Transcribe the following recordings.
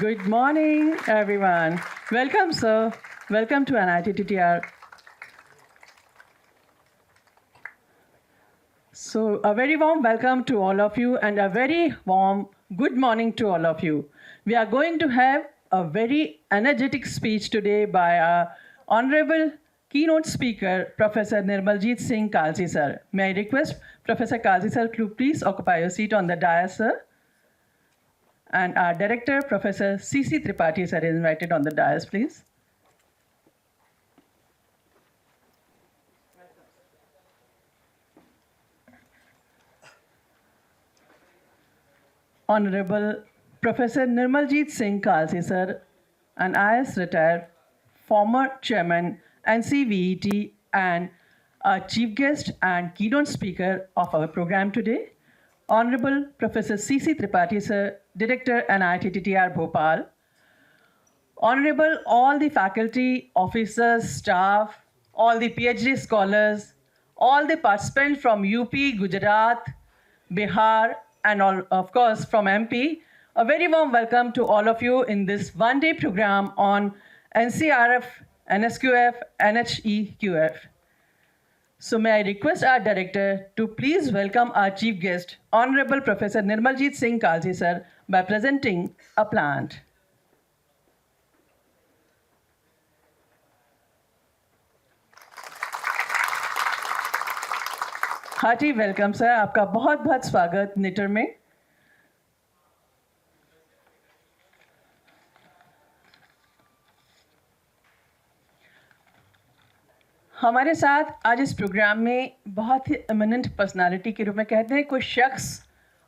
Good morning, everyone. Welcome, sir. Welcome to NITTTR. So, a very warm welcome to all of you and a very warm good morning to all of you. We are going to have a very energetic speech today by our Honorable keynote speaker, Professor Nirmaljeet Singh Kalsi, sir. May I request Professor Kalsi, sir, to please occupy your seat on the dais, sir. And our director, Professor C.C. Tripathi, sir, is invited on the dais, please. Honorable Professor Nirmaljeet Singh Kalsi, sir, an IAS retired former chairman, NCVET, and a chief guest and keynote speaker of our program today. Honorable Professor C.C. Tripathi, sir, Director, NITTTR Bhopal. Honorable all the faculty, officers, staff, all the PhD scholars, all the participants from UP, Gujarat, Bihar, and all, of course from MP. A very warm welcome to all of you in this one-day program on NCRF, NSQF, NHEQF. So may I request our director to please welcome our chief guest, Honorable Professor Nirmaljeet Singh Kalsi, sir, by presenting a plant. Hearty welcome sir, आपका बहुत बहुत स्वागत knitter में. हमारे साथ आज इस programme में बहुत ही एमिनेंट पर्सनालिटी के रूप में कहते हैं कोई शख्स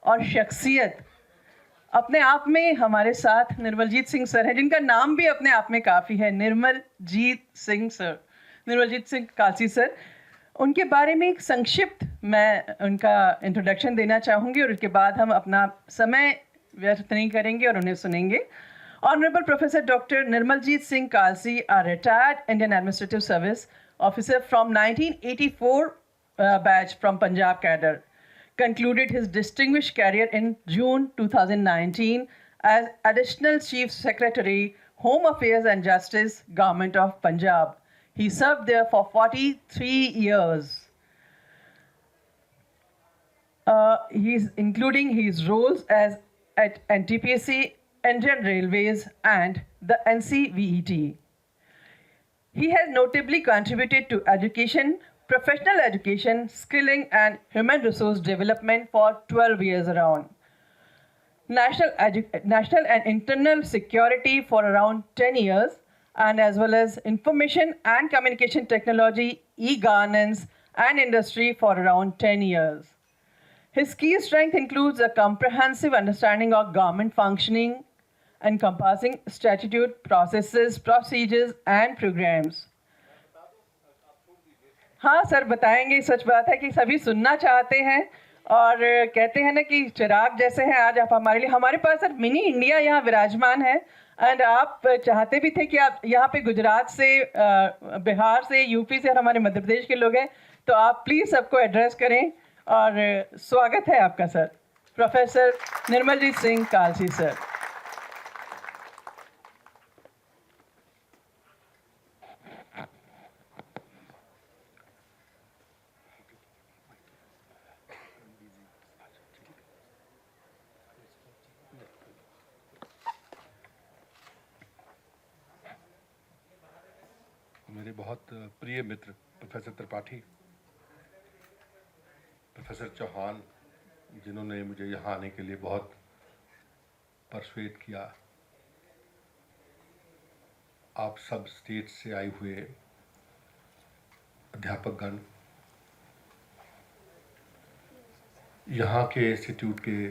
और शख्सियत अपने आप में हमारे साथ निर्मलजीत सिंह सर हैं, जिनका नाम भी अपने आप में काफ़ी है, निर्मलजीत सिंह सर, निर्मलजीत सिंह कालसी सर. उनके बारे में एक संक्षिप्त मैं उनका इंट्रोडक्शन देना चाहूँगी और उसके बाद हम अपना समय व्यर्थ नहीं करेंगे और उन्हें सुनेंगे. Honorable Professor Dr. Nirmaljeet Singh Kalsi, a retired Indian Administrative Service officer from 1984 batch from Punjab cadre, concluded his distinguished career in June 2019 as Additional Chief Secretary, Home Affairs and Justice, Government of Punjab. He served there for 43 years. He's including his roles as at NTPC, Indian Railways, and the NCVET. He has notably contributed to education, professional education, skilling, and human resource development for 12 years around. National and internal security for around 10 years, and as well as information and communication technology, e-governance, and industry for around 10 years. His key strength includes a comprehensive understanding of government functioning, encompassing statute, processes, procedures, and programs. हाँ sir बताएंगे. सच बात है कि सभी सुनना चाहते हैं और कहते हैं ना कि चिराग जैसे हैं आज आप हमारे लिए. हमारे पास सर मिनी इंडिया यहाँ विराजमान है एंड आप चाहते भी थे कि आप यहाँ पे गुजरात से, बिहार से, यूपी से और हमारे मध्य प्रदेश के लोग हैं, तो आप प्लीज़ सबको एड्रेस करें और स्वागत है आपका sir. Professor Nirmaljit Singh Kalsi sir. मेरे बहुत प्रिय मित्र प्रोफेसर त्रिपाठी, प्रोफेसर चौहान, जिन्होंने मुझे यहाँ आने के लिए बहुत परसुएट किया, आप सब स्टेट से आए हुए अध्यापकगण, यहाँ के इंस्टीट्यूट के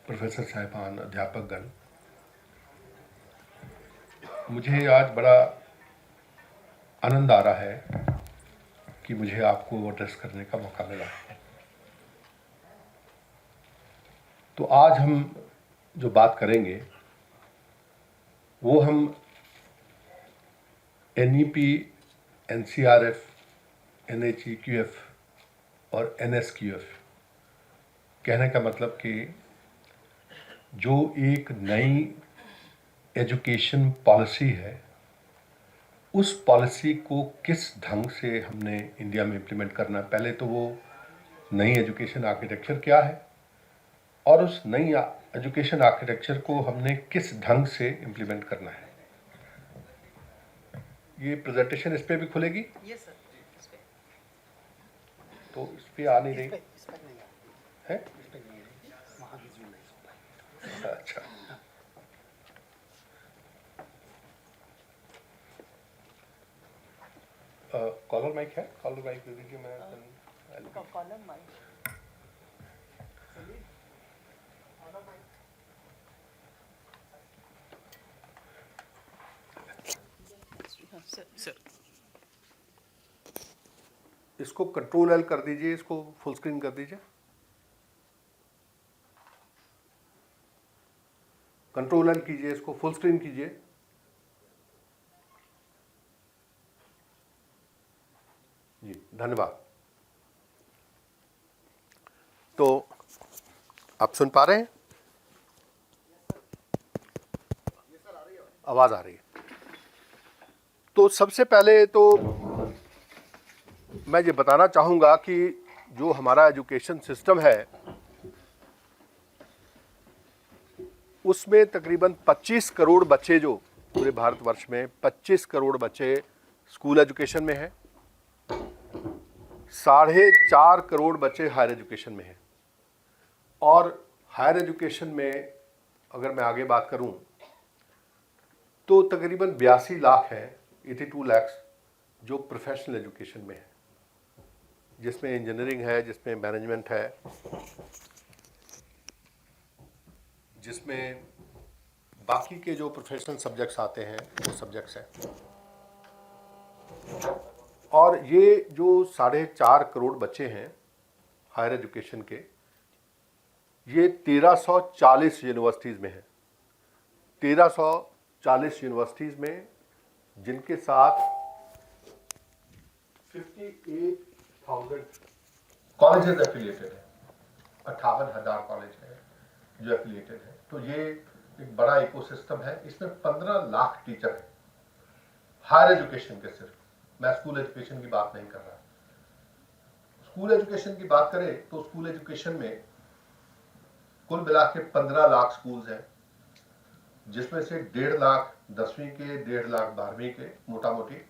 प्रोफेसर साहिबान, अध्यापकगण, मुझे आज बड़ा आनंद आ रहा है कि मुझे आपको एड्रेस करने का मौका मिला. तो आज हम जो बात करेंगे वो हम NEP, NCRF, NHEQF और NSQF, कहने का मतलब कि जो एक नई एजुकेशन पॉलिसी है, उस पॉलिसी को किस ढंग से हमने इंडिया में इम्प्लीमेंट करना है। पहले तो वो नई एजुकेशन आर्किटेक्चर क्या है और उस नई एजुकेशन आर्किटेक्चर को हमने किस ढंग से इम्प्लीमेंट करना है। ये प्रेजेंटेशन इस पे भी खुलेगी? Yes sir. तो इस पे आ नहीं रही है? अच्छा, कॉलर माइक है? कॉलर माइक दे दीजिए। मैं कॉलम माइक सर इसको Ctrl L कर दीजिए, इसको फुल स्क्रीन कर दीजिए। Ctrl L कीजिए, इसको फुल स्क्रीन कीजिए। जी धन्यवाद। तो आप सुन पा रहे हैं? आवाज आ रही है। तो सबसे पहले तो मैं ये बताना चाहूँगा कि जो हमारा एजुकेशन सिस्टम है उसमें तकरीबन 25 करोड़ बच्चे, जो पूरे भारतवर्ष में 25 करोड़ बच्चे स्कूल एजुकेशन में हैं, 4.5 करोड़ बच्चे हायर एजुकेशन में हैं। और हायर एजुकेशन में अगर मैं आगे बात करूं तो तकरीबन 82 लाख है, 82 लाख जो प्रोफेशनल एजुकेशन में है, जिसमें इंजीनियरिंग है, जिसमें मैनेजमेंट है, जिसमें बाकी के जो प्रोफेशनल सब्जेक्ट्स आते हैं वो सब्जेक्ट्स हैं। और ये जो 4.5 करोड़ बच्चे हैं हायर एजुकेशन के, ये 1340 यूनिवर्सिटीज़ में है। 1340 यूनिवर्सिटीज़ में, जिनके साथ 58,000 कॉलेजेस एफिलिएटेड है, 58,000 कॉलेज है जो एफिलिएटेड है। तो ये एक बड़ा इकोसिस्टम है। इसमें 15 लाख टीचर हैं हायर एजुकेशन के। सिर्फ मैं स्कूल एजुकेशन की बात नहीं कर रहा। स्कूल एजुकेशन की बात करें तो स्कूल एजुकेशन में कुल मिला के 15 लाख स्कूल्स हैं, जिसमें से 1.5 लाख 10वीं के, 1.5 लाख 12वीं के मोटा मोटी,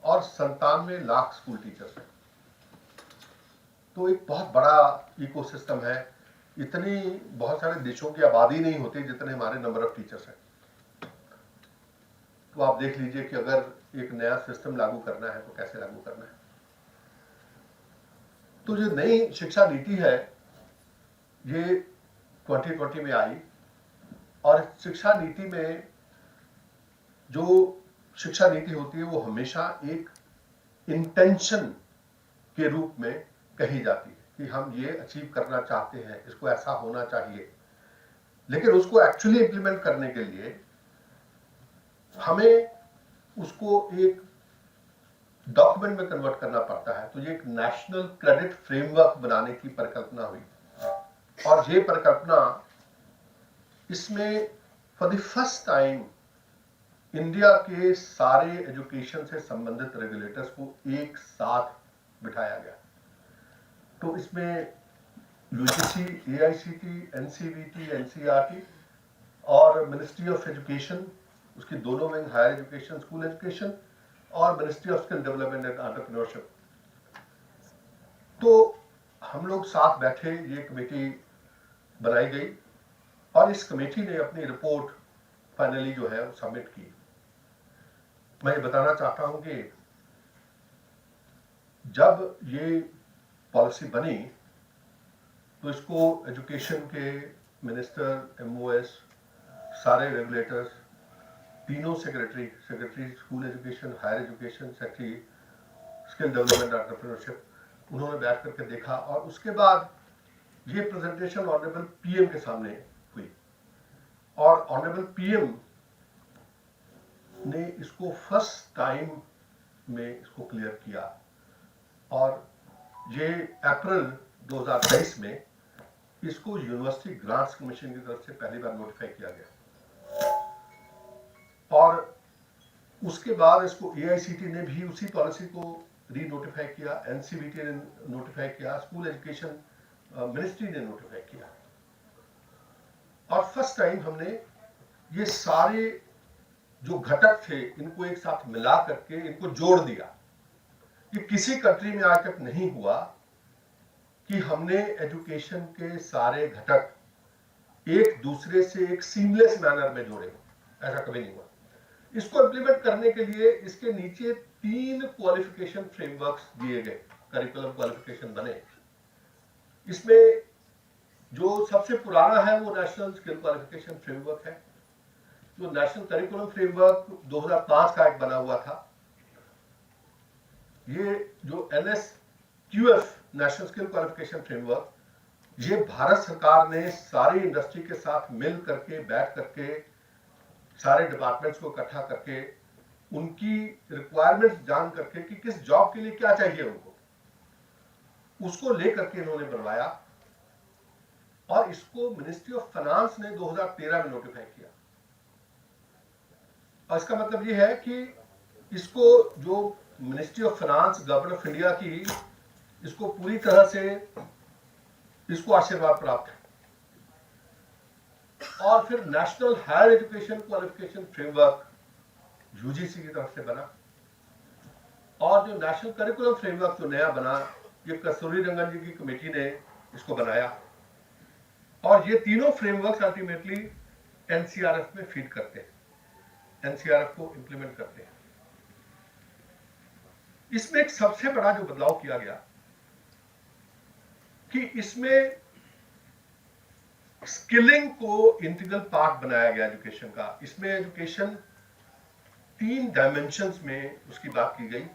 और 97 लाख स्कूल टीचर्स हैं। तो एक बहुत बड़ा इकोसिस्टम है। इतनी बहुत सारे देशों की आबादी नहीं होती जितने हमारे नंबर ऑफ टीचर्स हैं। तो आप देख लीजिए कि अगर एक नया सिस्टम लागू करना है तो कैसे लागू करना है। तो जो नई शिक्षा नीति है ये 2020 में आई, और शिक्षा नीति में जो शिक्षा नीति होती है वो हमेशा एक इंटेंशन के रूप में कही जाती है कि हम ये अचीव करना चाहते हैं, इसको ऐसा होना चाहिए। लेकिन उसको एक्चुअली इंप्लीमेंट करने के लिए हमें उसको एक डॉक्यूमेंट में कन्वर्ट करना पड़ता है। तो ये एक नेशनल क्रेडिट फ्रेमवर्क बनाने की परिकल्पना हुई, और ये परिकल्पना, इसमें for the first time India के सारे एजुकेशन से संबंधित रेगुलेटर्स को एक साथ बिठाया गया। तो इसमें UGC, AICT, NCVT, NCERT और मिनिस्ट्री ऑफ एजुकेशन, उसकी दोनों wing, higher education, school education, और ministry of skill development and entrepreneurship. तो हम लोग साथ बैठे, ये कमेटी बनाई गई, और इस कमेटी ने अपनी रिपोर्ट फाइनली जो है वो सबमिट की। मैं ये बताना चाहता हूं कि जब ये पॉलिसी बनी तो इसको एजुकेशन के मिनिस्टर, MOS, सारे रेगुलेटर्स, तीनों secretary school education, higher education, secretary skill development entrepreneurship, उन्होंने बैठ करके देखा। और उसके बाद ये प्रेजेंटेशन ऑनरेबल पीएम के सामने हुई और ऑनरेबल पीएम ने इसको फर्स्ट टाइम में इसको क्लियर किया और ये अप्रैल 2023 में इसको यूनिवर्सिटी ग्रांट्स कमीशन की तरफ से पहली बार नोटिफाई किया गया और उसके बाद इसको एआईसीटी ने भी उसी पॉलिसी को री नोटिफाई किया, एनसीवीटी ने नोटिफाई किया, स्कूल एजुकेशन मिनिस्ट्री ने नोटिफाई किया और फर्स्ट टाइम हमने ये सारे जो घटक थे इनको एक साथ मिला करके इनको जोड़ दिया। ये किसी कंट्री में आज तक नहीं हुआ कि हमने एजुकेशन के सारे घटक एक दूसरे से एक सीमलेस मैनर में जोड़े, ऐसा कभी नहीं हुआ। इसको इंप्लीमेंट करने के लिए इसके नीचे 3 क्वालिफिकेशन फ्रेमवर्क्स दिए गए, करिकुलम क्वालिफिकेशन बने। इसमें जो सबसे पुराना है वो नेशनल स्किल क्वालिफिकेशन फ्रेमवर्क है, जो नेशनल करिकुलम फ्रेमवर्क 2005 का एक बना हुआ था। ये जो NSQF national skill qualification framework, ये भारत सरकार ने सारी इंडस्ट्री के साथ मिल करके बैठ करके सारे डिपार्टमेंट्स को इकट्ठा करके उनकी रिक्वायरमेंट्स जान करके कि किस जॉब के लिए क्या चाहिए उनको, उसको लेकर के इन्होंने बनवाया और इसको मिनिस्ट्री ऑफ फाइनेंस ने 2013 में नोटिफाई किया। और इसका मतलब ये है कि इसको जो ministry of finance government of India की, इसको पूरी तरह से इसको आशीर्वाद प्राप्त है। और फिर national higher education qualification framework UGC की तरफ से बना और जो नेशनल करिकुलम फ्रेमवर्क जो नया बना, ये कस्तूरी रंगन जी की कमेटी ने इसको बनाया और ये तीनों फ्रेमवर्क अल्टीमेटली एनसीआरएफ में फीड करते हैं, एनसीआरएफ को इंप्लीमेंट करते हैं। इसमें एक सबसे बड़ा जो बदलाव किया गया कि इसमें स्किलिंग को इंटीग्रल पार्ट बनाया गया एजुकेशन का। इसमें एजुकेशन 3 डायमेंशंस में उसकी बात की गई।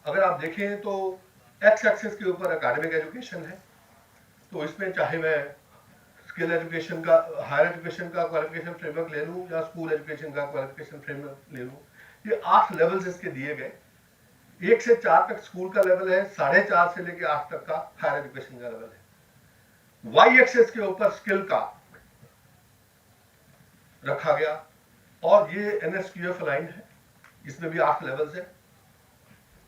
अगर आप देखें तो एक्स एक्सिस के ऊपर एकेडमिक एजुकेशन है, तो इसमें चाहे मैं स्किल एजुकेशन का, हायर एजुकेशन का क्वालिफिकेशन फ्रेमवर्क ले लूं या स्कूल एजुकेशन का क्वालिफिकेशन फ्रेमवर्क ले लूं, ये 8 लेवल्स इसके दिए गए। 1 से 4 तक स्कूल का लेवल है, 4.5 से लेकर 8 तक का हायर एजुकेशन का लेवल है। वाई एक्सेस के ऊपर स्किल का रखा गया और ये NSQF लाइन है, इसमें भी 8 लेवल्स है।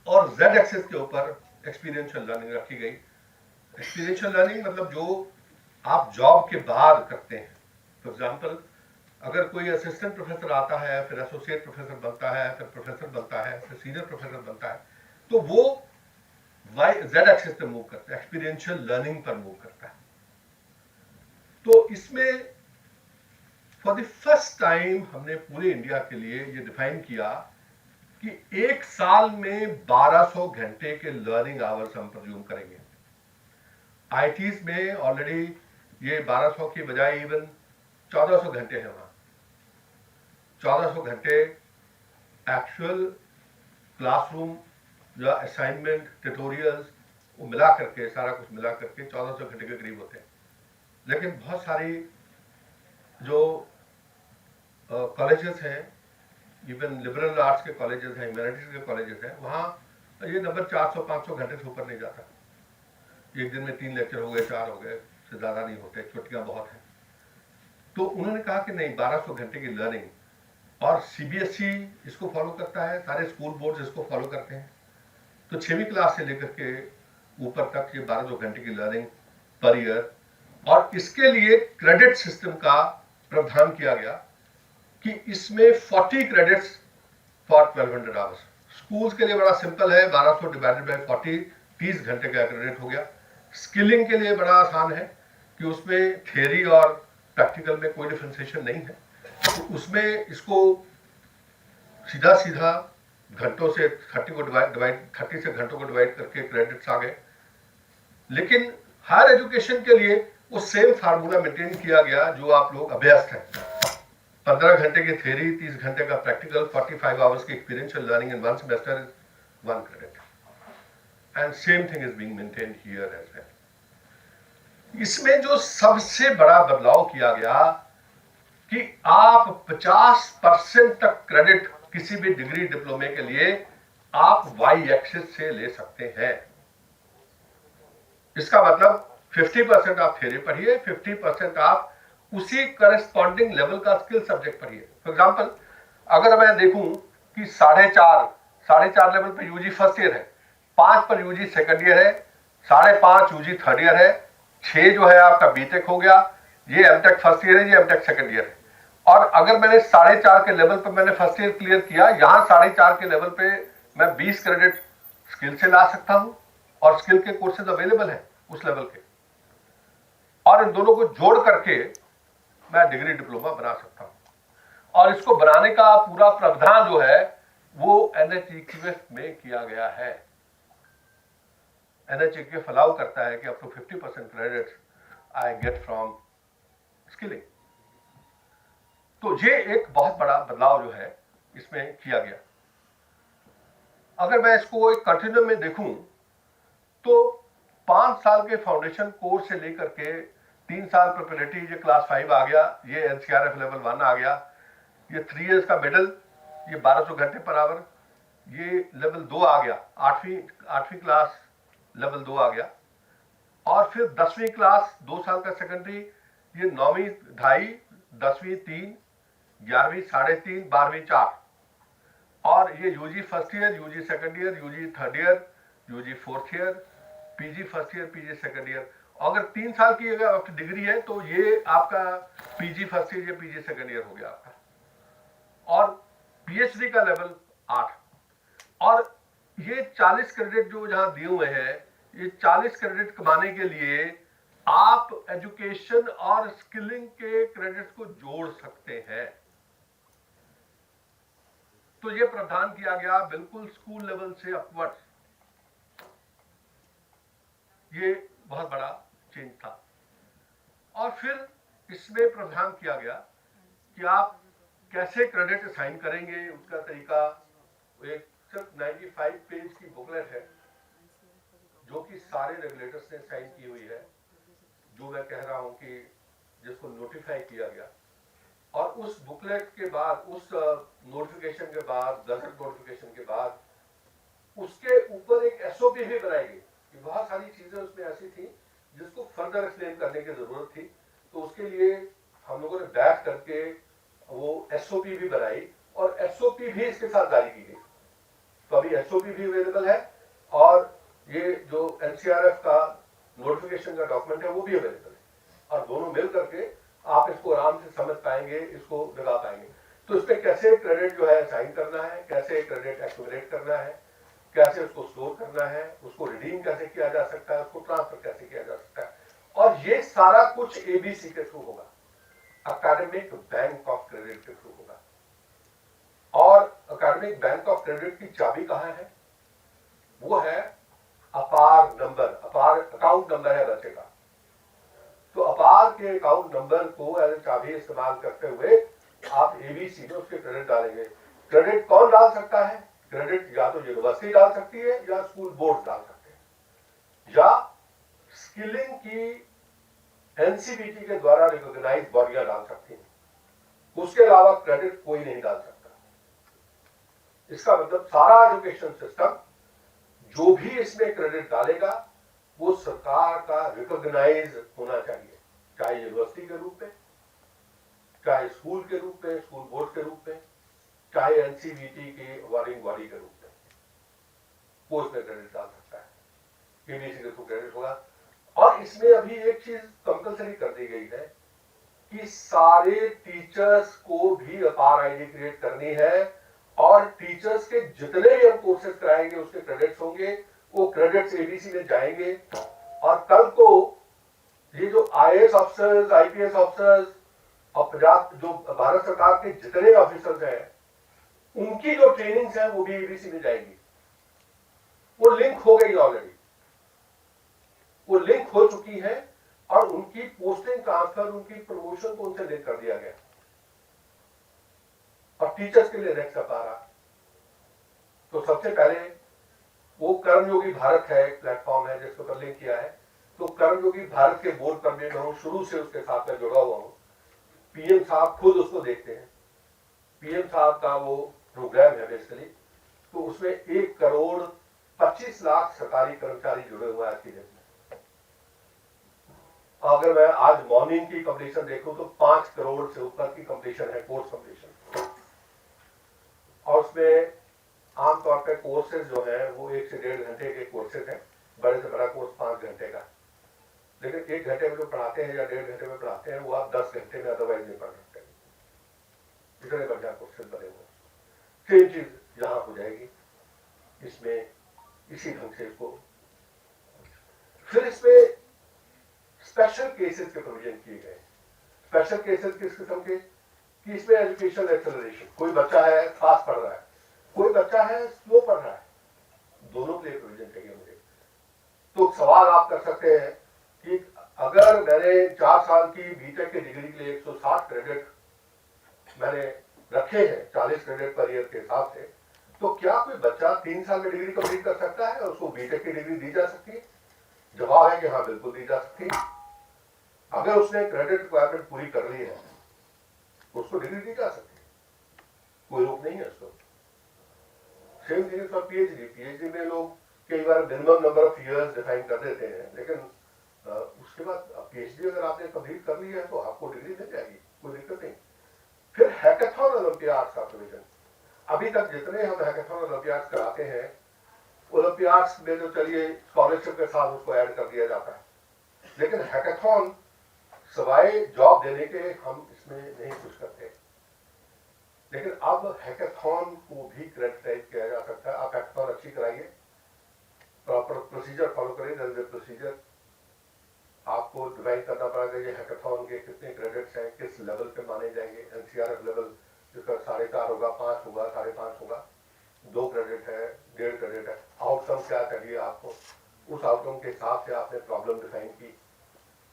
और Z एक्सेस के ऊपर एक्सपीरियंशियल लर्निंग रखी गई। एक्सपीरियंशियल लर्निंग मतलब जो आप जॉब के बाद करते हैं। फॉर एग्जाम्पल, अगर कोई असिस्टेंट प्रोफेसर आता है, फिर एसोसिएट प्रोफेसर बनता है, फिर प्रोफेसर बनता है, फिर सीनियर प्रोफेसर बनता है, तो वो Z एक्सेस पे मूव करता है, एक्सपीरियंशियल लर्निंग पर मूव करता है। तो इसमें फॉर द फर्स्ट टाइम हमने पूरे इंडिया के लिए ये डिफाइन किया कि 1 साल में 1200 घंटे के लर्निंग आवर्स हम प्रज्यूम करेंगे। आईटीज में ऑलरेडी ये 1200 की बजाय इवन 1400 घंटे हैं। वहां 1400 घंटे एक्चुअल क्लासरूम या असाइनमेंट, ट्यूटोरियल्स वो मिला करके, सारा कुछ मिला करके 1400 घंटे के करीब होते हैं। लेकिन बहुत सारी जो कॉलेजेस हैं, इवन लिबरल आर्ट्स के कॉलेजेस हैं, ह्यूमैनिटीज के कॉलेजेस हैं, वहाँ ये नंबर 400-500 घंटे से ऊपर नहीं जाता। एक दिन में 3 लेक्चर हो गए, 4 हो गए, से ज़्यादा नहीं होते, छुट्टियाँ बहुत हैं। तो उन्होंने कहा कि नहीं, 1200 घंटे की लर्निंग। और CBSE इसको फॉलो करता है, सारे स्कूल बोर्ड इसको फॉलो करते हैं। तो 6वीं क्लास से लेकर के ऊपर तक ये 1200 घंटे की लर्निंग पर ईयर। और इसके लिए क्रेडिट सिस्टम का प्रावधान किया गया कि इसमें 40 क्रेडिट्स फॉर 1200 आवर्स। स्कूल्स के लिए बड़ा सिंपल है, 1200 डिवाइडेड बाय 40, 30 घंटे का क्रेडिट हो गया। स्किलिंग के लिए बड़ा आसान है कि उसमें थियरी और प्रैक्टिकल में कोई डिफरेंशिएशन नहीं है, तो उसमें इसको सीधा सीधा घंटों से 30 से घंटों को डिवाइड करके क्रेडिट्स आ गए। लेकिन हायर एजुकेशन के लिए वो सेम फार्मूला मेंटेन किया गया जो आप लोग अभ्यस्त हैं। 15 घंटे की थ्योरी, 30 घंटे का प्रैक्टिकल, 45 आवर्स की experiential learning in 1 semester is 1 credit, and same thing is being maintained here as well. इसमें जो सबसे बड़ा बदलाव किया गया कि आप 50% तक क्रेडिट किसी भी डिग्री डिप्लोमे के लिए आप वाई एक्सिस से ले सकते हैं। इसका मतलब 50% आप थ्योरी पढ़िए, 50% आप उसी करस्पॉन्डिंग लेवल का स्किल सब्जेक्ट पढ़िए। फॉर एग्जांपल, अगर मैं देखूं कि 4.5 लेवल पे यूजी फर्स्ट ईयर है, 5 पर यूजी सेकंड ईयर है, 5.5 यूजी थर्ड ईयर है, 6 जो है आपका बीटेक हो गया, ये एमटेक फर्स्ट ईयर है, ये एमटेक सेकंड ईयर है। और अगर मैंने 4.5 के लेवल पर मैंने फर्स्ट ईयर क्लियर किया, यहां 4.5 के लेवल पे मैं 20 क्रेडिट स्किल से ला सकता हूं, और स्किल के कोर्सेज अवेलेबल है उस लेवल के, और इन दोनों को जोड़ करके मैं डिग्री डिप्लोमा बना सकता हूं। और इसको बनाने का पूरा प्रावधान जो है वो NHEQF में किया गया है। NHEQF अलाउ करता है कि up to 50% credit I get from skilling. तो ये एक बहुत बड़ा बदलाव जो है इसमें किया गया। अगर मैं इसको एक कंटिन्यूम में देखूं तो 5 साल के फाउंडेशन कोर्स से लेकर के 3 साल प्रिपरेटरी, ये क्लास 5 आ गया, ये NCRF लेवल 1 आ गया, ये 3 इयर्स का मिडल, ये 1200 घंटे पर आवर, ये लेवल 2 आ गया, 8वीं क्लास लेवल 2 आ गया, और फिर 10वीं क्लास 2 साल का सेकेंडरी, ये 9वीं 2.5, 10वीं 3, 11वीं 3.5, 12वीं 4, और ये UG first year, UG second year, UG third year, UG fourth year, PG first year, PG second year. अगर 3 साल की अगर आपकी डिग्री है तो ये आपका पीजी फर्स्ट ईयर या पीजी सेकेंड ईयर हो गया आपका, और पीएचडी का लेवल 8। और ये 40 क्रेडिट जो जहां दिए हुए हैं, ये 40 क्रेडिट कमाने के लिए आप एजुकेशन और स्किलिंग के क्रेडिट्स को जोड़ सकते हैं। तो ये प्रावधान किया गया बिल्कुल स्कूल लेवल से अपवर्ड्स, ये बहुत बड़ा चेंज था। और फिर इसमें प्रावधान किया गया कि आप कैसे क्रेडिट असाइन करेंगे, उसका तरीका। एक सिर्फ 95 पेज की बुकलेट है जो कि सारे रेगुलेटर्स ने साइन की हुई है, जो मैं कह रहा हूं कि जिसको नोटिफाई किया गया। और उस बुकलेट के बाद, उस नोटिफिकेशन के बाद, गजट नोटिफिकेशन के बाद, उसके ऊपर एक एसओपी भी बनाई गई कि बहुत सारी चीजें उसमें ऐसी थी जिसको फर्दर एक्सप्लेन करने की जरूरत थी। तो उसके लिए हम लोगों ने बैठ करके वो एसओपी भी बनाई, और एसओपी भी इसके साथ जारी की गई। तो अभी एसओपी भी अवेलेबल है, और ये जो एनसीआरएफ का नोटिफिकेशन का डॉक्यूमेंट है वो भी अवेलेबल है, और दोनों मिल करके आप इसको आराम से समझ पाएंगे, इसको लगा पाएंगे। तो इसमें कैसे क्रेडिट जो है साइन करना है, कैसे क्रेडिट एक्यूमुलेट करना है, कैसे उसको स्टोर करना है, उसको रिडीम कैसे किया जा सकता है, उसको ट्रांसफर कैसे किया जा सकता है, और ये सारा कुछ एबीसी के थ्रू होगा, एकेडमिक बैंक ऑफ क्रेडिट के थ्रू होगा। और एकेडमिक बैंक ऑफ क्रेडिट की चाबी कहां है? वो है अपार नंबर, अपार अकाउंट नंबर है बच्चे का। तो अपार के अकाउंट नंबर को एज चाबी इस्तेमाल करते हुए आप एबीसी में उसके क्रेडिट डालेंगे। क्रेडिट कौन डाल सकता है? क्रेडिट या तो यूनिवर्सिटी डाल सकती है, या स्कूल बोर्ड डाल सकते हैं, या स्किलिंग की एनसीबीटी के द्वारा रिकॉग्नाइज्ड बॉडियां डाल सकती हैं। उसके अलावा क्रेडिट कोई नहीं डाल सकता। इसका मतलब सारा एजुकेशन सिस्टम जो भी इसमें क्रेडिट डालेगा वो सरकार का रिकॉग्नाइज होना चाहिए, चाहे यूनिवर्सिटी के रूप में, चाहे स्कूल के रूप में, स्कूल बोर्ड के रूप में, चाहे एनसीबीटी की अवार्डिंग बॉडी के रूप में, वो इसमें क्रेडिट डाल सकता है। एबीसी के थ्रू क्रेडिट होगा। और इसमें अभी एक चीज कंपलसरी कर दी गई है कि सारे टीचर्स को भी अपार आईडी क्रिएट करनी है, और टीचर्स के जितने भी हम कोर्सेज कराएंगे उसके क्रेडिट्स होंगे, वो क्रेडिट्स एबीसी में जाएंगे। और कल को ये जो आईएएस ऑफिसर्स, आईपीएस ऑफिसर्स और पंजाब जो भारत सरकार के जितने ऑफिसर्स हैं, उनकी जो ट्रेनिंग्स हैं वो भी एबीसी में जाएंगी। वो लिंक हो गई ऑलरेडी, वो लिंक हो चुकी है, और उनकी पोस्टिंग ट्रांसफर, उनकी प्रमोशन को उनसे लिंक कर दिया गया। और टीचर्स के लिए नेक्स्ट अप आ रहा। तो सबसे पहले वो कर्मयोगी भारत है, प्लेटफॉर्म है जिसके ऊपर लिंक किया है, तो करण जोगी भारत के बोर्ड पर मैं हूँ, शुरू से उसके साथ में जुड़ा हुआ हूँ। पीएम साहब खुद उसको देखते हैं। पीएम साहब का वो प्रोग्राम है बेसिकली, तो उसमें 1,25,00,000 सरकारी कर्मचारी जुड़े हुए हैं आज की डेट में। अगर मैं आज मॉर्निंग की कंप्लीशन देखूं तो 5 करोड़ से ऊपर की कंप्लीशन है, कोर्स कंप्लीशन। और उसमें आमतौर पर कोर्सेज जो है वो 1 से 1.5 घंटे के कोर्सेज हैं, बड़े से बड़ा कोर्स 5 घंटे का। लेकिन 1 घंटे में जो पढ़ाते हैं या 1.5 घंटे में पढ़ाते हैं वो आप 10 घंटे में अदरवाइज नहीं पढ़ सकते। इतने बढ़िया कोर्सेज बने हुए। सेम चीज यहां हो जाएगी, इसमें इसी ढंग से इसको। फिर इसमें स्पेशल केसेस के प्रोविजन किए गए। स्पेशल केसेस किस किस्म के? कि इसमें एजुकेशन एक्सेलरेशन, कोई बच्चा है फास्ट पढ़ रहा है, कोई बच्चा है स्लो पढ़ रहा है, दोनों के लिए प्रोविजन चाहिए मुझे। तो सवाल आप कर सकते हैं कि अगर मैंने 4 साल की बीटेक की डिग्री के लिए 160 क्रेडिट मैंने रखे हैं 40 क्रेडिट पर ईयर के हिसाब से, तो क्या कोई बच्चा 3 साल में डिग्री कंप्लीट कर सकता है और उसको बीटेक की डिग्री दी जा सकती है? जवाब है कि हाँ, बिल्कुल दी जा सकती है। अगर उसने क्रेडिट रिक्वायरमेंट पूरी कर ली है उसको डिग्री दी जा सकती है, कोई रोक नहीं है उसको। Same thing for PhD. PhD में लोग कई बार minimum number of years define कर देते हैं, लेकिन उसके बाद पीएचडी अगर आपने कंप्लीट कर ली है तो आपको डिग्री मिल जाएगी, कोई दिक्कत नहीं। फिर हैकाथॉन ओलंपियाड्स का प्रोविजन। अभी तक जितने हम हैकाथॉन ओलंपियाड्स कराते हैं, ओलंपियाड्स में जो चलिए स्कॉलरशिप के साथ उसको ऐड कर दिया जाता है, लेकिन हैकाथॉन सवाए जॉब देने के हम इसमें नहीं कुछ करते। लेकिन अब हैकाथॉन को भी क्रेडिटाइज किया जा सकता है। आप हैकाथॉन अच्छी कराइए, प्रॉपर प्रोसीजर फॉलो करिए। प्रोसीजर आपको डिवाइड करना पड़ेगा ये हैकाथॉन के कितने क्रेडिट्स हैं, किस लेवल पे माने जाएंगे। एनसीआरएफ लेवल जिसका 4.5 होगा, 5 होगा, 5.5 होगा, 2 क्रेडिट है, 1.5 क्रेडिट है। आउटकम क्या चाहिए आपको, उस आउटकम के हिसाब से आपने प्रॉब्लम डिफाइन की,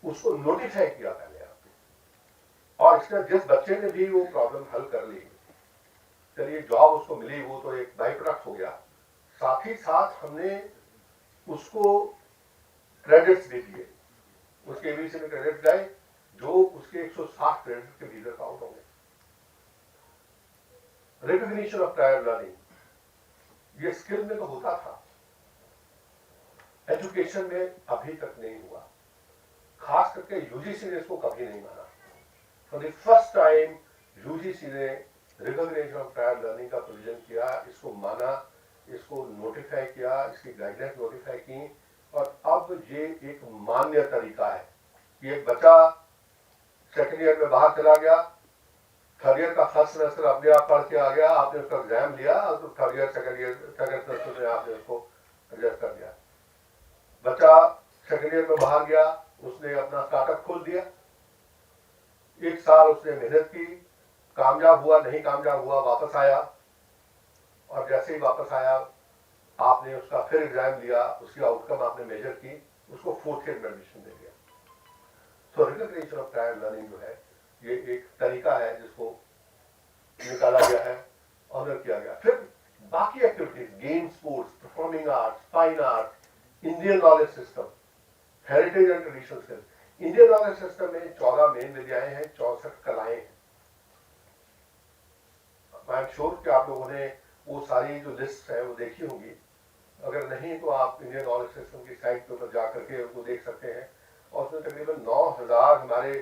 उसको नोटिफाई किया पहले आपने, और इसका जिस बच्चे ने भी वो प्रॉब्लम हल कर ली, चलिए जॉब उसको मिली, वो तो एक बाई प्रोडक्ट हो गया। साथ ही साथ हमने उसको क्रेडिट्स भी दिए, उसके एबीसी में क्रेडिट गए जो उसके 160 क्रेडिट के भीतर काउंट होंगे। रिकॉग्निशन ऑफ प्रायर लर्निंग, ये स्किल में तो होता था, एजुकेशन में अभी तक नहीं हुआ। खास करके यूजीसी ने इसको कभी नहीं माना। For the first time UGC ने रिकॉग्निशन ऑफ प्रायर लर्निंग का प्रोविजन किया, इसको माना, इसको नोटिफाई किया, इसकी गाइडलाइंस नोटिफाई की, और अब ये एक मान्य तरीका है कि एक बच्चा सेकेंड ईयर में बाहर चला गया, थर्ड ईयर का फर्स्ट सेमेस्टर अपने आप पढ़ के आ गया, आपने उसका एग्जाम लिया, तो थर्ड ईयर सेकेंड सेमेस्टर में आपने उसको एडजस्ट कर दिया। बच्चा सेकेंड ईयर में बाहर गया, उसने अपना स्टार्टअप खोल दिया, 1 साल उसने मेहनत की, कामयाब हुआ नहीं कामयाब हुआ, वापस आया, और जैसे ही वापस आया आपने उसका फिर एग्जाम लिया, उसकी आउटकम आपने मेजर की, उसको 4th ईयर में एडमिशन दे दिया। तो रिकॉग्निशन ऑफ प्रायर लर्निंग जो है ये एक तरीका है जिसको निकाला गया है, ऑनर किया गया। फिर बाकी activities, game, sports, performing arts, fine arts, Indian knowledge system, heritage and traditional skills. Indian knowledge system में 14 मेन विद्याएं हैं, 64 कलाएं हैं। आई एम श्योर कि आप लोगों ने वो सारी जो लिस्ट है वो देखी होंगी, अगर नहीं तो आप इंडियन नॉलेज सिस्टम की साइट पर जाकर के उनको देख सकते हैं। और उसमें तकरीबन 9,000 हमारे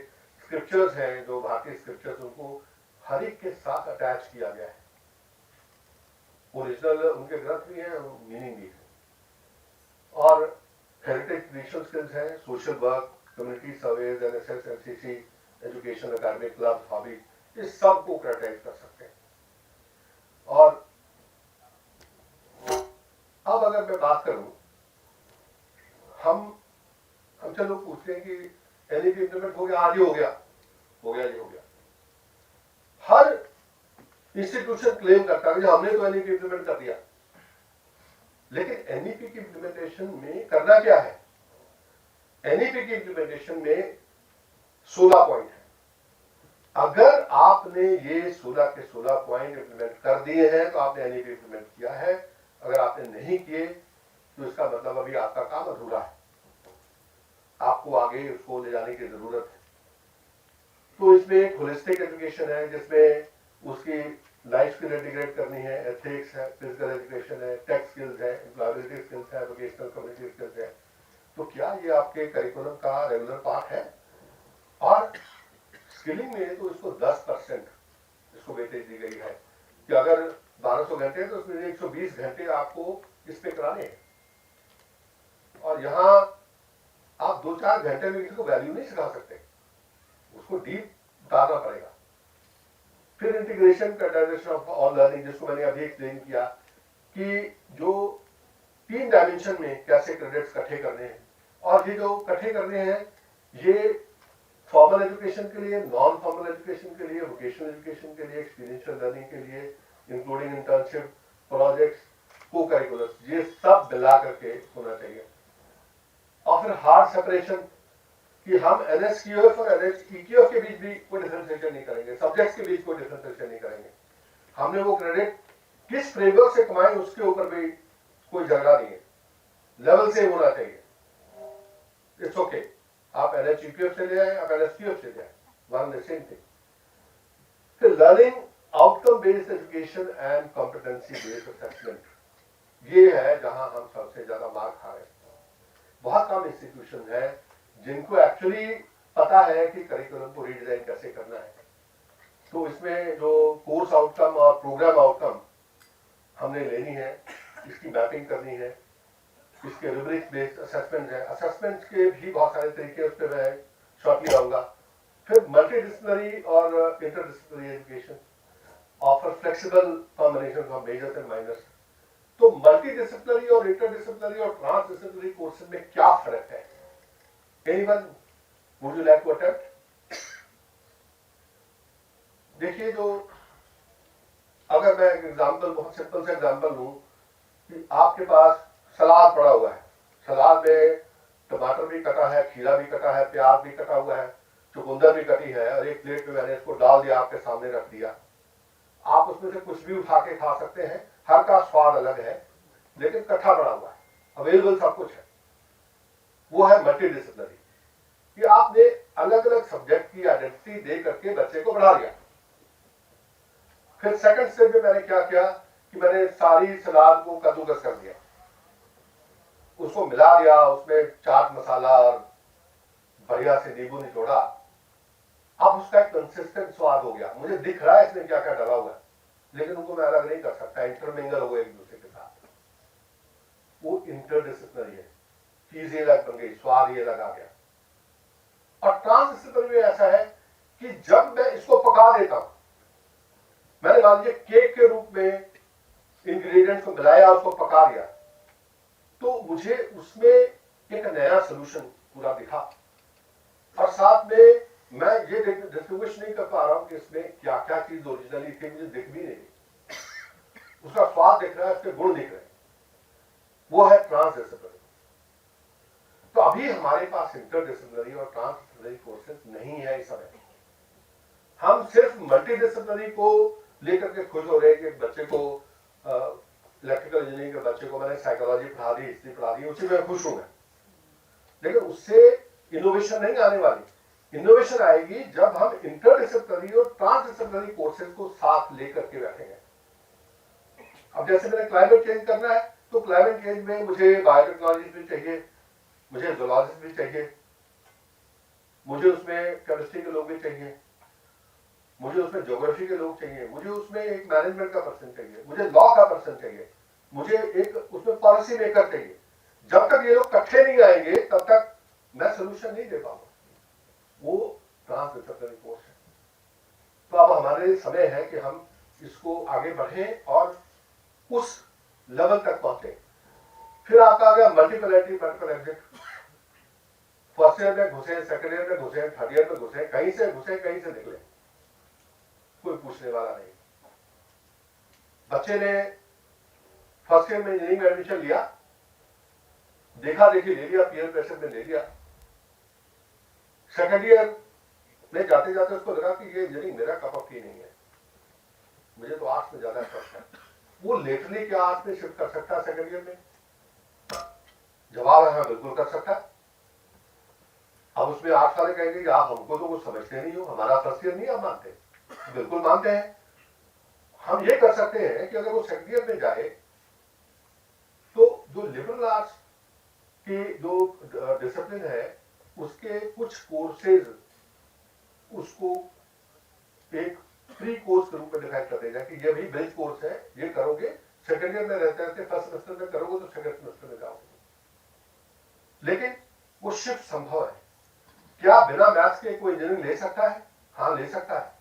स्क्रिप्चर्स हैं, जो भारतीय स्क्रिप्चर्स, उनको हर एक के साथ अटैच किया गया है। ओरिजिनल उनके ग्रंथ भी हैं, मीनिंग भी है। और हेरिटेज ट्रेडिशनल स्किल्स हैं, social work, community surveys, NSS, NCC, education, academic club, hobby, इस सब को क्रेडिटाइज कर सकते हैं। और अब अगर मैं बात करूं, हमसे लोग पूछते हैं कि एनईपी इंप्लीमेंट हो गया, आज ही हो गया, हो गया, ये हो गया। हर इंस्टीट्यूशन क्लेम करता है कि हमने तो एनईपी इंप्लीमेंट कर दिया, लेकिन एनईपी की इंप्लीमेंटेशन में करना क्या है? एनईपी की इंप्लीमेंटेशन में 16 पॉइंट है। अगर आपने ये 16 के 16 पॉइंट इंप्लीमेंट कर दिए हैं तो आपने एनईपी इंप्लीमेंट किया है। अगर आपने नहीं किए तो इसका मतलब अभी आपका काम अधूरा है। आपको आगे उसको ले जाने की जरूरत है। तो इसमें एक होलिस्टिक एजुकेशन है जिसमें उसकी लाइफ स्किल इंटीग्रेट करनी है, एथिक्स है, फिजिकल एजुकेशन है, टेक स्किल्स है, एम्प्लॉयबिलिटी स्किल्स है, वोकेशनल कम्युनिटी स्किल्स है। तो क्या ये आपके करिकुलम का रेगुलर पार्ट है? और स्किलिंग में तो इसको 10% इसको वेटेज दी गई है कि अगर 1200 घंटे तो उसमें 120 घंटे आपको इस पे कराने हैं। और यहाँ आप 2-4 घंटे में किसी को वैल्यू नहीं सिखा सकते, उसको डीप उतारना पड़ेगा। फिर integration categorisation of all learning, जिसको मैंने अभी एक्सप्लेन किया कि जो 3 डायमेंशन में कैसे क्रेडिट्स इकट्ठे करने हैं, और ये जो इकट्ठे करने हैं ये फॉर्मल एजुकेशन के लिए, नॉन फॉर्मल एजुकेशन के लिए, वोकेशनल एजुकेशन के लिए, एक्सपीरियंशियल लर्निंग के लिए, इंक्लूडिंग इंटर्नशिप, प्रोजेक्ट्स, को करिकुलर्स, ये सब मिला करके होना चाहिए। और फिर हार्ड सेपरेशन कि हम NSQF और NSEQF के बीच भी कोई डिफरेंशिएशन नहीं करेंगे, सब्जेक्ट्स के बीच कोई डिफरेंशिएशन नहीं करेंगे। हमने वो क्रेडिट किस फ्रेमवर्क से कमाए उसके ऊपर भी कोई झगड़ा नहीं है, लेवल से होना चाहिए। इट्स ओके, आप NSEQF से ले आए, आप NSQF से ले आए, वन द सेम थिंग। फिर learning outcome based education and competency based assessment, ये है जहां हम सबसे ज्यादा मार खा रहे हैं। बहुत कम इंस्टीट्यूशन है जिनको एक्चुअली पता है कि करिकुलम को रीडिजाइन कैसे करना है। तो इसमें जो कोर्स आउटकम और प्रोग्राम आउटकम हमने लेनी है, इसकी मैपिंग करनी है, इसके रूब्रिक बेस्ड असेसमेंट है। असेसमेंट के भी बहुत सारे तरीके, उस पर मैं शॉर्टली आऊंगा। फिर मल्टीडिसिप्लिनरी और interdisciplinary education offer flexible combination of majors and minors. तो मल्टीडिसिप्लिनरी और इंटरडिसिप्लिनरी और ट्रांसडिसिप्लिनरी कोर्सेज में क्या फर्क है? Anyone would you like to attempt? देखिए, जो अगर मैं एक एग्जांपल, बहुत सिंपल सा एग्जांपल लूं कि आपके पास सलाद पड़ा हुआ है, सलाद में टमाटर भी कटा है, खीरा भी कटा है, प्याज भी कटा हुआ है, चुकंदर भी कटी है, और एक प्लेट में मैंने इसको डाल दिया, आपके सामने रख दिया। आप उसमें से कुछ भी उठा के खा सकते हैं, हर का स्वाद अलग है, लेकिन इकट्ठा पड़ा हुआ है, अवेलेबल सब कुछ है। वो है मल्टीडिसिप्लिनरी, कि आपने अलग अलग सब्जेक्ट की आइडेंटिटी दे करके बच्चे को बढ़ा दिया। फिर सेकंड स्टेज में मैंने क्या किया कि मैंने सारी सलाद को कद्दूकस कर दिया, उसको मिला दिया, उसमें चाट मसाला और बढ़िया से नींबू निचोड़ा। अब उसका एक कंसिस्टेंट स्वाद हो गया, मुझे दिख रहा है इसमें क्या क्या डाला हुआ है, लेकिन उनको मैं अलग नहीं कर सकता, इंटरमिंगल हो एक दूसरे के साथ। वो इंटरडिसिप्लिनरी है, चीज ये अलग बन गई, स्वाद ये अलग आ गया। और ट्रांसडिसिप्लिनरी में ऐसा है कि जब मैं इसको पका देता हूं, मैंने मान लीजिए केक के रूप में इंग्रेडिएंट्स को मिलाया, उसको पका दिया, तो मुझे उसमें एक नया सोल्यूशन पूरा दिखा। और साथ में मैं ये डिस्टिंग्विश नहीं कर पा रहा हूं कि इसमें क्या क्या चीज ओरिजिनली थी, मुझे दिख भी नहीं, उसका स्वाद दिख रहा है, उसके गुण दिख रहे हैं। वो है ट्रांसडिसिप्लिनरी। तो अभी हमारे पास इंटरडिसिप्लिनरी और ट्रांसडिसिप्लिनरी कोर्सेज नहीं है इस समय। हम सिर्फ मल्टीडिसिप्लिनरी को लेकर के खुश हो रहे हैं कि बच्चे को इलेक्ट्रिकल इंजीनियरिंग के बच्चे को मैंने साइकोलॉजी पढ़ा दी, हिस्ट्री पढ़ा दी, उसी में खुश हूं मैं, लेकिन उससे इनोवेशन नहीं आने वाली। इनोवेशन आएगी जब हम इंटरडिसिप्लिनरी और ट्रांसडिसिप्लिनरी कोर्सेज को साथ लेकर के बैठेंगे। अब जैसे मैंने क्लाइमेट चेंज करना है, तो क्लाइमेट चेंज में मुझे बायोटेक्नोलॉजी भी चाहिए, मुझे जूलॉजिस्ट भी चाहिए, मुझे उसमें केमिस्ट्री के लोग भी चाहिए, मुझे उसमें ज्योग्राफी के लोग चाहिए, मुझे उसमें एक मैनेजमेंट का पर्सन चाहिए, मुझे लॉ का पर्सन चाहिए, मुझे एक उसमें पॉलिसी मेकर चाहिए। जब तक ये लोग इकट्ठे नहीं आएंगे तब तक मैं सोल्यूशन नहीं दे पाऊंगा। वो ट्रांसडिसिप्लिनरी कोर्स है। तो अब हमारे लिए समय है कि हम इसको आगे बढ़ें और उस लेवल तक पहुंचे। फिर आपका आ गया मल्टीपैरिटी मल्टीपल एग्जिट। फर्स्ट ईयर में घुसे, सेकेंड ईयर में घुसे, थर्ड ईयर में घुसे, कहीं से घुसे कहीं से निकले, कोई पूछने वाला नहीं। बच्चे ने फर्स्ट ईयर में इंजीनियरिंग में एडमिशन लिया, देखा देखी ले लिया, पीयर प्रेशर में ले लिया। सेकेंड ईयर में जाते जाते उसको लगा कि ये इंजीनियरिंग मेरा कप ऑफ टी नहीं है, मुझे तो आर्ट्स में ज्यादा इंटरेस्ट है। वो लेटरली क्या आर्ट्स में शिफ्ट कर सकता है सेकेंड ईयर में? जवाब है हाँ, बिल्कुल कर सकता है। अब उसमें 8 साल कहेंगे कि आप हमको तो कुछ समझते नहीं हो, हमारा फर्स्ट ईयर नहीं आप मानते। बिल्कुल मानते हैं। हम ये कर सकते हैं कि अगर वो सेकंड ईयर में जाए तो जो लिबरल आर्ट्स की जो डिसिप्लिन है उसके कुछ कोर्सेज उसको एक फ्री कोर्स के रूप में डिफाइन कर देगा कि ये भी ब्रिज कोर्स है, ये करोगे, सेकंड ईयर में रहते रहते फर्स्ट सेमेस्टर में करोगे तो सेकंड सेमेस्टर में जाओगे। लेकिन वो शिफ्ट संभव है। क्या बिना मैथ्स के कोई इंजीनियरिंग ले सकता है? हाँ, ले सकता है,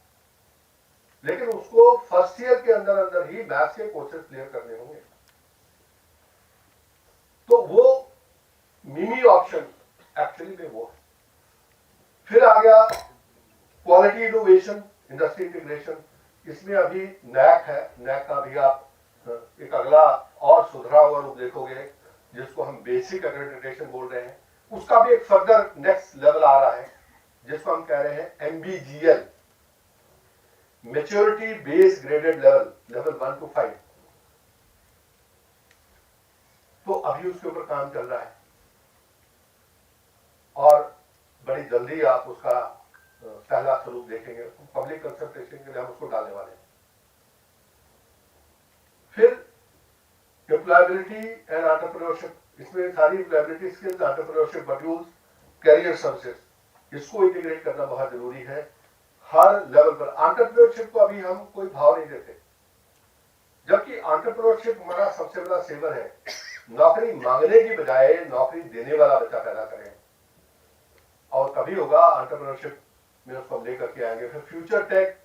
लेकिन उसको फर्स्ट ईयर के अंदर अंदर ही मैथ्स के कोर्सेज क्लियर करने होंगे। तो वो मिनी ऑप्शन एक्चुअली में वो है। फिर आ गया क्वालिटी इनोवेशन, इंडस्ट्री इंटीग्रेशन। इसमें अभी नैक है, नैक का भी आप एक अगला और सुधरा हुआ रूप देखोगे जिसको हम बेसिक एक्रेडिटेशन बोल रहे हैं। उसका भी एक फर्दर नेक्स्ट लेवल आ रहा है जिसको हम कह रहे हैं MBGL, maturity based graded level, level 1 to 5। तो अभी उसके ऊपर काम चल रहा है और बड़ी जल्दी आप उसका पहला स्वरूप देखेंगे। पब्लिक कंसल्टेशन के लिए हम उसको डालने वाले हैं। फिर एम्प्लॉयबिलिटी एंड एंटरप्रेन्योरशिप, इसमें सारी employability skills, entrepreneurship modules, career services, इसको इंटीग्रेट करना बहुत जरूरी है हर लेवल पर। एंटरप्रेन्योरशिप को अभी हम कोई भाव नहीं देते, जबकि एंटरप्रेन्योरशिप हमारा सबसे बड़ा सेवर है। नौकरी मांगने की बजाय नौकरी देने वाला बच्चा पैदा करें, और तभी होगा एंटरप्रेन्योरशिप में उसको हम लेकर के आएंगे। फिर future tech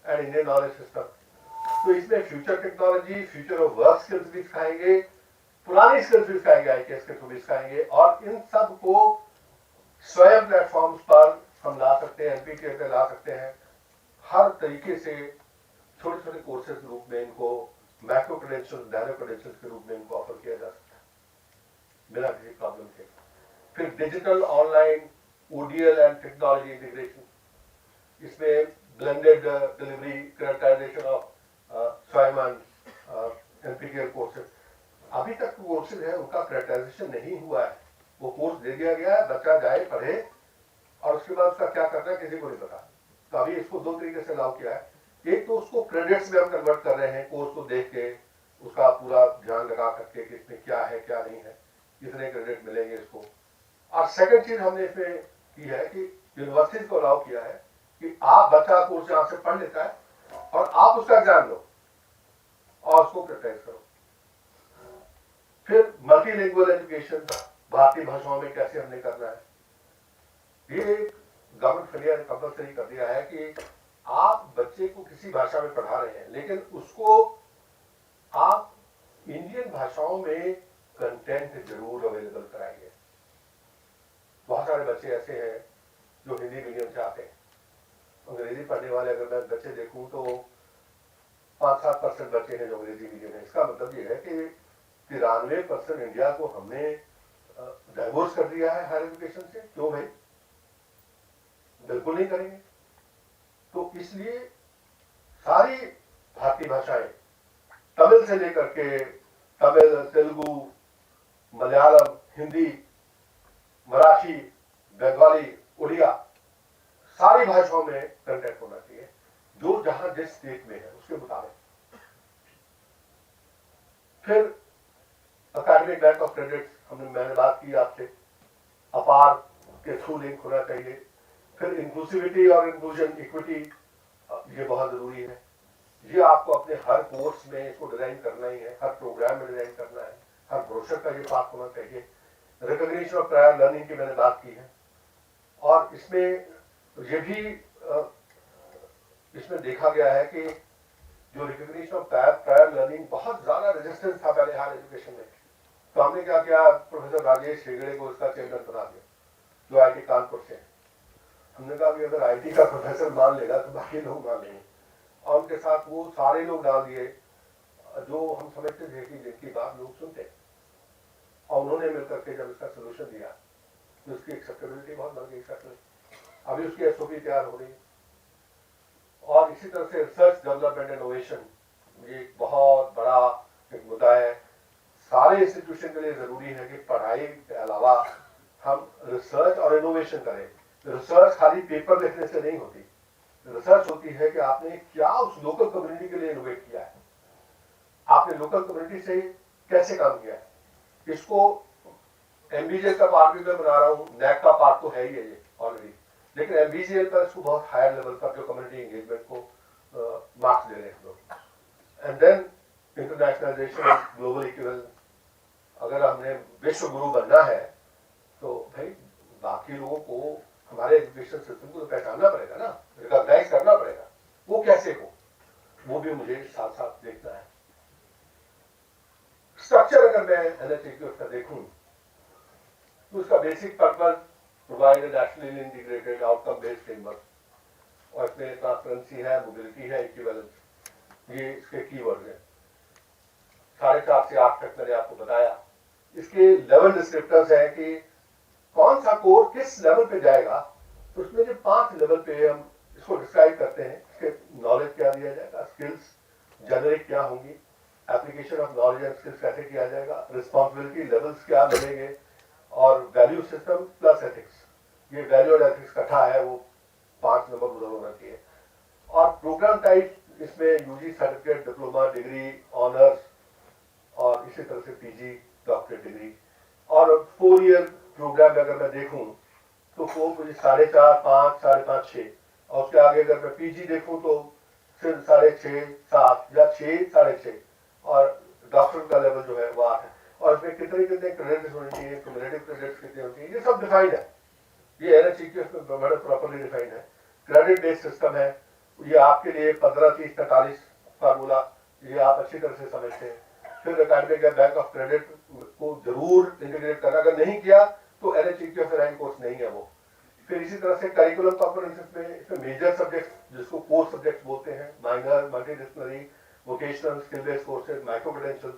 and Indian knowledge system, तो इसमें future technology, future of work skills भी सिखाएंगे, पुरानी स्किल्स भी सिखाएंगे, IKS के थ्रू भी सिखाएंगे, और इन सब को स्वयं प्लेटफॉर्म्स पर हम ला सकते हैं, NPTEL पे ला सकते हैं। हर तरीके से छोटे छोटे कोर्सेज के रूप में इनको मैक्रो क्रेडेंशियल्स, नैनो क्रेडेंशियल्स के रूप में इनको ऑफर किया जा सकता है बिना किसी प्रॉब्लम के। फिर digital, online, ODL and technology integration, इसमें ब्लेंडेड डिलीवरी, क्रेडिटाइजेशन ऑफ स्वयं NPTEL कोर्सेज। अभी तक कोर्सेज है उनका क्रेडिटाइजेशन नहीं हुआ है। वो कोर्स दे दिया गया है, बच्चा जाए पढ़े और उसके बाद उसका क्या करना है किसी को नहीं पता। तो अभी इसको दो तरीके से लागू किया है। एक तो उसको क्रेडिट्स में हम कन्वर्ट कर रहे हैं, कोर्स को देख के उसका पूरा ध्यान लगा करके कि इसमें क्या है क्या नहीं है, कितने क्रेडिट मिलेंगे इसको। और सेकंड चीज हमने इसमें की है कि यूनिवर्सिटीज को अलाउ किया है कि आप बच्चा कोर्स यहाँ से पढ़ लेता है और आप उसका एग्जाम लो और उसको क्रेडिटाइज करो। फिर मल्टीलिंगुअल एजुकेशन, भारतीय भाषाओं में कैसे हमने करना है, ये गवर्नमेंट ऑफ इंडिया ने कंपलसरी कर दिया है कि आप बच्चे को किसी भाषा में पढ़ा रहे हैं, लेकिन उसको आप इंडियन भाषाओं में कंटेंट जरूर अवेलेबल कराइए। बहुत सारे बच्चे ऐसे हैं जो हिंदी मीडियम से आते हैं, अंग्रेजी पढ़ने वाले अगर मैं बच्चे देखूं तो 5-7% बच्चे हैं जो अंग्रेजी मीडियम है। इसका मतलब ये है कि 93% इंडिया को हमने डाइवोर्स कर दिया है हायर एजुकेशन से। क्यों भाई? बिल्कुल नहीं करेंगे। तो इसलिए सारी भारतीय भाषाएं, तमिल से लेकर के तमिल, तेलुगु, मलयालम, हिंदी, मराठी, बंगाली, उड़िया, सारी भाषाओं में कंटेंट होना चाहिए जो जहां जिस स्टेट में है उसके मुताबिक। फिर एकेडमिक बैंक ऑफ क्रेडिट, मैंने बात की आपसे, अपार के थ्रू लिंक होना चाहिए। फिर इंक्लूसिविटी और इंक्लूजन, इक्विटी, ये बहुत जरूरी है। ये आपको अपने हर कोर्स में इसको डिजाइन करना ही है, हर प्रोग्राम में डिजाइन करना है, हर ब्रोशर का ये पार्ट होना चाहिए। रिकॉग्निशन ऑफ प्रायर लर्निंग की मैंने बात की है, और इसमें ये भी इसमें देखा गया है कि जो रिकॉग्निशन ऑफ प्रायर लर्निंग, बहुत ज्यादा रेजिस्टेंस था पहले हायर एजुकेशन में। तो हमने क्या किया, प्रोफेसर राजेश हेगड़े को इसका चेयरमैन बना दिया जो IIT कानपुर से। हमने कहा कि अगर IIT का प्रोफेसर मान लेगा तो बाकी लोग मान लेंगे, और उनके साथ वो सारे लोग डाल दिए जो हम समझते थे कि जिनकी बात लोग सुनते, और उन्होंने मिलकर के जब इसका सोल्यूशन दिया तो उसकी एक्सेप्टेबिलिटी बहुत बढ़ गई सच में। अभी उसकी SOP तैयार हो रही है। और इसी तरह से रिसर्च डेवलपमेंट इनोवेशन, ये बहुत बड़ा एक मुद्दा है। सारे इंस्टीट्यूशन के लिए जरूरी है कि पढ़ाई के अलावा हम रिसर्च और इनोवेशन करें। रिसर्च खाली पेपर लिखने से नहीं होती, रिसर्च होती है कि आपने क्या उस लोकल कम्युनिटी के लिए इनोवेट किया है, आपने लोकल कम्युनिटी से कैसे काम किया है। इसको एमबीजेल का पार्ट भी मैं बना रहा हूँ, नैक का पार्ट तो है ही है ये ऑलरेडी, लेकिन एमबीजेल पर इसको बहुत हायर लेवल पर जो कम्युनिटी एंगेजमेंट को मार्क्स दे रहे हैं हम लोग। And then internationalisation and global equivalence, अगर हमने विश्व गुरु बनना है तो भाई बाकी लोगों को हमारे एजुकेशन सिस्टम को तो पहचानना पड़ेगा ना, रिकॉग्नाइज करना पड़ेगा, वो कैसे हो वो भी मुझे साथ साथ देखना है। स्ट्रक्चर अगर मैं एनएचएक्यूएफ का देखूं तो उसका basic purpose provide a nationally integrated outcome based framework, और इसमें ट्रांसपेरेंसी है, मोबिलिटी है, इक्विवेलेंस, ये इसके कीवर्ड हैं। 4.5 से 8 तक मैंने आपको बताया। इसके लेवल डिस्क्रिप्टर्स हैं कि कौन सा कोर्स किस लेवल पे जाएगा, तो उसमें जो 5 लेवल पे हम इसको डिस्क्राइब करते हैं। इसके नॉलेज क्या दिया जाएगा, स्किल्स जेनरिक क्या होंगी, application of knowledge and skills कैसे किया जाएगा, रिस्पॉन्सिबिलिटी लेवल्स क्या मिलेंगे, और वैल्यू सिस्टम प्लस एथिक्स, ये वैल्यू और एथिक्स इकट्ठा है, वो 5 नंबर उधर होना चाहिए। और प्रोग्राम टाइप इसमें UG certificate, diploma, degree, honours और इसी तरह से पीजी, डॉक्टरेट डिग्री। और 4 ईयर प्रोग्राम में अगर मैं देखूं तो 4 मुझे 4.5, 5, 5.5, 6, और उसके आगे अगर मैं पीजी देखूं तो फिर 6.5, 7 या 6, 6.5, और डॉक्टर का लेवल जो है वो 8 है। और इसमें कितने कितने क्रेडिट्स होने चाहिए, क्यूमुलेटिव क्रेडिट्स कितने होने चाहिए, ये सब डिफाइंड है। ये एनएचएक्यूएफ में बड़ा प्रॉपर्ली डिफाइंड है। क्रेडिट बेस्ड सिस्टम है, ये आपके लिए 15, 30, 45 फार्मूला, ये आप अच्छी तरह से समझते हैं। फिर एकेडमिक या बैंक ऑफ क्रेडिट को जरूर इंटीग्रेट करना, अगर नहीं किया तो एनएचएक्यूएफ रैंक कोर्स नहीं है वो। फिर इसी तरह से करिकुलम कंपोनेंट्स में इसमें मेजर सब्जेक्ट जिसको कोर सब्जेक्ट बोलते हैं, minor, multidisciplinary, vocational, skill based courses, micro credentials,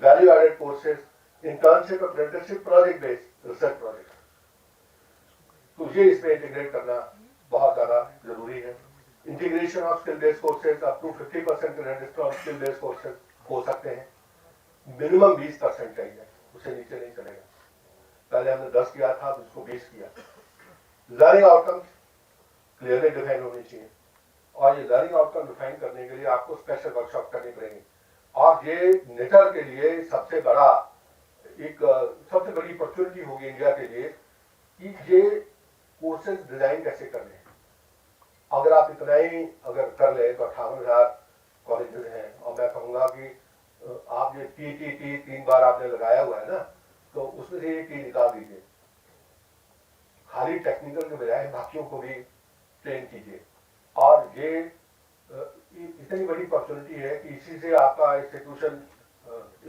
value added courses, internship, apprenticeship, project based research project, तो ये इसमें इंटीग्रेट करना बहुत ज्यादा जरूरी है। Integration of skill based courses up to 50% credit from skill based courses हो सकते हैं, मिनिमम 20% चाहिए, उससे नीचे नहीं चलेगा। पहले हमने 10 किया था, अब इसको 20 किया। लर्निंग आउटकम्स क्लियरली डिफाइन होनी चाहिए, और ये लर्निंग आउटकम डिफाइन करने के लिए आपको स्पेशल वर्कशॉप करनी पड़ेगी। और ये नेटर के लिए सबसे बड़ी अपॉर्चुनिटी होगी इंडिया के लिए कि ये कोर्सेज डिजाइन कैसे करने हैं। अगर आप इतना ही अगर कर ले तो 58,000 कॉलेजेस हैं, और मैं कहूँगा कि आप ये टी 3 बार आपने लगाया हुआ है ना, तो उसमें से ये टी निकाल दीजिए, खाली टेक्निकल के बजाय बाकियों को भी ट्रेन कीजिए। और ये इतनी बड़ी अपॉर्चुनिटी है कि इसी से आपका इंस्टीट्यूशन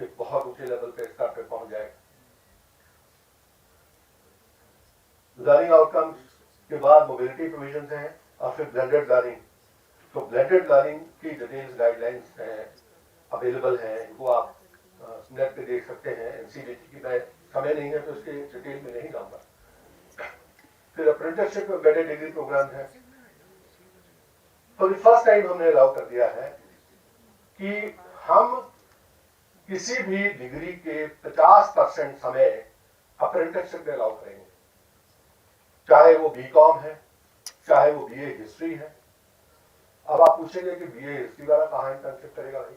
एक बहुत ऊंचे लेवल पे स्तर पे पहुंच जाएगा। लर्निंग आउटकम्स के बाद मोबिलिटी प्रोविजंस हैं, और फिर ब्लेंडेड लर्निंग। तो ब्लेंडेड लर्निंग की डिटेल्स गाइडलाइंस अवेलेबल हैं, इनको आप नेट पे देख सकते हैं। एनसीडीटी की मैं समय नहीं है तो इसके डिटेल में नहीं जाऊंगा। फिर अप्रेंटिसशिप में एम्बेडेड डिग्री प्रोग्राम है। तो फर्स्ट टाइम हमने अलाउ कर दिया है कि हम किसी भी डिग्री के 50% समय अप्रेंटिसशिप में अलाउ करेंगे, चाहे वो बीकॉम है, चाहे वो बीए हिस्ट्री है। अब आप पूछेंगे कि बीए हिस्ट्री वाला कहाँ इंटर्नशिप करेगा भाई,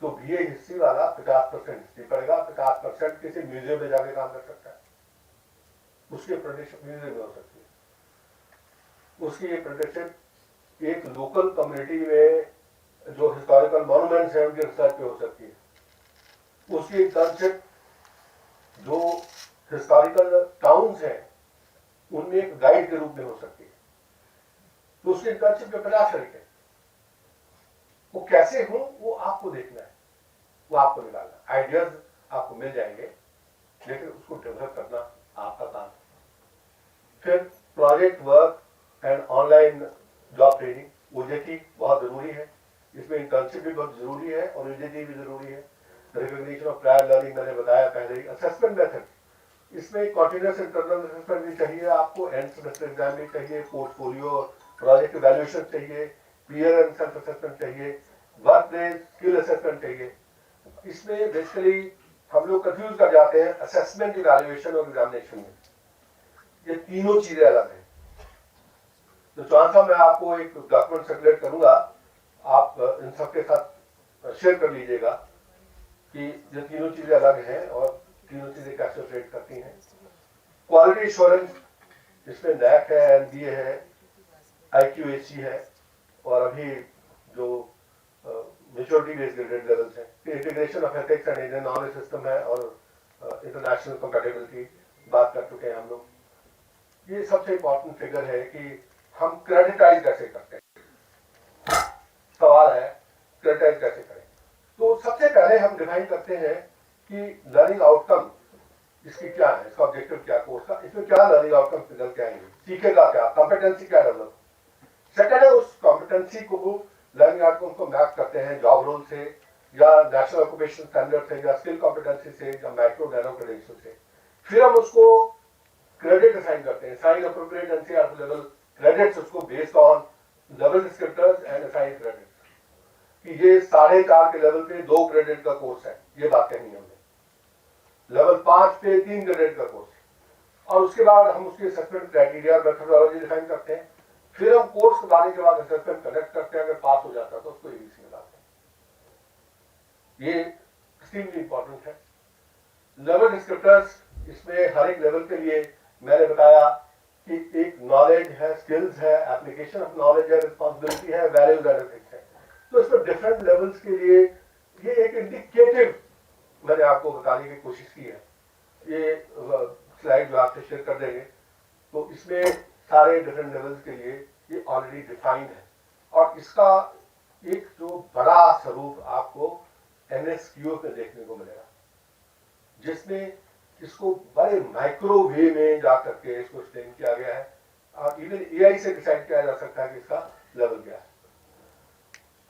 तो बीए हिस्ट्री वाला 50% हिस्ट्री पढ़ेगा, 50% किसी म्यूजियम में जाके काम कर सकता है, उसकी अप्रेंटिसशिप म्यूजियम में हो सकती है। उसकी अप्रेंटिसशिप एक लोकल कम्युनिटी में जो हिस्टोरिकल मॉन्यूमेंट्स हैं उनकी रिसर्च पे हो सकती है। उसकी इंटर्नशिप जो हिस्टोरिकल टाउन्स हैं उनमें एक गाइड के रूप में हो सकती है। तो उसकी इंटर्नशिप के 50 तरीके, वो कैसे हो वो आपको देखना है, वो आपको निकालना। आइडियाज आपको मिल जाएंगे, लेकिन उसको डेवलप करना आपका काम है। फिर project work and online job training, OJT बहुत जरूरी है। इसमें इंटर्नशिप भी बहुत जरूरी है और ओजेटी भी जरूरी है। रिकॉग्निशन ऑफ प्रायर लर्निंग मैंने बताया पहले ही। असेसमेंट मेथड, इसमें कॉन्टिन्यूअस इंटरनल असेसमेंट भी चाहिए आपको, एंड सेमेस्टर एग्जाम भी चाहिए, पोर्टफोलियो प्रोजेक्ट इवैल्यूएशन चाहिए, पीयर एंड सेल्फ असेसमेंट चाहिए, वर्क प्लेस स्किल असेसमेंट चाहिए। इसमें बेसिकली हम लोग कंफ्यूज कर जाते हैं असेसमेंट, इवैल्यूएशन और एग्जामिनेशन में। ये तीनों चीजें अलग हैं। तो चौहान साहब मैं आपको एक डॉक्यूमेंट सर्कुलेट करूंगा, आप इन सबके साथ शेयर कर लीजिएगा कि ये तीनों चीजें अलग हैं और तीनों चीजें कैसे ऑपरेट करती हैं। क्वालिटी इंश्योरेंस, इसमें नैक है, एनबीए है, IQAC है, और अभी जो मेच्योरिटी बेस्ड ग्रेडेड लेवल्स हैं, integration of ethics and Indian knowledge system है, और इंटरनेशनल कंपैटिबिलिटी बात कर चुके हैं हम लोग। ये सबसे इंपॉर्टेंट फिगर है कि हम क्रेडिटाइज कैसे करते हैं। सवाल है क्रेडिटाइज कैसे करें। तो सबसे पहले हम डिफाइन करते हैं कि लर्निंग आउटकम इसकी क्या है, इसका ऑब्जेक्टिव क्या कोर्स का, इसमें क्या लर्निंग आउटकम निकल के आएंगे, सीखेगा क्या, कॉम्पिटेंसी क्या डेवलप। सेकंड है उस कॉम्पिटेंसी को लर्निंग आउटकम को मैप करते हैं जॉब रोल से, या नेशनल ऑक्यूपेशन स्टैंडर्ड से, या स्किल कॉम्पिटेंसी से, या माइक्रो नैनो क्रेडेंशियल से। फिर हम उसको क्रेडिट असाइन करते हैं, sign appropriate NCERT level credits, उसको based on level descriptors and assign credits, कि ये 4.5 के लेवल पे 2 क्रेडिट का कोर्स है, ये बात कहनी है हमने। लेवल 5 पे 3 क्रेडिट का कोर्स, और उसके बाद हम उसके असेसमेंट क्राइटेरिया मेथोडोलॉजी डिफाइन करते हैं। फिर हम कोर्स बनाने के बाद असेसमेंट कंडक्ट करते हैं, अगर पास हो जाता है तो उसको एबीसी में लाते हैं। ये एक्सट्रीमली इंपॉर्टेंट है। लेवल डिस्क्रिप्टर्स, इसमें हर एक लेवल के लिए मैंने बताया कि एक नॉलेज है, स्किल्स है, एप्लीकेशन ऑफ नॉलेज है, रिस्पॉन्सिबिलिटी है, वैल्यूज एंड एथिक्स है। तो इसमें डिफरेंट लेवल्स के लिए ये एक इंडिकेटिव मैंने आपको बताने की कोशिश की है। ये स्लाइड जो आपसे शेयर कर देंगे, तो इसमें सारे डिफरेंट लेवल्स के लिए ये ऑलरेडी डिफाइंड है, और इसका एक जो बड़ा स्वरूप आपको NSQF में देखने को मिलेगा, जिसमें इसको बड़े माइक्रो वे में जा करके इसको एक्सप्लेन किया गया है, और इवन AI से डिसाइड किया जा सकता है कि इसका लेवल क्या है।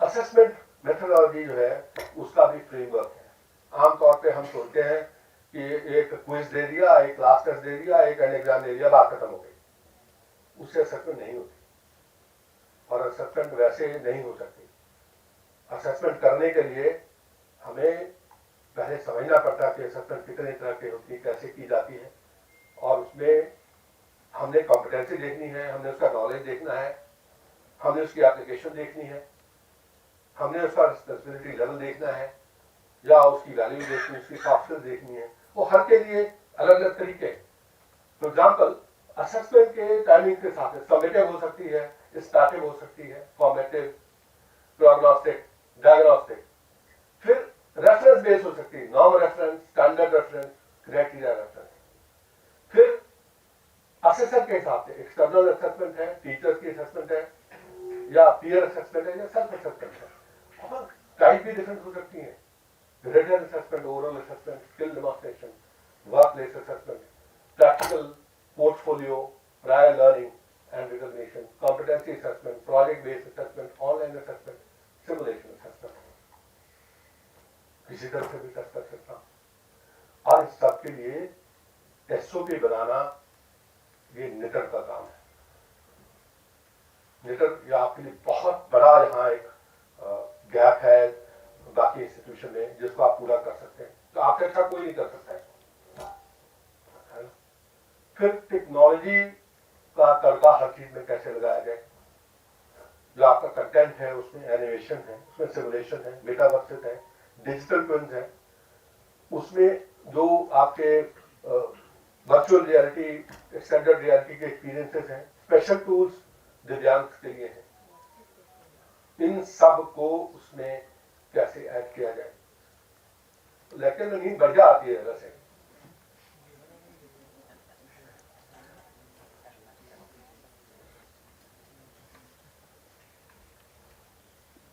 असेसमेंट मेथोडोलॉजी जो है उसका भी फ्रेमवर्क है। आमतौर पे हम सोचते हैं कि एक क्विज दे दिया, एक क्लास टेस्ट दे दिया, एक एग्जाम दे दिया, बात खत्म हो गई। उससे असेसमेंट नहीं होती, और असेसमेंट वैसे नहीं हो सकती। असेसमेंट करने के लिए हमें पहले समझना पड़ता है कि असेसमेंट कितने तरह की होती है, कैसे की जाती है, और उसमें हमने कॉम्पिटेंसी देखनी है, हमने उसका नॉलेज देखना है, हमने उसकी एप्लीकेशन देखनी है, हमने उसका रिस्पॉन्सिबिलिटी लेवल देखना है, या उसकी वैल्यू देखनी है, उसकी सॉफ्ट स्किल्स देखनी है। वो हर के लिए अलग अलग तरीके। फॉर एग्जाम्पल, असेसमेंट के टाइमिंग के साथ समेटिव हो सकती है, स्टैटिव हो सकती है, फॉर्मेटिव, प्रोग्नोस्टिक, डायग्नोस्टिक। फिर रेफरेंस बेस्ड हो सकती है, norm reference, standard reference, criteria reference. फिर असेसर के हिसाब से एक्सटर्नल असेसमेंट है, टीचर्स की असेसमेंट है, या पीयर असेसमेंट है, या सेल्फ असेसमेंट है। और टाइप भी डिफरेंट हो सकती है, written assessment, oral assessment, skill demonstration, work place assessment, practical, portfolio, prior learning and recognition, competency assessment, project based assessment, online assessment, simulation assessment. इसी तरह से भी कर सकता हूं। और इस सब के लिए SOP बनाना ये निटर का काम है। निटर ये आपके लिए बहुत बड़ा यहाँ एक गैप है बाकी इंस्टीट्यूशन में, जिसको आप पूरा कर सकते हैं। तो आपसे अच्छा कोई नहीं कर सकता है। फिर टेक्नोलॉजी का तड़का हर चीज में कैसे लगाया जाए। जो आपका कंटेंट है उसमें एनिमेशन है, उसमें सिमुलेशन है, मेटावर्सेस है, डिजिटल ट्विन्स है, उसमें जो आपके वर्चुअल रियलिटी, एक्सटेंडेड रियलिटी के एक्सपीरियंसेस हैं, स्पेशल टूल्स दिव्यांग के लिए हैं। इन सब को उसमें कैसे ऐड किया जाए। लेकिन नींद बढ़िया आती है वैसे।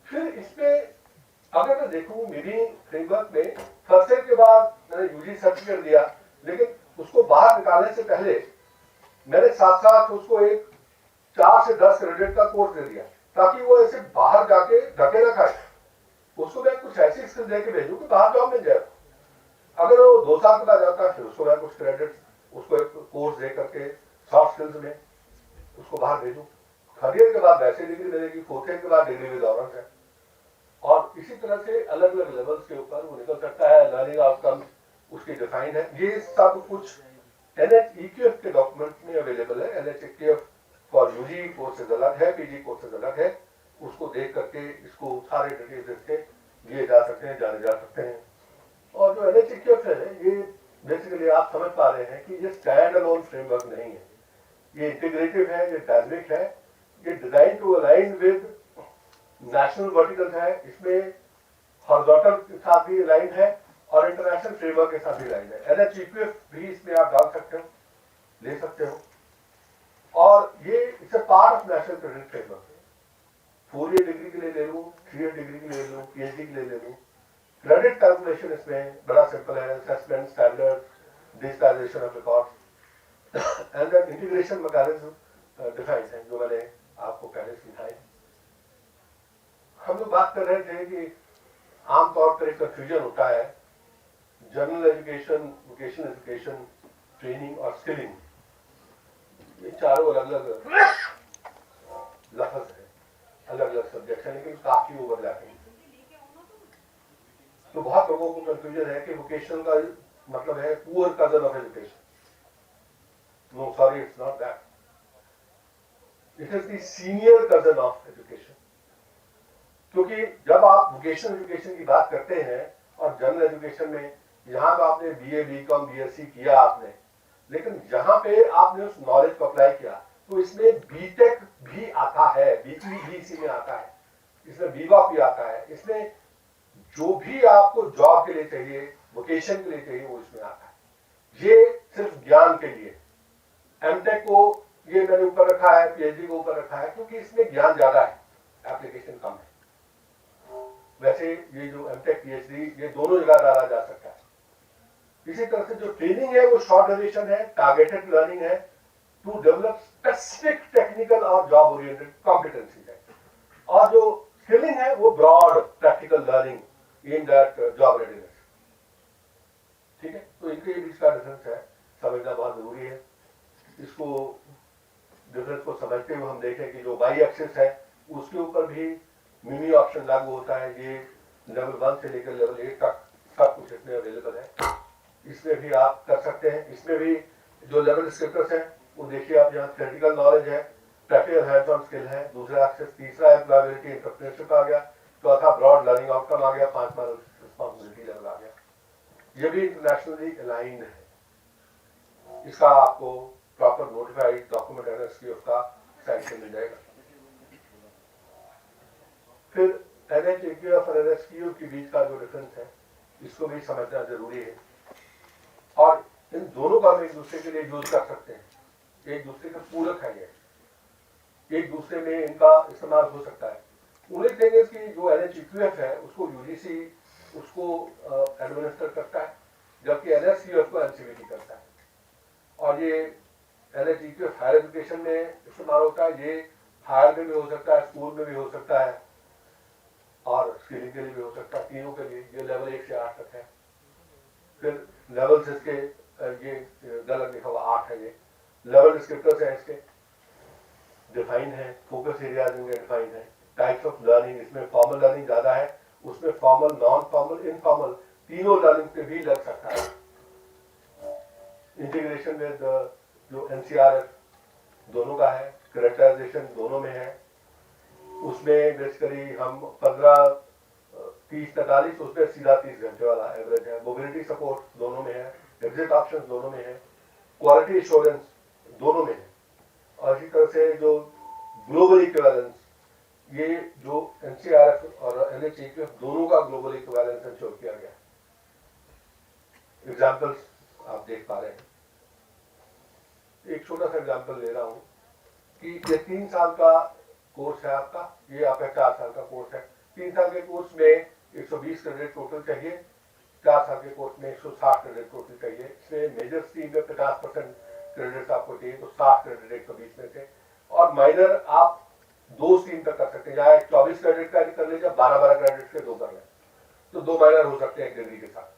फिर इसमें अगर मैं देखूं मेरी फ्रेमवर्क में फर्स्ट ईयर के बाद मैंने यूजी सर्टिफिकेट दिया, लेकिन उसको बाहर निकालने से पहले मैंने साथ साथ उसको एक 4 से 10 क्रेडिट का कोर्स दे दिया, ताकि वो ऐसे बाहर जाके धक्के ना खाए। उसको मैं कुछ ऐसी स्किल दे के भेजूं कि बाहर जॉब मिल जाए। अगर वो 2 साल के बाद जाता है, फिर उसको मैं कुछ क्रेडिट, उसको एक कोर्स दे करके सॉफ्ट स्किल्स में उसको बाहर भेजूं। 3rd ईयर के बाद वैसे डिग्री मिलेगी, 4th ईयर के बाद डिग्री विद ऑनर्स है, और इसी तरह से अलग अलग लेवल्स के ऊपर वो निकल सकता है। लर्निंग आउटकम उसकी डिफाइंड है। ये सब कुछ NHEQF के डॉक्यूमेंट में अवेलेबल है। NHEQF फॉर यूजी कोर्सेज अलग है, पीजी कोर्सेज अलग है। उसको देख करके इसको सारे डिटेल्स इसके लिए जा सकते हैं, जाने जा सकते हैं। और जो NHEQF है ये बेसिकली आप समझ पा रहे हैं कि ये स्टैंड अलोन फ्रेमवर्क नहीं है, ये इंटीग्रेटिव है, ये डायनेमिक है, ये design to align with national verticals है, इसमें हॉरिजॉन्टल के साथ भी अलाइन है और इंटरनेशनल फ्रेमवर्क के साथ भी अलाइन है। NHEQF भी इसमें आप डाल सकते हो, ले सकते हो। और ये it's a part of national credit framework. 4 year degree के लिए ले लूँ, 3 ईयर डिग्री के लिए ले लूँ, PhD के लिए ले लूँ, क्रेडिट कैलकुलेशन इसमें बड़ा सिंपल है। Assessment, standard, digitisation of records and then integration mechanism defined है, जो मैंने आपको पहले सिखाए। हम लोग बात कर रहे थे कि आमतौर पर एक कंफ्यूजन होता है general education, vocational education, training और स्किलिंग, ये चारों अलग अलग लफ्ज है, अलग अलग सब्जेक्ट है, लेकिन काफी ओवरलैपिंग। तो बहुत लोगों को कंफ्यूजन है कि वोकेशनल का मतलब है poor cousin of education. No sorry, it's not that, it is the senior cousin of education. क्योंकि जब आप वोकेशनल एजुकेशन की बात करते हैं और जनरल एजुकेशन में यहाँ तो आपने BA, BCom, BSc किया आपने, लेकिन जहां पे आपने उस नॉलेज को अप्लाई किया तो इसमें बीटेक भी आता है, BEC में आता है, इसमें BVOC भी आता है, इसमें जो भी आपको जॉब के लिए चाहिए, वोकेशन के लिए चाहिए, वो इसमें आता है। ये सिर्फ ज्ञान के लिए। एमटेक को ये मैंने ऊपर रखा है, PhD को ऊपर रखा है, क्योंकि इसमें ज्ञान ज्यादा है, एप्लीकेशन कम है। वैसे ये जो एमटेक, PhD, ये दोनों जगह डाला जा सकता है। इसी तरह से जो ट्रेनिंग है वो शॉर्ट ड्यूरेशन है, टारगेटेड लर्निंग है टू डेवलप स्पेसिफिक टेक्निकल और जॉब ओरिएंटेड कॉम्पिटेंसी है। और जो स्किलिंग है वो broad practical learning aimed at job readiness. ठीक है, तो इनके बीच का डिफरेंस है, समझना बहुत जरूरी है। इसको डिफरेंस को समझते हुए हम देखें कि जो वाई एक्सिस है उसके ऊपर भी मिनी ऑप्शन लागू होता है। ये लेवल 1 से लेकर लेवल 8 तक सब कुछ इसमें अवेलेबल है, इसमें भी आप कर सकते हैं। इसमें भी जो लेवल डिस्क्रिप्टर्स हैं वो देखिए आप, यहाँ थ्योरेटिकल नॉलेज है, प्रैक्टिकल हैंड्स ऑन स्किल है, दूसरा एक्सेस, तीसरा एम्प्लॉयबिलिटी एंटरप्रेन्योरशिप आ गया, चौथा ब्रॉड लर्निंग आउटकम आ गया, पांचवा रिस्पांसिबिलिटी लेवल आ गया। ये भी इंटरनेशनली अलाइंड है। इसका आपको प्रॉपर नोटिफाइड डॉक्यूमेंट NHEQF का सैंक्शन मिल जाएगा। फिर NHEQF और NHEQF के बीच का जो डिफरेंस है इसको भी समझना जरूरी है। और इन दोनों का हम एक दूसरे के लिए यूज कर सकते हैं, एक दूसरे का पूरक है, ये एक दूसरे में इनका इस्तेमाल हो सकता है। ओनली थिंग इज कि जो NHEQF है उसको UGC उसको एडमिनिस्टर करता है, जबकि NHEQF को NCVT करता है। और ये NHEQF हायर एजुकेशन में इस्तेमाल होता है, ये हायर में भी हो सकता है, स्कूल में भी हो सकता है और स्किलिंग के लिए भी हो सकता है, तीनों के लिए। ये लेवल 1 से 8 तक है। फिर लेवल इसके ये गलत लिखा हुआ 8 है, ये लेवल डिस्क्रिप्टर्स है, इसके डिफाइन है, फोकस एरियाज इनके डिफाइन है, टाइप्स ऑफ लर्निंग, इसमें फॉर्मल लर्निंग ज्यादा है, उसमें फॉर्मल, नॉन फॉर्मल, इनफॉर्मल तीनों लर्निंग पे भी लग सकता है। इंटीग्रेशन विद जो NCRF दोनों का है, करेक्टराइजेशन दोनों में है, उसमें बेसिकली हम 15, 30, 45, उसमें सीधा 30 घंटे वाला एवरेज है। मोबिलिटी सपोर्ट दोनों में है, एग्जिट ऑप्शन दोनों में है, क्वालिटी एश्योरेंस दोनों में है। और इसी तरह से जो ग्लोबल इक्विवेलेंस, ये जो NCRF और NHEQF दोनों का ग्लोबल इक्विवेलेंस इंश्योर किया गया। एग्जाम्पल्स आप देख पा रहे हैं। एक छोटा सा एग्जाम्पल ले रहा हूँ कि ये 3 साल का कोर्स है आपका, ये आपका 4 साल का कोर्स है। 3 साल के कोर्स में 120 क्रेडिट टोटल चाहिए, 4 साल के कोर्स में 160 क्रेडिट टोटल चाहिए। इसमें मेजर स्ट्रीम में 50% क्रेडिट आपको चाहिए, तो 60 क्रेडिट 120 में से। और माइनर आप 2 स्ट्रीम तक कर सकते हैं, या 24 क्रेडिट का कर लीजिए, 12-12 क्रेडिट के 2 कर लें, तो 2 माइनर हो सकते हैं एक डिग्री के साथ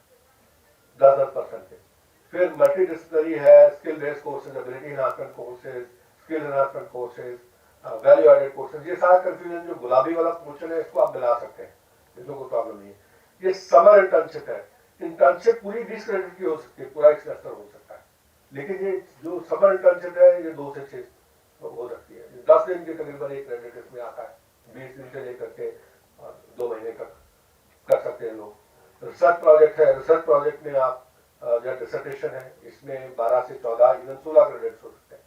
10% के। फिर मल्टी डिसिप्लिनरी है, skill based courses, ability enhancement courses, skill enhancement courses, value added courses. ये सारा कंफ्यूजन जो गुलाबी वाला क्वेश्चन है इसको आप मिला सकते हैं, इसमें कोई प्रॉब्लम नहीं है। ये समर इंटर्नशिप है, इंटर्नशिप पूरी 20 क्रेडिट की हो सकती है, पूरा एक सेमेस्टर हो सकता है। लेकिन ये जो समर इंटर्नशिप है ये 2 से 6 हो सकती है। 10 दिन के तकरीबन एक क्रेडिट इसमें आता है, 20 दिन से लेकर के 2 महीने तक कर सकते हैं लोग। रिसर्च प्रोजेक्ट है, रिसर्च प्रोजेक्ट में आप जो डिसर्टेशन है इसमें 12 से 14 इवन 16 क्रेडिट्स हो सकते हैं।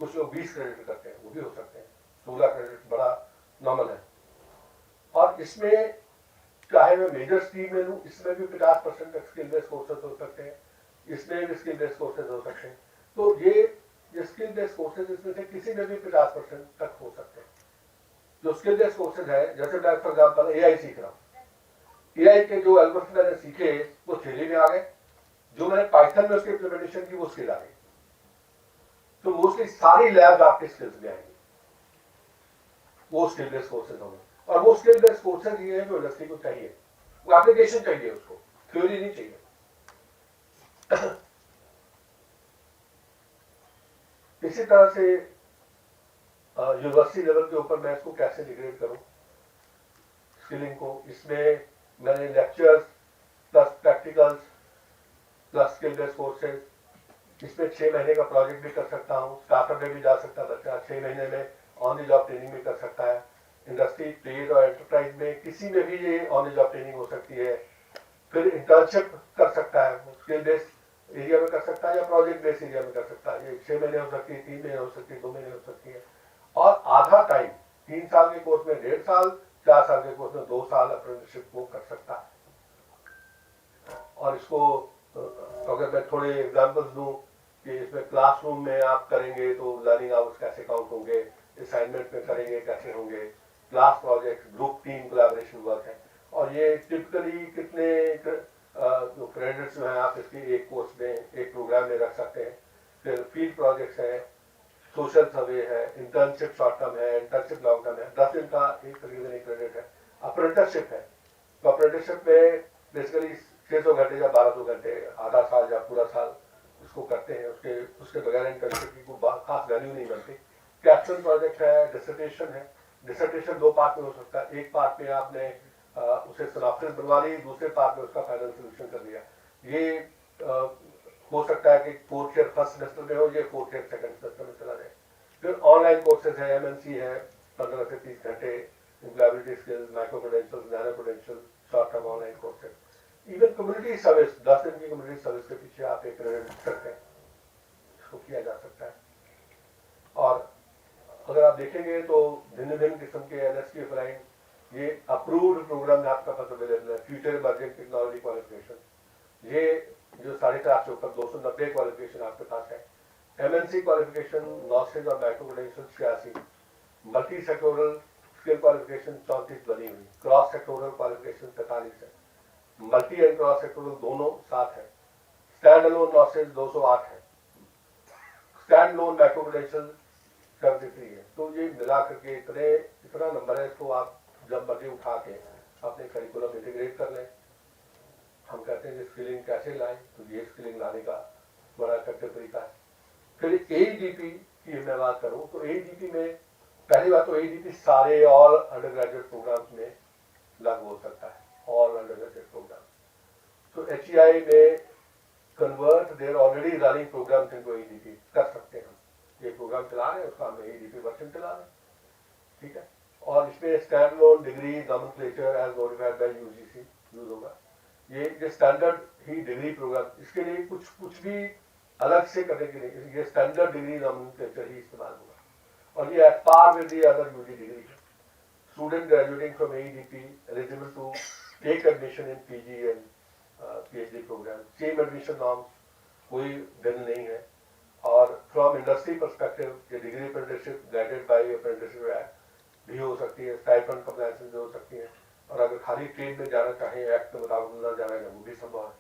कुछ लोग 20 क्रेडिट करते हैं, वो भी हो सकते हैं। 16 क्रेडिट बड़ा नॉर्मल है। और इसमें चाहे मैं मेजर स्ट्रीम में लूँ, इसमें भी 50% तक स्किल बेस्ड कोर्सेज हो सकते हैं, इसमें भी स्किल बेस्ड कोर्सेज हो सकते हैं। तो ये स्किल बेस्ड कोर्सेज इसमें से किसी में भी 50% तक हो सकते हैं। जो स्किल बेस्ड कोर्सेज है, जैसे मैं फॉर एग्जाम्पल AI सीख रहा हूँ, AI के जो एल्गोरिथम मैंने सीखे वो थ्योरी में आ गए, जो मैंने पाइथन में उसकी इम्प्लीमेंटेशन की वो स्किल आ गई। तो मोस्टली सारी लैब्स आपके स्किल्स में आएंगी, वो स्किल बेस्ड कोर्सेज होंगे। और वो स्किल बेस्ड कोर्सेज ये है जो इंडस्ट्री को चाहिए, वो एप्लीकेशन चाहिए, उसको थ्योरी नहीं चाहिए। इसी तरह से यूनिवर्सिटी लेवल के ऊपर मैं इसको कैसे डिग्रेड करूं स्किलिंग को, इसमें मैंने lectures plus practicals plus skill based courses, इसमें 6 महीने का प्रोजेक्ट भी कर सकता हूँ, स्टार्टअप में भी जा सकता है बच्चा, 6 महीने में ऑन द जॉब ट्रेनिंग भी कर सकता है। इंडस्ट्री, ट्रेड और एंटरप्राइज में किसी में भी ये ऑन द जॉब ट्रेनिंग हो सकती है। फिर इंटर्नशिप कर सकता है, स्किल बेस्ड एरिया में कर सकता है या प्रोजेक्ट बेस्ड एरिया में कर सकता है। ये 6 महीने हो सकती है, 3 महीने हो सकती है, 2 महीने हो सकती है। और आधा टाइम 3 साल के कोर्स में 1.5 साल, 4 साल के कोर्स में 2 साल अप्रेंटिसशिप वो कर सकता है। और इसको अगर मैं थोड़े एग्जांपल्स दूं कि इसमें क्लासरूम में आप करेंगे तो लर्निंग आवर्स कैसे काउंट होंगे, असाइनमेंट में करेंगे कैसे होंगे, class project, group team collaboration work है। और ये टिपिकली कितने जो क्रेडिट्स जो हैं आप इसके एक कोर्स में, एक प्रोग्राम में रख सकते हैं। फिर फील्ड प्रोजेक्ट्स है, सोशल सर्वे है, इंटर्नशिप शॉर्ट टर्म है, इंटर्नशिप लॉन्ग टर्म है, 10 दिन का एक तरीके से क्रेडिट है। अप्रेंटिसशिप है, तो अप्रेंटिसशिप में बेसिकली 600 घंटे या 1200 घंटे, आधा साल या पूरा साल उसको करते हैं। उसके बगैर इंटर्नशिप की कोई खास वैल्यू नहीं बनती। कैप्स्टोन प्रोजेक्ट है, डिसर्टेशन है। डिसर्टेशन 2 पार्ट में हो सकता है, एक पार्ट में आपने उसे सिनॉप्सिस बनवा ली, दूसरे पार्ट में उसका फाइनल सोल्यूशन कर दिया। ये हो सकता है कि 4th ईयर फर्स्ट सेमेस्टर में हो, ये 4th ईयर सेकंड सेमेस्टर में चला जाए। फिर ऑनलाइन कोर्सेज है, MNC है, 15 से 30 घंटे, employability skills, micro credentials, nano credential, short term online courses. Even community service, 10 दिन की कम्युनिटी सर्विस के पीछे आप एक क्रेडिट सकते हैं, इसको किया जा सकता है। और अगर आप देखेंगे तो भिन्न भिन्न किस्म के NSQ अप्लाइन, ये अप्रूव्ड प्रोग्राम आपका पास अवेलेबल है। फ्यूचर इमर्जिंग टेक्नोलॉजी क्वालिफिकेशन, ये जो 4.5 से ऊपर 290 क्वालिफिकेशन आपके पास है। MNC क्वालिफिकेशन नॉसेज और micro credential 86, multi sectoral skill qualification 34 बनी हुई, क्रॉस सेक्टोरल क्वालिफिकेशन 43 है, मल्टी एंड क्रॉस सेक्टोरल दोनों 7 है, स्टैंड अलोन नॉसेज 208 है, स्टैंड अलोन माइक्रो क्रेडेंशियल 73 है। तो ये मिला करके इतना नंबर है, इसको आप जब मर्जी उठा के अपने करिकुलम इंटीग्रेट कर लें। हम कहते हैं कि स्किलिंग कैसे लाएं, तो ये स्किलिंग लाने का बड़ा इफेक्टिव तरीका है। फिर AEDP की मैं बात करूं तो AEDP में पहली बात तो AEDP सारे ऑल अंडर ग्रेजुएट प्रोग्राम्स में लागू हो सकता है, ऑल अंडर ग्रेजुएट प्रोग्राम। तो HEI में convert their already running programmes into AEDP कर सकते हैं। ये प्रोग्राम चला रहे हैं, उसका हम AEDP वर्जन चला रहे हैं, ठीक है। और इसमें stand alone degree nomenclature as notified by UGC use होगा। ये स्टैंडर्ड ही डिग्री प्रोग्राम, इसके लिए कुछ भी अलग से करने के लिए ये स्टैंडर्ड डिग्री नॉमेनक्लेचर ही इस्तेमाल होगा। और ये at par with the other UG degree है। Student graduating from AEDP eligible to take admission in PG and PhD program, same admission norms, कोई भिन्न नहीं है। और फ्रॉम इंडस्ट्री परस्पेक्टिव ये degree apprenticeship guided by apprenticeship act भी हो सकती है, स्टाइपेंड कंप्लायंस भी हो सकती है। और अगर खाली ट्रेड में जाना चाहें, एक्ट के मुताबिक ना जाना है, वो भी संभव है,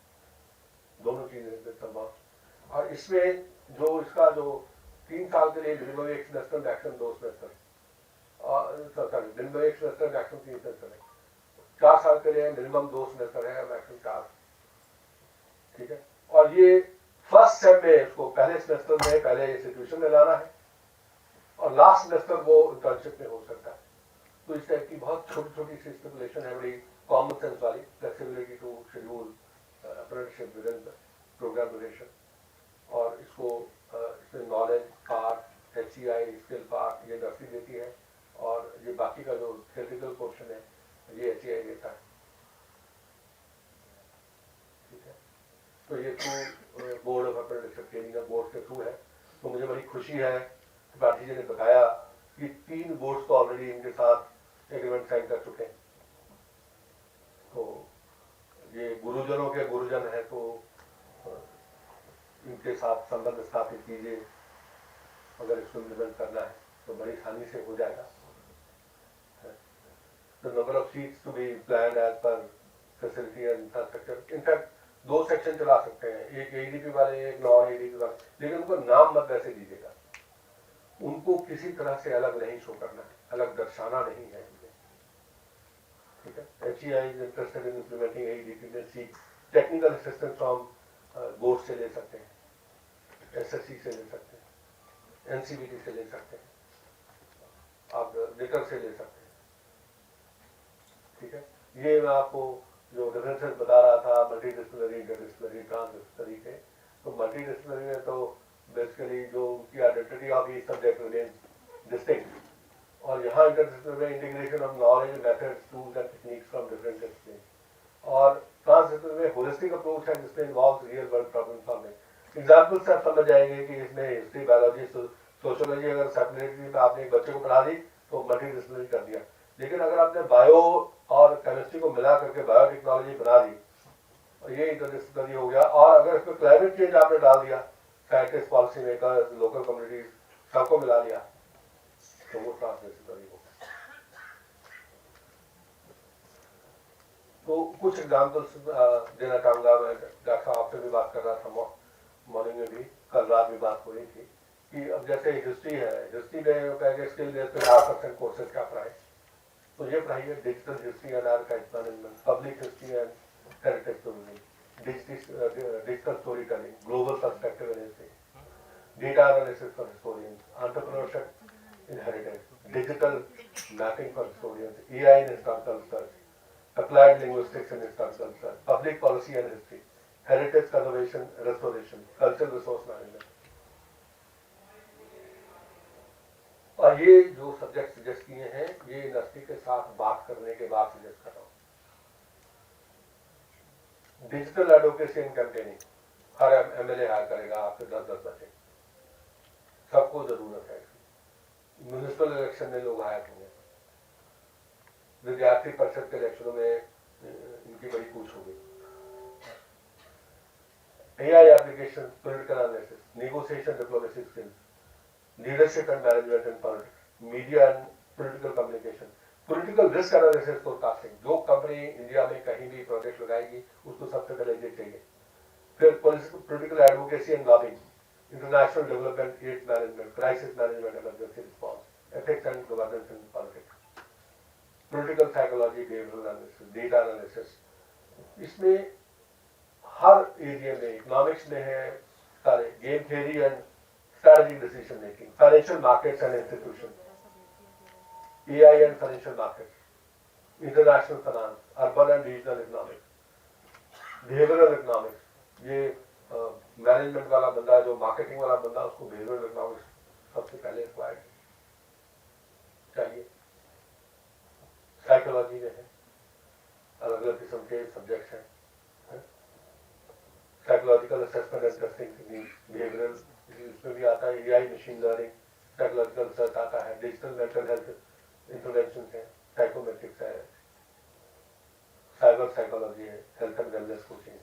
दोनों चीजें संभव। और इसमें जो इसका जो 3 साल के लिए मिनिमम 1 सेमेस्टर, मैक्सिमम 2 सेमेस्टर, और मिनिमम 1 सेमेस्टर, मैक्सिमम 3 सेमेस्टर है। 4 साल के लिए मिनिमम 2 सेमेस्टर है, मैक्सिमम 4, ठीक है। और ये फर्स्ट सेम में इसको पहले सेमेस्टर में पहले इंस्टीट्यूशन में लाना है, और लास्ट सेमेस्टर वो इंटर्नशिप में हो सकता है। तो इस टाइप की बहुत छोटी छोटी सी स्टिपुलेशन है, बड़ी कॉमन सेंस वाली, flexibility to schedule apprenticeship within programme duration. और इसको इसमें knowledge part, HCI skill part ये नर्सरी देती है, और ये बाकी का जो थियोरेटिकल पोर्शन है ये HCI देता है। ठीक है, तो ये through board of apprenticeship training board के थ्रू है। तो मुझे बड़ी खुशी है कि पाठी जी ने बताया कि 3 बोर्ड्स तो ऑलरेडी इनके साथ एग्रीमेंट साइन कर चुके हैं। तो ये गुरुजनों के गुरुजन है, तो इनके साथ संबंध स्थापित कीजिए। अगर इसको इम्प्लीमेंट करना है तो बड़ी आसानी से हो जाएगा। The number of seats to be planned as per facility and infrastructure. In fact, 2 section चला सकते हैं, एक ADP वाले, एक नॉन ADP वाले, लेकिन उनको नाम मत वैसे दीजिएगा। उनको किसी तरह से अलग नहीं शो करना है, अलग दर्शाना नहीं है। ठीक है, HCI is interested in implementing ADP में seek technical assistance from board से ले सकते हैं, SSC से ले सकते हैं, NCBT से ले सकते हैं, आप निकर से ले सकते हैं। ठीक है, ये मैं आपको जो डिफरेंसेस बता रहा था मल्टी डिसिप्लिनरी, इंटरडिसिप्लिनरी, ट्रांसडिसिप्लिनरी के, तो मल्टी डिसिप्लिनरी में तो बेसिकली जो उनकी identity of each subject remains distinct, और यहाँ इंटरडिसिप्लिनरी में integration of knowledge, methods, tools and techniques from different discipline, और ट्रांसडिसिप्लिनरी में होलिस्टिक अप्रोच है जिसमें involves real world problem solving. Example से आप समझ जाएंगे कि इसमें हिस्ट्री, बायोलॉजी, सोशियोलॉजी अगर सेपरेटली आपने एक बच्चे को पढ़ा दी तो मल्टी डिसिप्लिनरी कर दिया, लेकिन अगर आपने बायो और केमिस्ट्री को मिला करके बायोटेक्नोलॉजी बना दी, और ये इंटरडिसिप्लिनरी हो गया। और अगर इसमें क्लाइमेट चेंज आपने डाल दिया, scientist, policy maker, local communities सबको मिला लिया, तो वो ट्रांसडिसिप्लिनरी हो गया। तो कुछ एग्जाम्पल्स देना चाहूंगा। मैं डॉक्टर साहब आपसे भी बात कर रहा था मॉर्निंग में भी, कल रात भी बात हो रही थी कि अब जैसे हिस्ट्री है, हिस्ट्री में कहेंगे स्किल बेस पे 8% कोर्सेज का पढ़ाए, तो ये पढ़ाइए digital history and archive management, public history and heritage tourism, digital story telling, global perspective in history, data analysis for historians, entrepreneurship in heritage, digital mapping for historians, AI in historical research, applied linguistics and historical research, public policy and history, heritage conservation, restoration, cultural resource management। और ये जो subject suggest किए हैं ये university के साथ बात करने के बाद सजेस्ट कर रहा हूँ। डिजिटल एडवोकेसी एंड कैंपेनिंग, हर MLA हायर करेगा आपके 10-10 बच्चे, सबको जरूरत है इसकी। म्यूनिसिपल इलेक्शन में लोग हायर होंगे, विद्यार्थी परिषद के इलेक्शनों में इनकी बड़ी पूछ होगी। AI application, political analysis, negotiation, diplomacy skills, leadership and management in politics, media and political communication, political risk analysis forecasting, जो कंपनी इंडिया में कहीं भी प्रोजेक्ट लगाएगी उसको सबसे पहले ये चाहिए। फिर political advocacy and lobbying, international development, aid management, crisis management, emergency response, ethics and governance in politics, political psychology, behavioural analysis, data analysis. इसमें हर एरिया में, इकोनॉमिक्स में है सारे, game theory and strategic decision making, financial markets and institution, AI and financial markets, international finance, urban and regional economics, behavioural economics, ये management वाला बंदा, जो मार्केटिंग वाला बंदा, उसको बिहेवियरल इकोनॉमिक्स सबसे पहले रिक्वायर्ड चाहिए। साइकोलॉजी में है, अलग अलग किस्म के सब्जेक्ट्स हैं, psychological assessment and testing techniques, behavioural इसमें भी आता है, AI machine learning, psychological research आता है, डिजिटल मेंटल हेल्थ इंटरवेंशन है, साइकोमेट्रिक्स है, साइबर साइकोलॉजी है, health and wellness coaching,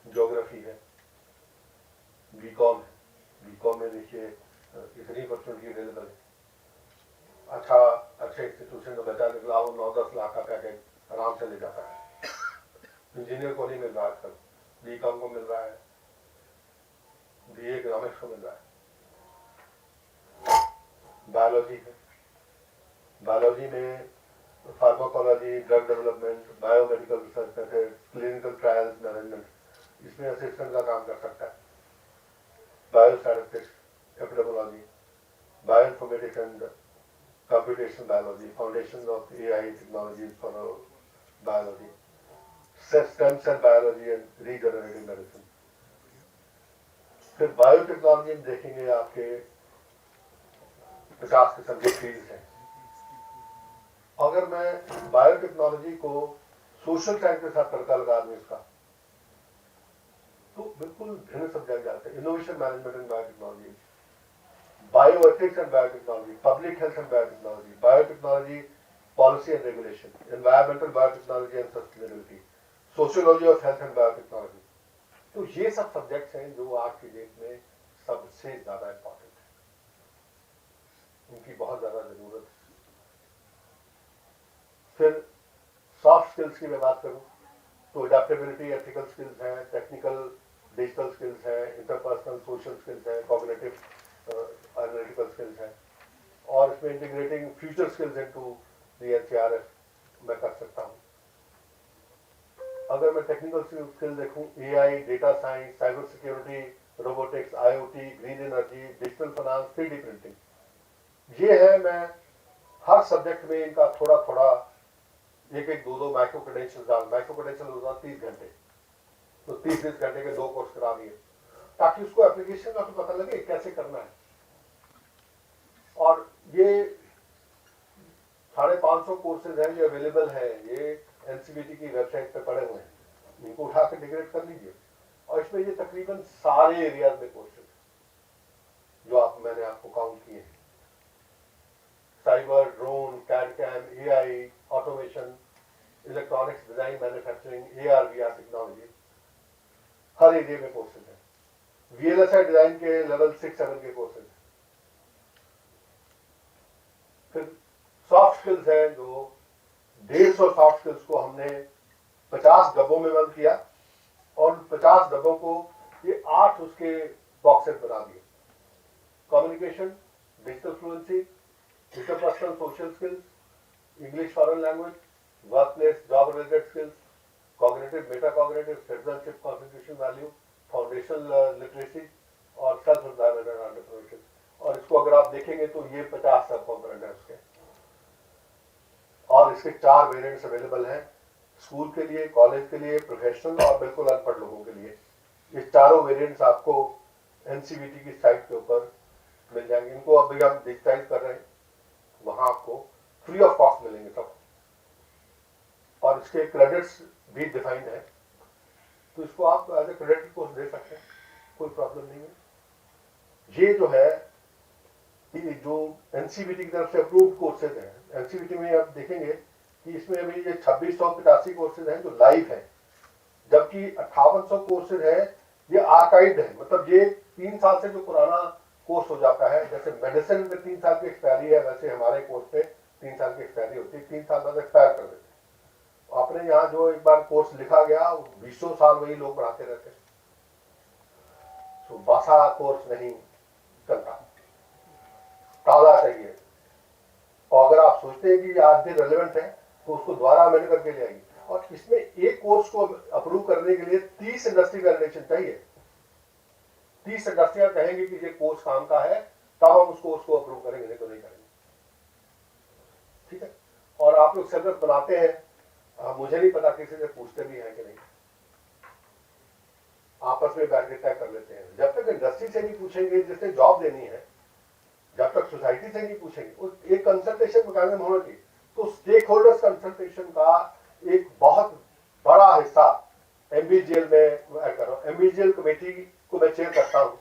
geography है, बीकॉम है। बीकॉम में देखिए इतनी अपॉर्चुनिटी अवेलेबल है, अच्छे इंस्टीट्यूशन का बच्चा निकला हो 9-10 लाख का पैकेज आराम से ले जाता है। इंजीनियर को नहीं मिल रहा आजकल, बीकॉम को मिल रहा है, BA इकोनॉमिक्स को मिल रहा है। बायोलॉजी है, बायोलॉजी में pharmacology, drug development, biomedical research method, clinical trials management, इसमें असिस्टेंट का काम कर सकता है। Biostatistics, epidemiology, bioinformatics and computational biology, foundations of AI technologies for biology, stem cell biology and regenerative medicine. फिर बायोटेक्नोलॉजी में देखेंगे आपके 50 किस्म के फील्ड हैं। अगर मैं बायोटेक्नोलॉजी को सोशल साइंस के साथ तड़का लगा दूं इसका, तो बिल्कुल भिन्न सब्जेक्ट जाते हैं। Innovation management and biotechnology, bioethics and biotechnology, public health and biotechnology, biotechnology policy and regulation, environmental biotechnology and sustainability, sociology of health and biotechnology. तो ये सब सब्जेक्ट्स हैं जो आज की डेट में सबसे ज्यादा इंपॉर्टेंट है, उनकी बहुत ज्यादा जरूरत है। फिर सॉफ्ट स्किल्स की मैं बात करूं तो एडेप्टेबिलिटी, एथिकल स्किल्स हैं, टेक्निकल डिजिटल स्किल्स हैं, इंटरपर्सनल सोशल स्किल्स हैं, कॉग्निटिव एनालिटिकल स्किल्स हैं, और इसमें integrating future skills into the NCERF मैं कर सकता हूं। अगर मैं टेक्निकल स्किल देखूं, AI, data science, cyber security, robotics, IoT, green energy, digital finance, 3D printing, ये है। मैं हर सब्जेक्ट में इनका थोड़ा थोड़ा एक दो माइक्रो क्रेडेंशियल डाल, माइक्रो क्रेडेंशियल होगा 30 घंटे, तो 30 घंटे के 2 कोर्स करा दिए, ताकि उसको एप्लीकेशन का तो पता लगे कैसे करना है। और ये 550 कोर्सेज हैं जो अवेलेबल है, ये एनसीवीटी की वेबसाइट पे पड़े हुए हैं, इनको उठा के डिग्रेड कर लीजिए। और इसमें ये तकरीबन सारे एरियाज में कोर्सेज जो मैंने आपको काउंट किए हैं, cyber, drone, CAD CAM, AI, automation, electronics design, manufacturing, AR VR technology, हर एरिया में कोर्सेज हैं। VLSI डिजाइन के लेवल 6-7 के कोर्सेज हैं। फिर सॉफ्ट स्किल्स है जो 150 सॉफ्ट स्किल्स को हमने 50 डब्बों में बंद किया, और 50 डब्बों को ये 8 उसके बॉक्सेस बना दिए। Communication, digital fluency, interpersonal social skills, English foreign language, workplace job related skills, cognitive, Meta cognitive, citizenship, constitution value, foundational literacy, और सेल्फ एम्प्लॉयमेंट एंड एंटरप्रेन्योरशिप। और इसको अगर आप देखेंगे तो ये 50 सब कॉम्पोनेंट है उसके, और इसके 4 वेरिएंट्स अवेलेबल हैं, स्कूल के लिए, कॉलेज के लिए, प्रोफेशनल और बिल्कुल अनपढ़ लोगों के लिए। ये चारों वेरिएंट्स आपको एनसीवीटी की साइट के ऊपर मिल जाएंगे। इनको अभी हम डिजिटाइज कर रहे हैं, वहां आपको फ्री ऑफ कॉस्ट मिलेंगे सब, और इसके क्रेडिट्स भी डिफाइंड है, तो इसको आप एज ए क्रेडिट कोर्स दे सकते हैं, कोई प्रॉब्लम नहीं है। ये जो है, ये जो एनसीवीटी की तरफ से अप्रूव्ड कोर्सेज हैं, एनसीवीटी में आप देखेंगे कि इसमें अभी ये 2685 कोर्सेज हैं जो लाइव हैं, जबकि 5800 कोर्सेज है ये आर्काइव्ड है। मतलब ये 3 साल से जो पुराना कोर्स हो जाता है, जैसे मेडिसिन में 3 साल की एक्सपायरी है, वैसे हमारे कोर्स पे 3 साल की एक्सपायरी होती है, 3 साल बाद एक्सपायर कर देते हैं। आपने यहाँ जो एक बार कोर्स लिखा गया, 20 साल वही लोग पढ़ाते रहते हैं, तो बासा कोर्स नहीं चलता, ताजा चाहिए। और अगर आप सोचते हैं कि आज भी रेलेवेंट है, तो उसको दोबारा अमेंड करके ले आएंगे। और इसमें एक कोर्स को अप्रूव करने के लिए 30 इंडस्ट्री वैलिडेशन चाहिए। 30 इंडस्ट्रियां कहेंगे कि ये कोर्स काम का है, तब हम उस कोर्स को अप्रूव करेंगे, नहीं तो नहीं करेंगे। ठीक है। और आप लोग सिलेबस बनाते हैं, मुझे नहीं पता किसी से पूछते भी हैं कि नहीं, आपस में बैठ के तय कर लेते हैं। जब तक इंडस्ट्री से नहीं पूछेंगे जिसने जॉब देनी है, जब तक सोसाइटी से नहीं पूछेंगे, एक कंसल्टेशन मैकेनिज्म होना चाहिए। तो स्टेक होल्डर्स कंसल्टेशन का एक बहुत बड़ा हिस्सा एमबीजीएल में ऐड कर रहा हूं। एमबीजीएल कमेटी को मैं चेयर करता हूं,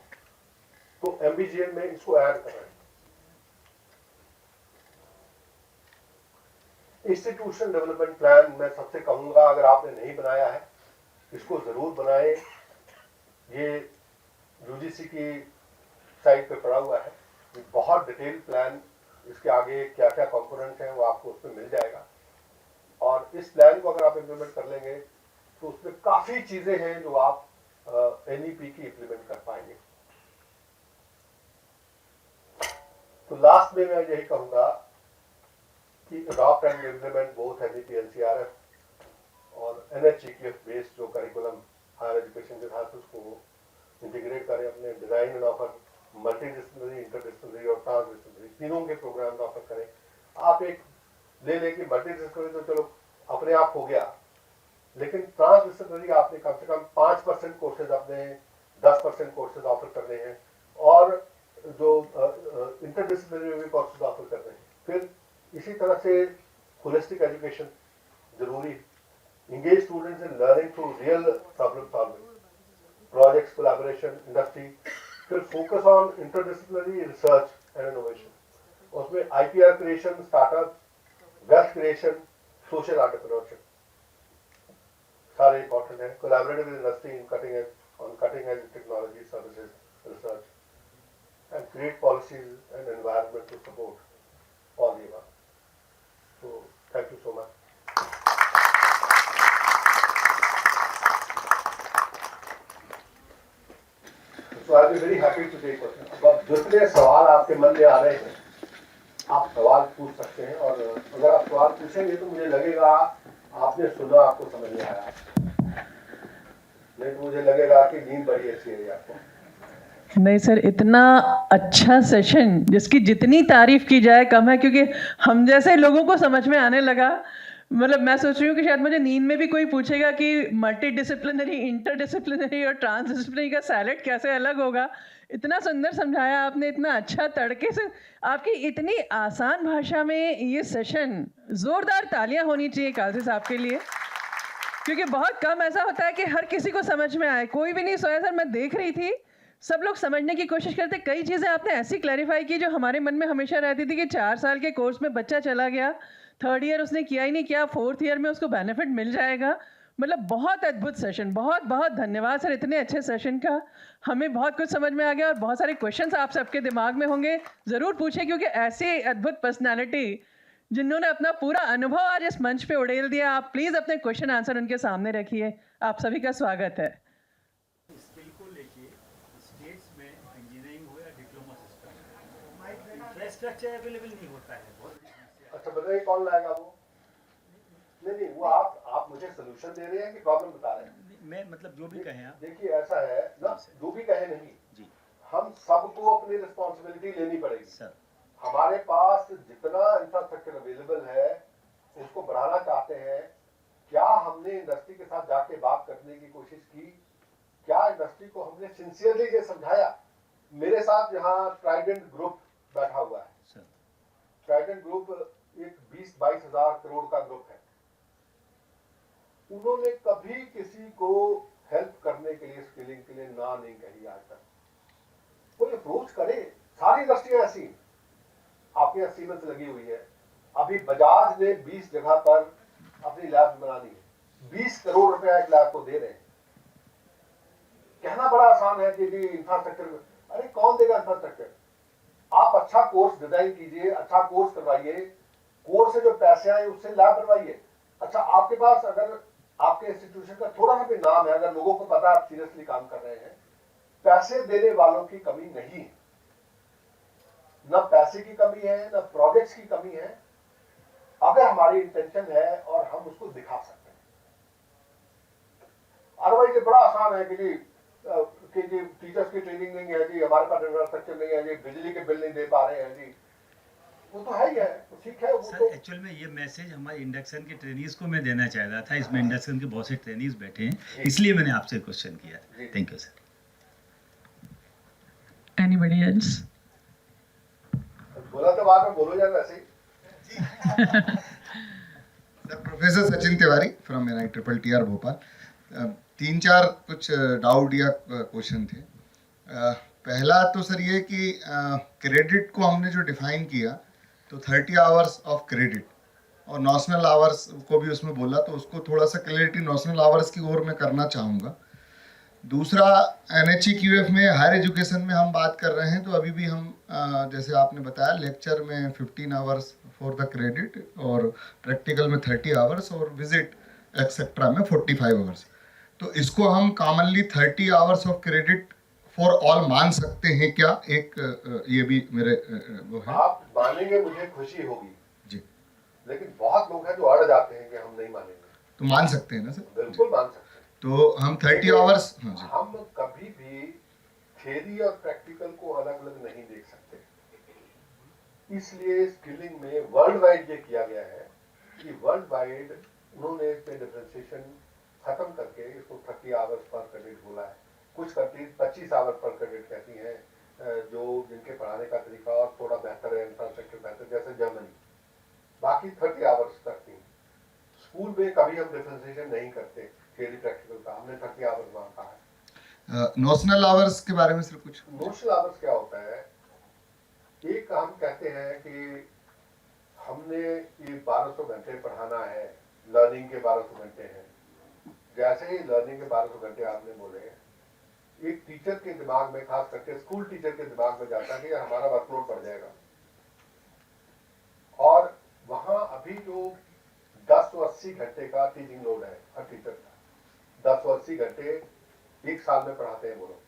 तो एमबीजीएल में इसको ऐड कर रहे हैं। इंस्टीट्यूशन डेवलपमेंट प्लान मैं सबसे कहूंगा, अगर आपने नहीं बनाया है इसको जरूर बनाएं। ये यूजीसी की साइट पे पड़ा हुआ है, बहुत डिटेल प्लान, इसके आगे क्या क्या कंपोनेंट्स हैं वो आपको उसमें मिल जाएगा। और इस प्लान को अगर आप इम्प्लीमेंट कर लेंगे तो उसमें काफी चीजें हैं जो आप एनईपी की इम्प्लीमेंट कर पाएंगे। तो लास्ट में मैं यही कहूंगा कि adopt and implement both NEP NCERF और एनएचईक्यूएफ बेस्ड जो करिकुलम हायर एजुकेशन के साथ उसको इंटीग्रेट करें अपने design and offer, multidisciplinary, interdisciplinary और ट्रांसडिसिप्लिनरी तीनों के प्रोग्राम ऑफर करें। आप एक ले लें कि मल्टीडिसिप्लिनरी तो चलो अपने आप हो गया, लेकिन ट्रांस डिसिप्लिनरी आपने कम से कम 5% कोर्सेज अपने 10% कोर्सेज ऑफर करने हैं और जो इंटरडिसिप्लिनरी कोर्सेज ऑफर करने हैं। फिर इसी तरह से होलिस्टिक एजुकेशन जरूरी, engage students in learning through real problem solving, projects, collaboration, industry, फिर focus on interdisciplinary research and innovation, उसमें IPR creation, startup, wealth creation, social entrepreneurship सारे important हैं, collaborative industry in cutting edge technology, services, research, and create policies and environment to support all the above. So thank you so much. So I'll be very happy to take questions. अब जितने सवाल आपके मन में आ रहे हैं, आप सवाल पूछ सकते हैं और अगर आप सवाल पूछेंगे तो मुझे लगेगा आपने सुना, आपको समझ में आया, नहीं तो मुझे लगेगा कि नींद बड़ी अच्छी है आपको। नहीं सर, इतना अच्छा सेशन जिसकी जितनी तारीफ की जाए कम है, क्योंकि हम जैसे लोगों को समझ में आने लगा। मतलब मैं सोच रही हूँ कि शायद मुझे नींद में भी कोई पूछेगा कि मल्टी डिसिप्लिनरी, इंटर डिसिप्लिनरी और ट्रांस डिसिप्लिनरी का सैलेड कैसे अलग होगा। इतना सुंदर समझाया आपने, इतना अच्छा तड़के से, आपकी इतनी आसान भाषा में ये सेशन। ज़ोरदार तालियां होनी चाहिए काजी साहब के लिए, क्योंकि बहुत कम ऐसा होता है कि हर किसी को समझ में आए। कोई भी नहीं सोया सर, मैं देख रही थी सब लोग समझने की कोशिश करते। कई चीज़ें आपने ऐसी क्लैरिफाई की जो हमारे मन में हमेशा रहती थी कि 4 साल के कोर्स में बच्चा चला गया, 3rd ईयर उसने किया ही नहीं, क्या 4th ईयर में उसको बेनिफिट मिल जाएगा। मतलब बहुत अद्भुत सेशन, बहुत बहुत धन्यवाद सर इतने अच्छे सेशन का। हमें बहुत कुछ समझ में आ गया और बहुत सारे क्वेश्चंस आप सबके दिमाग में होंगे, ज़रूर पूछें, क्योंकि ऐसे अद्भुत पर्सनैलिटी जिन्होंने अपना पूरा अनुभव आज इस मंच पे उड़ेल दिया। आप प्लीज़ अपने क्वेश्चन आंसर उनके सामने रखिए। आप सभी का स्वागत है। स्किल को लेके स्टेट्स में इंजीनियरिंग हो या डिप्लोमा सिस्टम, इंफ्रास्ट्रक्चर अवेलेबल नहीं होता है बहुत। अच्छा बताइए कौन लाएगा वो? नहीं वो आप मुझे सोल्यूशन दे रहे हैं कि प्रॉब्लम बता रहे हैं? मैं मतलब जो भी कहें आप। देखिए ऐसा है ना, जो भी कहे नहीं जी हम सबको अपनी रिस्पॉन्सिबिलिटी लेनी पड़ेगी सर। हमारे पास जितना इंफ्रास्ट्रक्चर अवेलेबल है उसको बढ़ाना चाहते हैं। क्या हमने इंडस्ट्री के साथ जाके बात करने की कोशिश की? क्या इंडस्ट्री को हमने सिंसियरली ये समझाया? मेरे साथ यहाँ ट्राइडेंट ग्रुप बैठा हुआ है सर। ट्राइडेंट ग्रुप एक 20-22 हजार करोड़ का ग्रुप है। उन्होंने कभी किसी को हेल्प करने के लिए, स्किलिंग के लिए ना नहीं कही आज तक। कोई अप्रोच करे, सारी इंडस्ट्रियां ऐसी, आपके यहाँ सीमेंस लगी हुई है, अभी बजाज ने 20 जगह पर अपनी लैब बनानी है, 20 करोड़ रुपया एक लैब को दे रहे हैं। कहना बड़ा आसान है कि जी इंफ्रास्ट्रक्चर, अरे कौन देगा इंफ्रास्ट्रक्चर? आप अच्छा कोर्स डिजाइन कीजिए, अच्छा कोर्स करवाइए, कोर्स से जो पैसे आए उससे लैब बनवाइए। अच्छा आपके पास अगर आपके इंस्टीट्यूशन का थोड़ा सा भी नाम है, अगर लोगों को पता है आप सीरियसली काम कर रहे हैं, पैसे देने वालों की कमी नहीं है, न पैसे की कमी है न प्रोजेक्ट्स की कमी है, अगर हमारी इंटेंशन है और हम उसको दिखा सकते हैं। अदरवाइज ये बड़ा आसान है कि जी टीचर्स की ट्रेनिंग नहीं है जी, हमारे पास इंफ्रास्ट्रक्चर नहीं है जी, बिजली के बिल नहीं दे पा रहे हैं जी, वो तो है ही है, ठीक है। वो सर तो एक्चुअल में ये मैसेज हमारे इंडक्शन के ट्रेनीज को मैं देना चाह रहा था। इसमें इंडक्शन के बहुत से ट्रेनीज बैठे हैं, इसलिए मैंने आपसे क्वेश्चन किया। Thank you sir. Anybody else? बोला तो बाद में बोलो यार वैसे ही। Sir professor Sachin Tiwari from NITTR Bhopal. 3-4 कुछ डाउट या क्वेश्चन थे। पहला तो सर ये कि क्रेडिट को हमने जो डिफाइन किया तो 30 आवर्स ऑफ क्रेडिट और नॉशनल आवर्स को भी उसमें बोला, तो उसको थोड़ा सा क्लैरिटी नॉशनल आवर्स की ओर मैं करना चाहूँगा। दूसरा NHEQF में हायर एजुकेशन में हम बात कर रहे हैं तो अभी भी हम जैसे आपने बताया लेक्चर में 15 आवर्स फॉर द क्रेडिट और प्रैक्टिकल में 30 आवर्स और विजिट एक्सेट्रा में 45 आवर्स। तो इसको हम commonly 30 hours of credit for all मान सकते हैं क्या? एक ये भी मेरे वो है। आप मानेंगे मुझे खुशी होगी जी, लेकिन बहुत लोग हैं जो अड़ जाते हैं कि हम नहीं मानेंगे। तो मान सकते हैं ना सर? बिल्कुल मान सकते हैं। तो हम 30 आवर्स, हाँ जी, हम कभी भी थ्योरी और प्रैक्टिकल को अलग अलग नहीं देख सकते। इसलिए स्किलिंग में वर्ल्ड वाइड ये किया गया है कि वर्ल्ड वाइड उन्होंने इसमें डिफरेंशिएशन खत्म करके इसको 30 आवर्स पर क्रेडिट बोला है। कुछ कंट्रीज 25 आवर पर क्रेडिट कहती हैं, जो जिनके पढ़ाने का तरीका और थोड़ा बेहतर है, इंफ्रास्ट्रक्चर बेहतर, जैसे जर्मनी। बाकी 30 आवर्स करती हैं। स्कूल में कभी हम डिफरेंशिएशन नहीं करते थियरी प्रैक्टिकल का, हमने 30 आवर्स मांगा है। नोशनल आवर्स के बारे में सर कुछ? नोशनल आवर्स क्या होता है? एक हम कहते हैं कि हमने ये 1200 घंटे पढ़ाना है, लर्निंग के 1200 घंटे हैं। जैसे ही लर्निंग के 1200 घंटे आपने बोले, एक टीचर के दिमाग में, खास करके स्कूल टीचर के दिमाग में जाता है कि हमारा वर्कलोड बढ़ जाएगा, और वहां अभी जो 1080 घंटे का टीचिंग लोड है हर टीचर का। 1080 घंटे एक साल में पढ़ाते हैं वो लोग,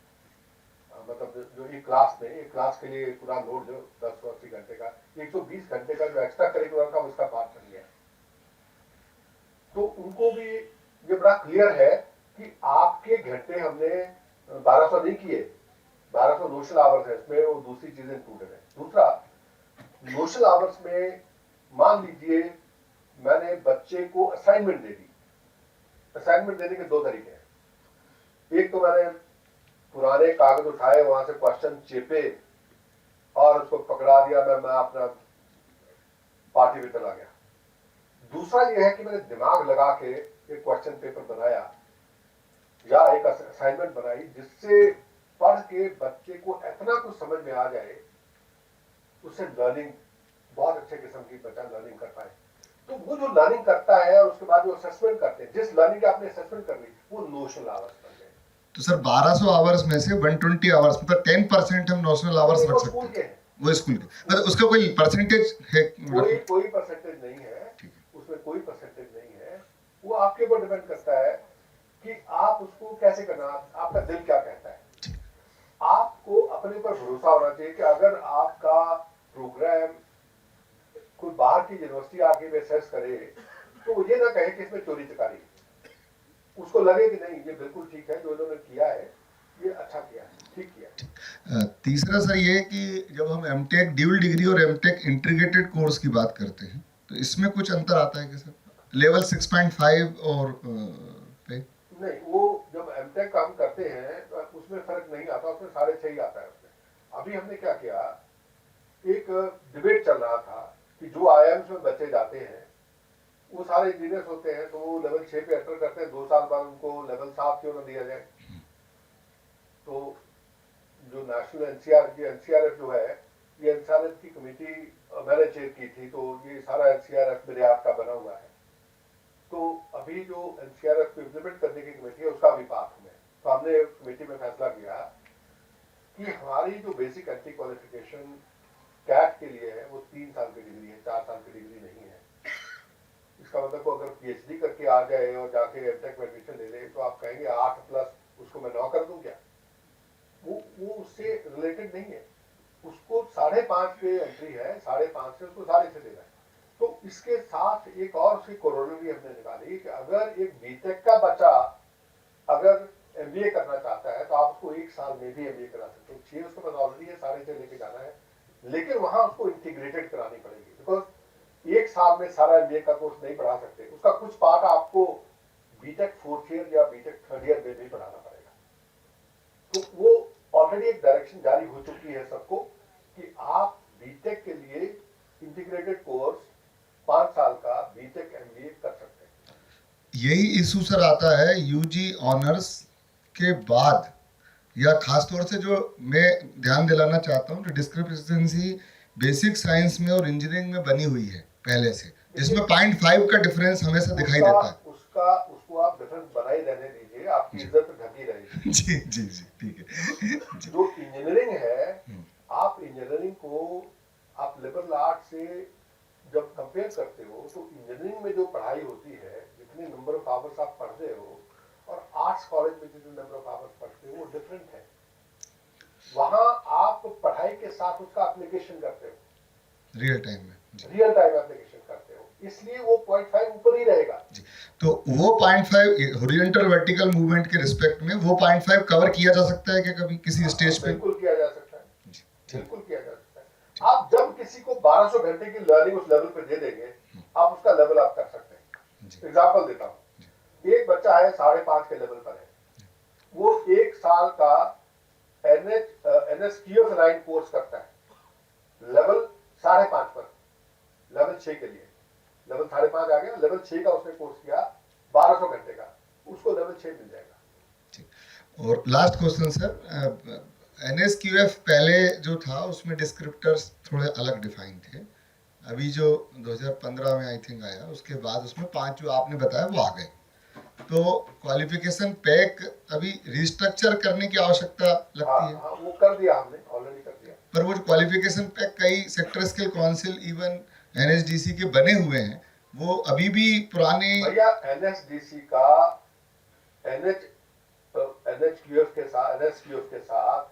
मतलब जो एक क्लास में, एक क्लास के लिए पूरा लोड जो 1080 घंटे का, 120 घंटे का जो एक्स्ट्रा करिकुलर था उसका पार्ट बन गया। तो उनको भी ये बड़ा क्लियर है कि आपके घंटे हमने 1200 नहीं किए, 1200 नोशनल आवर्स है, इसमें वो दूसरी चीजें इंक्लूडेड है। दूसरा, नोशनल आवर्स में मान लीजिए मैंने बच्चे को असाइनमेंट दे दी। असाइनमेंट देने के 2 तरीके हैं। एक तो मैंने पुराने कागज उठाए, वहां से क्वेश्चन चेपे और उसको पकड़ा दिया, मैं अपना पार्टी में चला गया। दूसरा यह है कि मैंने दिमाग लगा के एक क्वेश्चन पेपर बनाया या एक असाइनमेंट बनाई, जिससे पढ़ के बच्चे को इतना कुछ समझ में आ जाए, उससे लर्निंग बहुत अच्छे किस्म की बच्चा लर्निंग कर पाए। तो वो जो लर्निंग करता है और उसके बाद जो असेसमेंट करते हैं, जिस लर्निंग की आपने असेसमेंट कर ली, वो नोशनल आवर्स बन गए। तो सर 1200 आवर्स में से 120 आवर्स मतलब 10% हम नोशनल आवर्स रख सकते हैं। वो स्कूल के, मतलब उसका कोई परसेंटेज है? कोई परसेंटेज नहीं है, उसमें कोई परसेंटेज नहीं है। वो आपके ऊपर डिपेंड करता है कि आप उसको कैसे करना, आपका दिल क्या कहता है। आपको अपने ऊपर भरोसा होना चाहिए कि अगर आपका प्रोग्राम कोई बाहर की यूनिवर्सिटी आके भी असेस करे, तो वो ये ना कहे कि इसमें चोरी चकारी, उसको लगे कि नहीं ये बिल्कुल ठीक है, जो इन्होंने किया है ये अच्छा किया है, ठीक किया। तीसरा सर ये कि जब हम एमटेक ड्यूल डिग्री और एमटेक इंटीग्रेटेड कोर्स की बात करते हैं, तो इसमें कुछ अंतर आता है क्या सर? लेवल 6.5 और पे? नहीं, वो जब एमटेक काम करते हैं तो उसमें फर्क नहीं आता, उसमें 6.5 ही आता है उसमें। अभी हमने क्या किया, एक डिबेट चल रहा था कि जो आईआईएम्स में बच्चे जाते हैं वो सारे इंजीनियर्स होते हैं, तो वो लेवल 6 पे एंटर करते हैं, 2 साल बाद उनको लेवल 7 क्यों ना दिया जाए। तो जो नेशनल एनसीआरएफ जो है, ये एनसीआरएफ की कमेटी मैंने चेयर की थी, तो ये सारा एनसीआरएफ मेरे हाथ का बना हुआ है। तो अभी जो एनसीआरएफ को इम्प्लीमेंट करने की कमेटी है उसका भी पार्ट हूं मैं। तो हमने कमेटी में फैसला किया कि हमारी जो बेसिक एंट्री क्वालिफिकेशन कैट के लिए है वो 3 साल की डिग्री है, 4 साल की डिग्री नहीं है। इसका मतलब अगर पीएचडी करके आ जाए और जाके एमटेक में एडमिशन ले ले, तो आप कहेंगे 8+ उसको मैं 9 कर दूं क्या? वो उससे रिलेटेड नहीं है। उसको 5.5 पे एंट्री है, 5.5 से उसको 6.5 देना है। तो इसके साथ एक और उसकी कोरोलरी हमने निकाली कि अगर एक बीटेक का बच्चा अगर एमबीए करना चाहता है तो आप उसको 1 साल में भी एमबीए करा सकते हो। 6 उसके पास ऑलरेडी है, 6.5 लेके जाना है, लेकिन वहां उसको इंटीग्रेटेड करानी पड़ेगी, बिकॉज 1 साल में सारा एमबीए का कोर्स नहीं पढ़ा सकते। उसका कुछ पार्ट आपको बीटेक 4th ईयर या बीटेक 3rd ईयर में भी पढ़ाना पड़ेगा। तो वो ऑलरेडी एक डायरेक्शन जारी हो चुकी है सबको कि आप बीटेक के लिए इंटीग्रेटेड कोर्स 5 साल का बीटेक एमबीए कर सकते हैं। यही इशू सर आता है यूजी ऑनर्स के बाद, या खासतौर से जो मैं ध्यान दिलाना चाहता हूँ, डिस्क्रिपेंसी बेसिक साइंस में और इंजीनियरिंग में बनी हुई है पहले से, जिसमें 0.5 का डिफरेंस हमेशा दिखाई देता है। उसको आप डिफरेंस बनाई रहने दीजिए, आपकी इज्जत ढकी रहेगी। जी जी जी, ठीक है। जो इंजीनियरिंग है, आप इंजीनियरिंग को आप लिबरल आर्ट से जब कंपेयर करते हो, तो इंजीनियरिंग में जो पढ़ाई होती है, जितने नंबर ऑफ आवर्स आप पढ़ते हो, और आर्ट्स कॉलेज में जितने नंबर ऑफ आवर्स पढ़ते हो, वो डिफरेंट है। वहां आप पढ़ाई के साथ उसका एप्लीकेशन करते हो, रियल टाइम में, रियल टाइम एप्लीकेशन करते हो, इसलिए वो 0.5 ऊपर ही रहेगा। जी, तो वो 0.5 हॉरिजॉन्टल वर्टिकल मूवमेंट के रिस्पेक्ट में वो 0.5 कवर किया जा सकता है क्या कभी किसी स्टेज पे? बिल्कुल किया जा सकता है, बिल्कुल किया जा सकता है। आप जब किसी को 1200 घंटे की लर्निंग उस लेवल पे दे देंगे, आप उसका लेवल अप कर सकते हैं। एग्जाम्पल देता हूँ, एक बच्चा है 5.5 के लेवल पर है, वो 1 साल का NSQF 9 कोर्स करता है लेवल 5.5 पर, लेवल 6 के लिए। लेवल 5.5 आ गया, लेवल 6 का उसने कोर्स किया 1200 घंटे का, उसको लेवल 6 मिल जाएगा। और लास्ट क्वेश्चन सर, NSQF पहले जो था उसमें डिस्क्रिप्टर्स थोड़े अलग डिफाइन थे, अभी जो 2015 में आई थिंक आया उसके बाद उसमें 5 जो आपने बताया वो आ गए, तो क्वालिफिकेशन पैक अभी रिस्ट्रक्चर करने की आवश्यकता लगती है? हाँ, वो कर दिया हमने, ऑलरेडी कर दिया। पर वो क्वालिफिकेशन पैक कई sector skill council even NSDC के बने हुए हैं, वो अभी भी पुराने। भैया NSDC का NHQF के साथ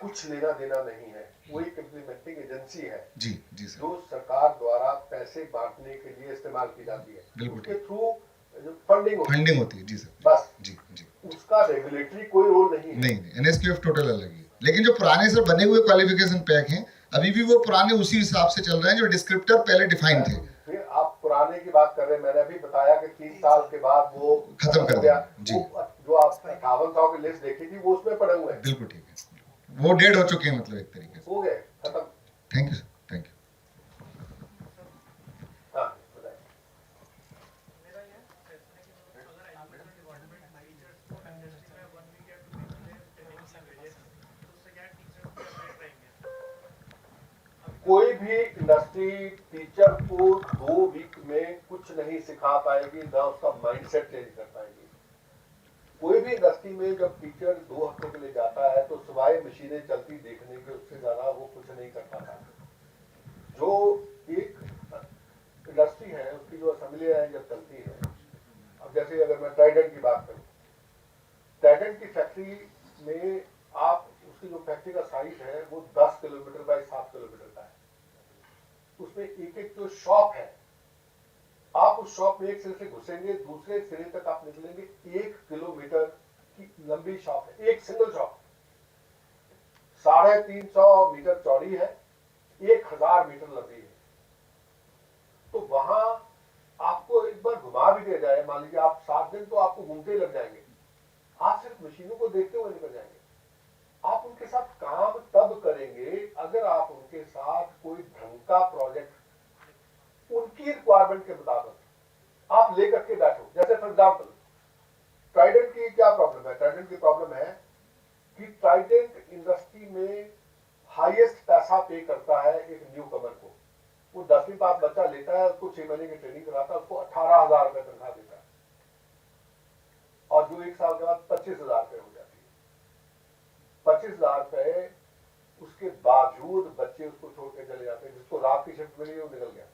कुछ लेना देना नहीं है, वो एक इम्प्लीमेंटिंग एजेंसी है जी जी सर, जो सरकार द्वारा पैसे बांटने के लिए इस्तेमाल की जाती है, बिल्कुल उसके थ्रू फंडिंग होती है जी सर, बस जी जी। उसका रेगुलेटरी कोई रोल नहीं है। नहीं NSQF टोटल अलग है, लेकिन जो पुराने सर बने हुए क्वालिफिकेशन पैक हैं अभी भी वो पुराने उसी हिसाब से चल रहे हैं जो डिस्क्रिप्टर पहले डिफाइन थे। फिर आप पुराने की बात कर रहे हैं, मैंने अभी बताया कि 3 साल के बाद वो खत्म कर दिया जी। जो आप 5800 की लिस्ट देखी थी वो उसमें पड़े हुए हैं। बिल्कुल ठीक है, वो डेड हो चुके हैं मतलब एक तरीके से। हो गए खत्म। Thank you sir, thank you. हाँ बताइए। कोई भी इंडस्ट्री टीचर को 2 वीक में कुछ नहीं सिखा पाएगी, ना उसका माइंडसेट चेंज कर पाएगी। कोई भी इंडस्ट्री में जब टीचर 2 हफ्तों के लिए जाता है तो सिवाय मशीनें चलती देखने के उससे ज्यादा वो कुछ नहीं कर पाता। जो एक इंडस्ट्री है उसकी जो असेंबली है जब चलती है, अब जैसे अगर मैं ट्राइडेंट की बात करूं, ट्राइडेंट की फैक्ट्री में आप उसकी जो फैक्ट्री का साइज है वो 10 किलोमीटर बाय 7 किलोमीटर का है। उसमें एक जो शॉप है, आप उस शॉप में एक सिरे से घुसेंगे दूसरे सिरे तक आप निकलेंगे, 1 किलोमीटर की लंबी शॉप है, एक सिंगल शॉप 350 मीटर चौड़ी है, 1000 मीटर लंबी है। तो वहां आपको एक बार घुमा भी दिया जाए, मान लीजिए आप 7 दिन तो आपको घूमते लग जाएंगे, आप सिर्फ मशीनों को देखते हुए निकल जाएंगे। आप उनके साथ काम तब करेंगे अगर आप उनके साथ कोई ढंग का प्रोजेक्ट उनकी रिक्वायरमेंट के मुताबिक आप लेकर के बैठो। जैसे फॉर एग्जांपल ट्राइडेंट की क्या प्रॉब्लम है? ट्राइडेंट की प्रॉब्लम है कि ट्राइडेंट इंडस्ट्री में हाईएस्ट पैसा पे करता है एक न्यू कमर को। वो 10वीं पास बच्चा लेता है, उसको 6 महीने की ट्रेनिंग कराता है, उसको 18,000 रुपए तनख्वाह देता है, और जो 1 साल के बाद 25,000 रुपए हो जाती है। 25,000 रुपए उसके बावजूद बच्चे उसको छोड़ के चले जाते हैं। जिसको रात की शिफ्ट मिली वो निकल गया,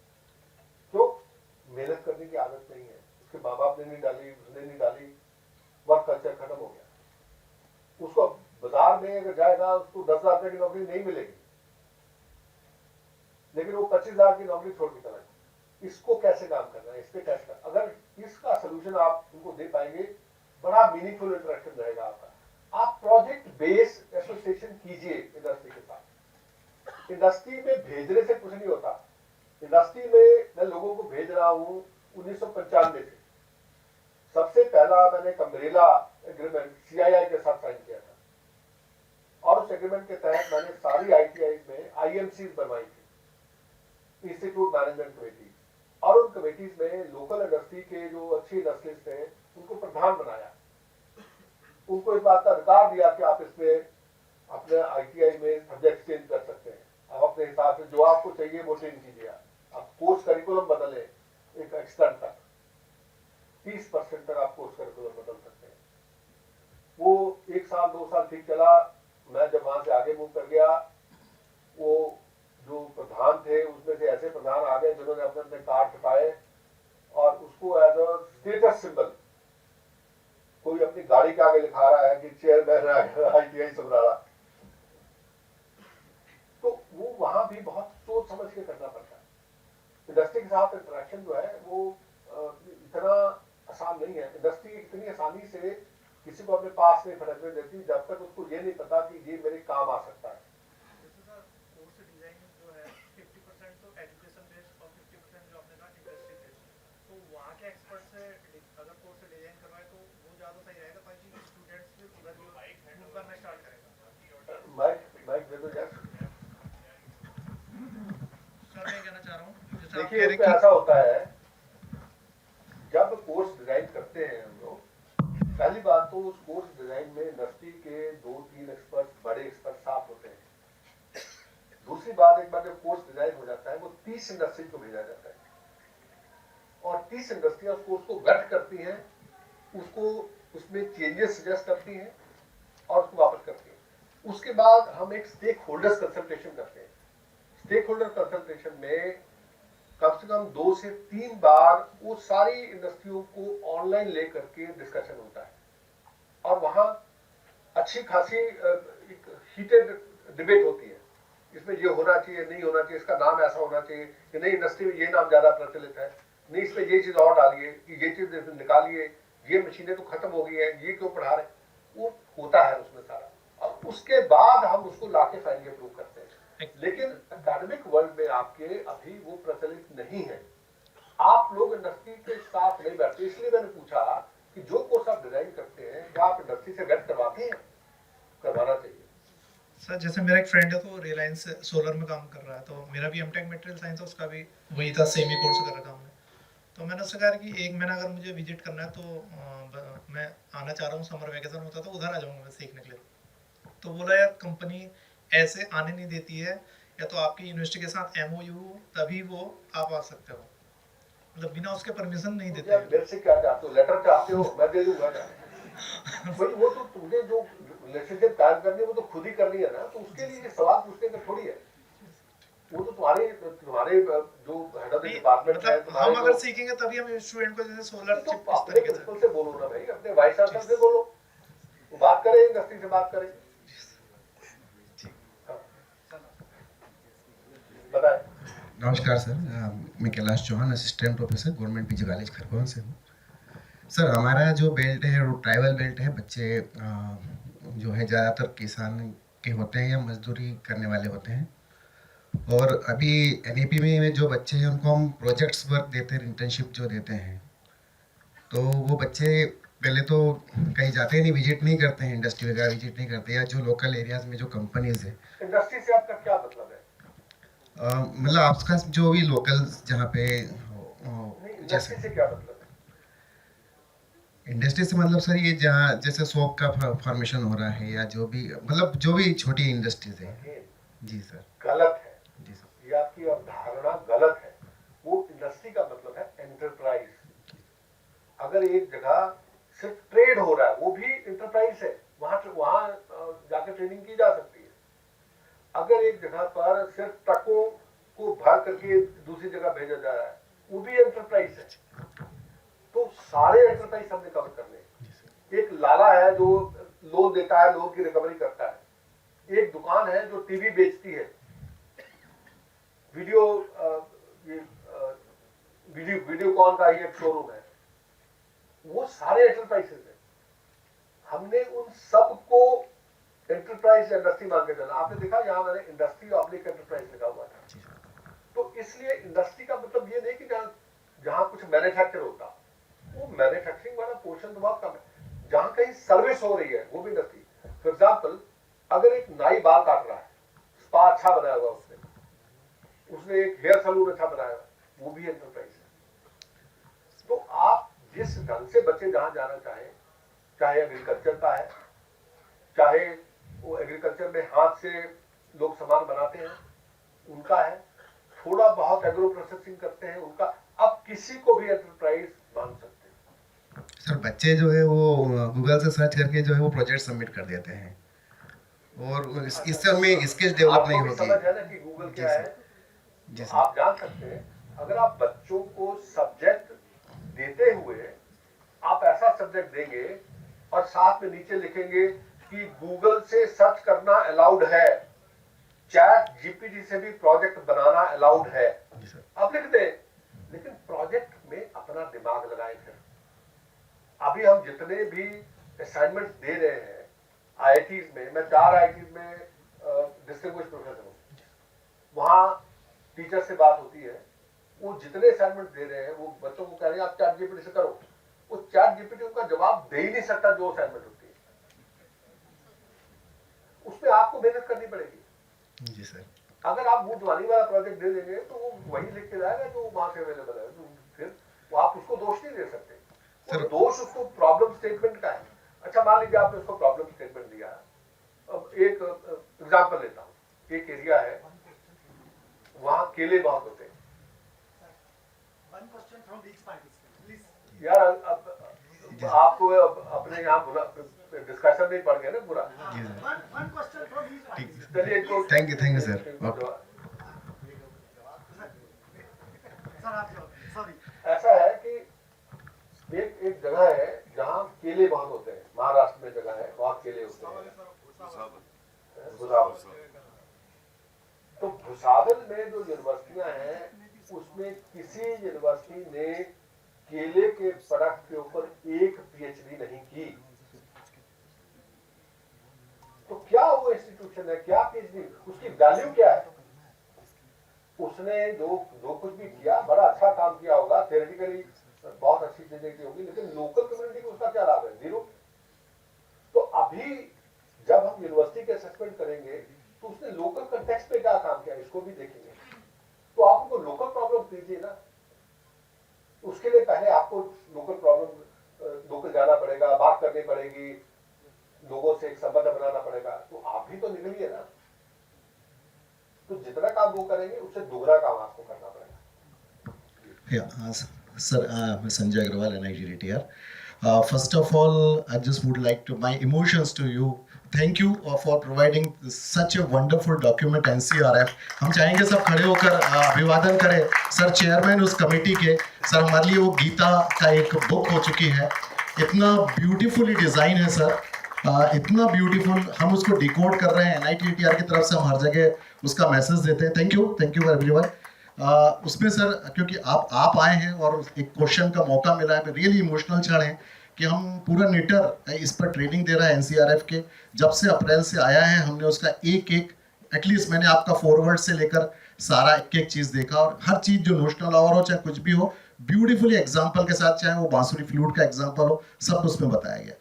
तो मेहनत करने की आदत नहीं है, उसके माँ बाप ने नहीं डाली, उसने नहीं डाली, वर्क कल्चर खत्म हो गया। उसको बाजार में अगर जाएगा उसको 10,000 रुपए की नौकरी नहीं मिलेगी, लेकिन वो 25,000 की नौकरी छोड़ के चला जाए। इसको कैसे काम करना है, इसके कैसे करना, अगर इसका सोल्यूशन आप उनको दे पाएंगे, बड़ा मीनिंगफुल इंटरेक्शन रहेगा आपका। आप प्रोजेक्ट बेस्ड एसोसिएशन कीजिए इंडस्ट्री के साथ। इंडस्ट्री में भेजने से कुछ नहीं होता। इंडस्ट्री में मैं लोगों को भेज रहा हूं 1995 से। सबसे पहला मैंने कमरेला एग्रीमेंट CII के साथ साइन किया था, और उस एग्रीमेंट के तहत मैंने सारी ITI में IMCs बनवाई थी, इंस्टीट्यूट मैनेजमेंट कमेटी, और उन कमेटीज में लोकल इंडस्ट्री के जो अच्छी इंडस्ट्रीज थे उनको प्रधान बनाया। उनको इस बात का अधिकार दिया कि आप इसमें अपने ITI में सब्जेक्ट चेंज कर सकते हैं, आप अपने हिसाब से जो आपको चाहिए वो चेंज कीजिए। आप कोर्स करिकुलम बदले एक एक्सटेंट तक, 30% तक आप कोर्स करिकुलम बदल सकते हैं। वो 1 साल 2 साल ठीक चला। मैं जब वहां से आगे मूव कर गया, वो जो प्रधान थे उसमें से ऐसे प्रधान आ गए जिन्होंने अपने अपने कार्ड छपाए और उसको एज अ स्टेटस सिंबल, कोई अपनी गाड़ी के आगे लिखा रहा है कि चेयरमैन ITI समराला। तो वो वहां भी बहुत सोच समझ के करना पड़ता है। इंडस्ट्री के साथ इंटरेक्शन जो है वो इतना आसान नहीं है। इंडस्ट्री इतनी आसानी से किसी को अपने पास में फटकने देती जब तक उसको ये नहीं पता कि ये मेरे काम आ सकता है। चाह रहा हूँ, जैसे आप देखिए कह रहे उसमें हैं ऐसा होता है, जब कोर्स डिजाइन करते हैं हम लोग, पहली बात तो उस कोर्स डिजाइन में इंडस्ट्री के 2-3 एक्सपर्ट, बड़े एक्सपर्ट साथ होते हैं। दूसरी बात, एक बार जब कोर्स डिजाइन हो जाता है वो 30 इंडस्ट्री को भेजा जाता है और 30 इंडस्ट्रियां उस कोर्स को वेट करती हैं, उसको उसमें चेंजेस सजेस्ट करती हैं और उसको वापस करती हैं। उसके बाद हम एक स्टेक होल्डर्स कंसल्टेशन करते हैं। स्टेक होल्डर कंसल्टेशन में कम से कम 2 से 3 बार वो सारी इंडस्ट्रियों को ऑनलाइन लेकर के डिस्कशन होता है और वहां अच्छी खासी एक हीटेड डिबेट होती है। इसमें ये होना चाहिए, नहीं होना चाहिए, इसका नाम ऐसा होना चाहिए कि नहीं, इंडस्ट्री में ये नाम ज्यादा प्रचलित है, नहीं इसमें ये चीज और डालिए, कि ये चीज निकालिए, ये मशीनें तो खत्म हो गई है, ये क्यों पढ़ा रहे, वो होता है उसमें सारा। और उसके बाद हम उसको लाके फाइनली अप्रूव करते हैं। लेकिन एकेडमिक वर्ल्ड में आपके अभी वो प्रचलित नहीं है। आप लोग इंडस्ट्री के साथ नहीं बैठते, इसलिए मैंने पूछा कि जो कोर्स आप डिजाइन करते हैं क्या आप इंडस्ट्री से वेट करवाते हैं? करवाना चाहिए सर। जैसे मेरा एक फ्रेंड है तो रिलायंस सोलर में काम कर रहा है, तो मेरा भी एमटेक मटेरियल साइंस है, उसका भी वही था, सेम ही कोर्स कर रखा हमने। तो मैंने उससे कहा कि एक महीना अगर मुझे विजिट करना है तो मैं आना चाह रहा हूँ, समर वैकेशन होता तो उधर आ जाऊँगा मैं सीखने के लिए। तो बोला यार कंपनी ऐसे आने नहीं देती है, या तो आपकी यूनिवर्सिटी के साथ MOU तभी वो आप आ सकते हो, मतलब बिना उसके परमिशन नहीं देते हैं। मेरे से क्या चाहते हो? लेटर चाहते हो? मैं दे दूंगा ना। भाई वो तो तुमने जो रिलेशनशिप कायम करनी है वो तो खुद ही करनी है ना, तो उसके लिए सवाल पूछने का थोड़ी है। वो तो तुम्हारे जो हेड ऑफ द डिपार्टमेंट है, मतलब हम अगर सीखेंगे तभी हम स्टूडेंट को जैसे सोलर तो चिप इस अपने तरीके से। प्रिंसिपल से बोलो ना भाई, अपने वाइस चांसलर से बोलो, वो बात करें, इंडस्ट्री से बात करें। बताएं। नमस्कार सर, मैं Kailash Chauhan, assistant professor government PG college Khargone से हूँ। सर हमारा जो बेल्ट है वो ट्राइबल बेल्ट है। बच्चे जो है ज़्यादातर किसान के होते हैं या मजदूरी करने वाले होते हैं, और अभी NEP में जो बच्चे हैं उनको हम प्रोजेक्ट्स वर्क देते हैं, इंटर्नशिप जो देते हैं, तो वो बच्चे पहले तो कहीं जाते ही नहीं, विजिट नहीं करते हैं, इंडस्ट्री वगैरह विजिट नहीं करते, या जो लोकल एरियाज में जो कंपनीज है। इंडस्ट्री से आपका क्या मतलब है? मतलब आपका जो भी लोकल जहाँ पे इंडस्ट्री से क्या मतलब है? इंडस्ट्री से मतलब सर ये जहाँ जैसे सोप का फॉर्मेशन हो रहा है, या जो भी मतलब जो भी छोटी इंडस्ट्रीज है। जी सर। गलत है जी सर। ये आपकी अवधारणा गलत है। वो इंडस्ट्री का मतलब है एंटरप्राइज। अगर एक जगह सिर्फ ट्रेड हो रहा है वो भी एंटरप्राइज है, वहां जाकर ट्रेनिंग की जा सकती है। अगर एक जगह पर सिर्फ ट्रकों को भर करके दूसरी जगह भेजा जा रहा है वो भी एंटरप्राइज है। तो सारे एंटरप्राइज हमने कवर करने हैं। एक लाला है जो लोन देता है, लोन की रिकवरी करता है। एक दुकान है जो टीवी बेचती है, वीडियोकॉन का ही एक शोरूम है। वो सारे एंटरप्राइजेस हैं। हमने उन सबको एंटरप्राइज इंडस्ट्री मान के चलना। आपने देखा यहाँ मैंने इंडस्ट्री ऑब्लिक एंटरप्राइज लिखा हुआ था। तो इसलिए इंडस्ट्री का मतलब ये नहीं कि जहां कुछ मैन्युफैक्चर होता, वो मैन्युफैक्चरिंग वाला पोर्शन तो बहुत कम है। जहां कहीं सर्विस हो रही है वो भी इंडस्ट्री। फॉर एग्जाम्पल, अगर एक नाई बाल काट रहा है, स्पा अच्छा बनाया हुआ उसने एक हेयर सलून अच्छा बनाया हुआ, वो भी एंटरप्राइज है। तो आप जिस ढंग से बच्चे जहां जाना चाहें, चाहे एग्रीकल्चर का है, चाहे वो एग्रीकल्चर में हाथ से लोग सामान बनाते हैं उनका है, थोड़ा बहुत एग्रो प्रोसेसिंग करते हैं उनका, अब किसी को भी एंटरप्राइज मान सकते हैं। सर बच्चे जो है वो गूगल से सर्च करके जो है वो प्रोजेक्ट सबमिट कर देते हैं, और इससे हमें स्किल्स डेवलप नहीं होती। समझ है ना कि गूगल क्या है? जी तो आप जान सकते हैं, अगर आप बच्चों को सब्जेक्ट देते हुए आप ऐसा सब्जेक्ट देंगे और साथ में नीचे लिखेंगे कि गूगल से सर्च करना अलाउड है, चैट जीपीटी से भी प्रोजेक्ट बनाना अलाउड है, आप लिख दें, लेकिन प्रोजेक्ट में अपना दिमाग लगाएं। फिर अभी हम जितने भी असाइनमेंट दे रहे हैं IITs में, मैं 4 IITs में डिस्टिंग्विश प्रोफेसर हूँ, वहां टीचर से बात होती है, वो जितने असाइनमेंट दे रहे हैं वो बच्चों को कह रहे हैं आप चैट जीपीटी से करो। वो चैट जीपीटी का जवाब दे ही नहीं सकता जो असाइनमेंट होती है, उसमें आपको मेहनत करनी पड़ेगी। जी सर। अगर आप बूटवानी वाला प्रोजेक्ट दे देंगे तो वो वही लिख के जाएगा जो वहां से अवेलेबल है, तो फिर वो आप उसको दोष नहीं दे सकते। वो दोष उसको प्रॉब्लम स्टेटमेंट का है। अच्छा मान लीजिए आपने उसको प्रॉब्लम स्टेटमेंट दिया है। अब एक एग्जांपल लेता हूँ, एक एरिया है वहां केले बहुत होते हैं। यार अब आपको अपने यहाँ डिस्कशन नहीं पड़ गया ना पूरा। चलिए थैंक यू सर। ऐसा है कि एक जगह है जहाँ केले बहुत होते हैं, महाराष्ट्र में जगह है वहाँ केले होते हैं, भुसावल। तो भुसावल में जो यूनिवर्सिटियां हैं उसमें किसी यूनिवर्सिटी ने केले के प्रोडक्ट के ऊपर एक पीएचडी नहीं की। तो क्या वो इंस्टीट्यूशन है, क्या पीएचडी, उसकी वैल्यू क्या है? उसने जो कुछ भी किया बड़ा अच्छा काम किया होगा, थियोरेटिकली बहुत अच्छी चीजें की होगी, लेकिन लोकल कम्युनिटी को उसका क्या लाभ है? जीरो। तो अभी जब हम यूनिवर्सिटी के असेसमेंट करेंगे तो उसने लोकल कंटेक्स्ट पे क्या काम किया इसको भी देखेंगे। तो आप उनको लोकल प्रॉब्लम कीजिए ना। उसके लिए पहले आपको लोकल जाना पड़ेगा, बात करनी पड़ेगी, लोगों से एक संबंध बनाना पड़ेगा। तो आप भी तो निकलिए ना। तो जितना काम वो करेंगे उससे दोगुना काम आपको करना पड़ेगा। Sir, Sanjay Agrawal, NIT first of all, I just would like to, my emotions to you. Thank you for providing such a wonderful document NCRF. हम चाहेंगे सब खड़े होकर अभिवादन करें सर, चेयरमैन उस कमेटी के। सर हमारे लिए वो गीता का एक बुक हो चुकी है, इतना ब्यूटीफुली डिज़ाइन है सर, इतना ब्यूटीफुल, हम उसको डिकोड कर रहे हैं। NITTR की तरफ से हम हर जगह उसका मैसेज देते हैं। Thank you everyone. उसमें सर क्योंकि आप आए हैं और एक क्वेश्चन का मौका मिला है, रियली इमोशनल क्षण है कि हम पूरा नेटर इस पर ट्रेनिंग दे रहा है NCRF के। जब से अप्रैल से आया है हमने उसका एक एटलीस्ट मैंने आपका फॉरवर्ड से लेकर सारा एक चीज़ देखा, और हर चीज़ जो नोशनल आवर हो चाहे कुछ भी हो, ब्यूटीफुली एग्जाम्पल के साथ, चाहे वो बांसुरी फ्लूट का एग्जाम्पल हो, सब उसमें बताया गया।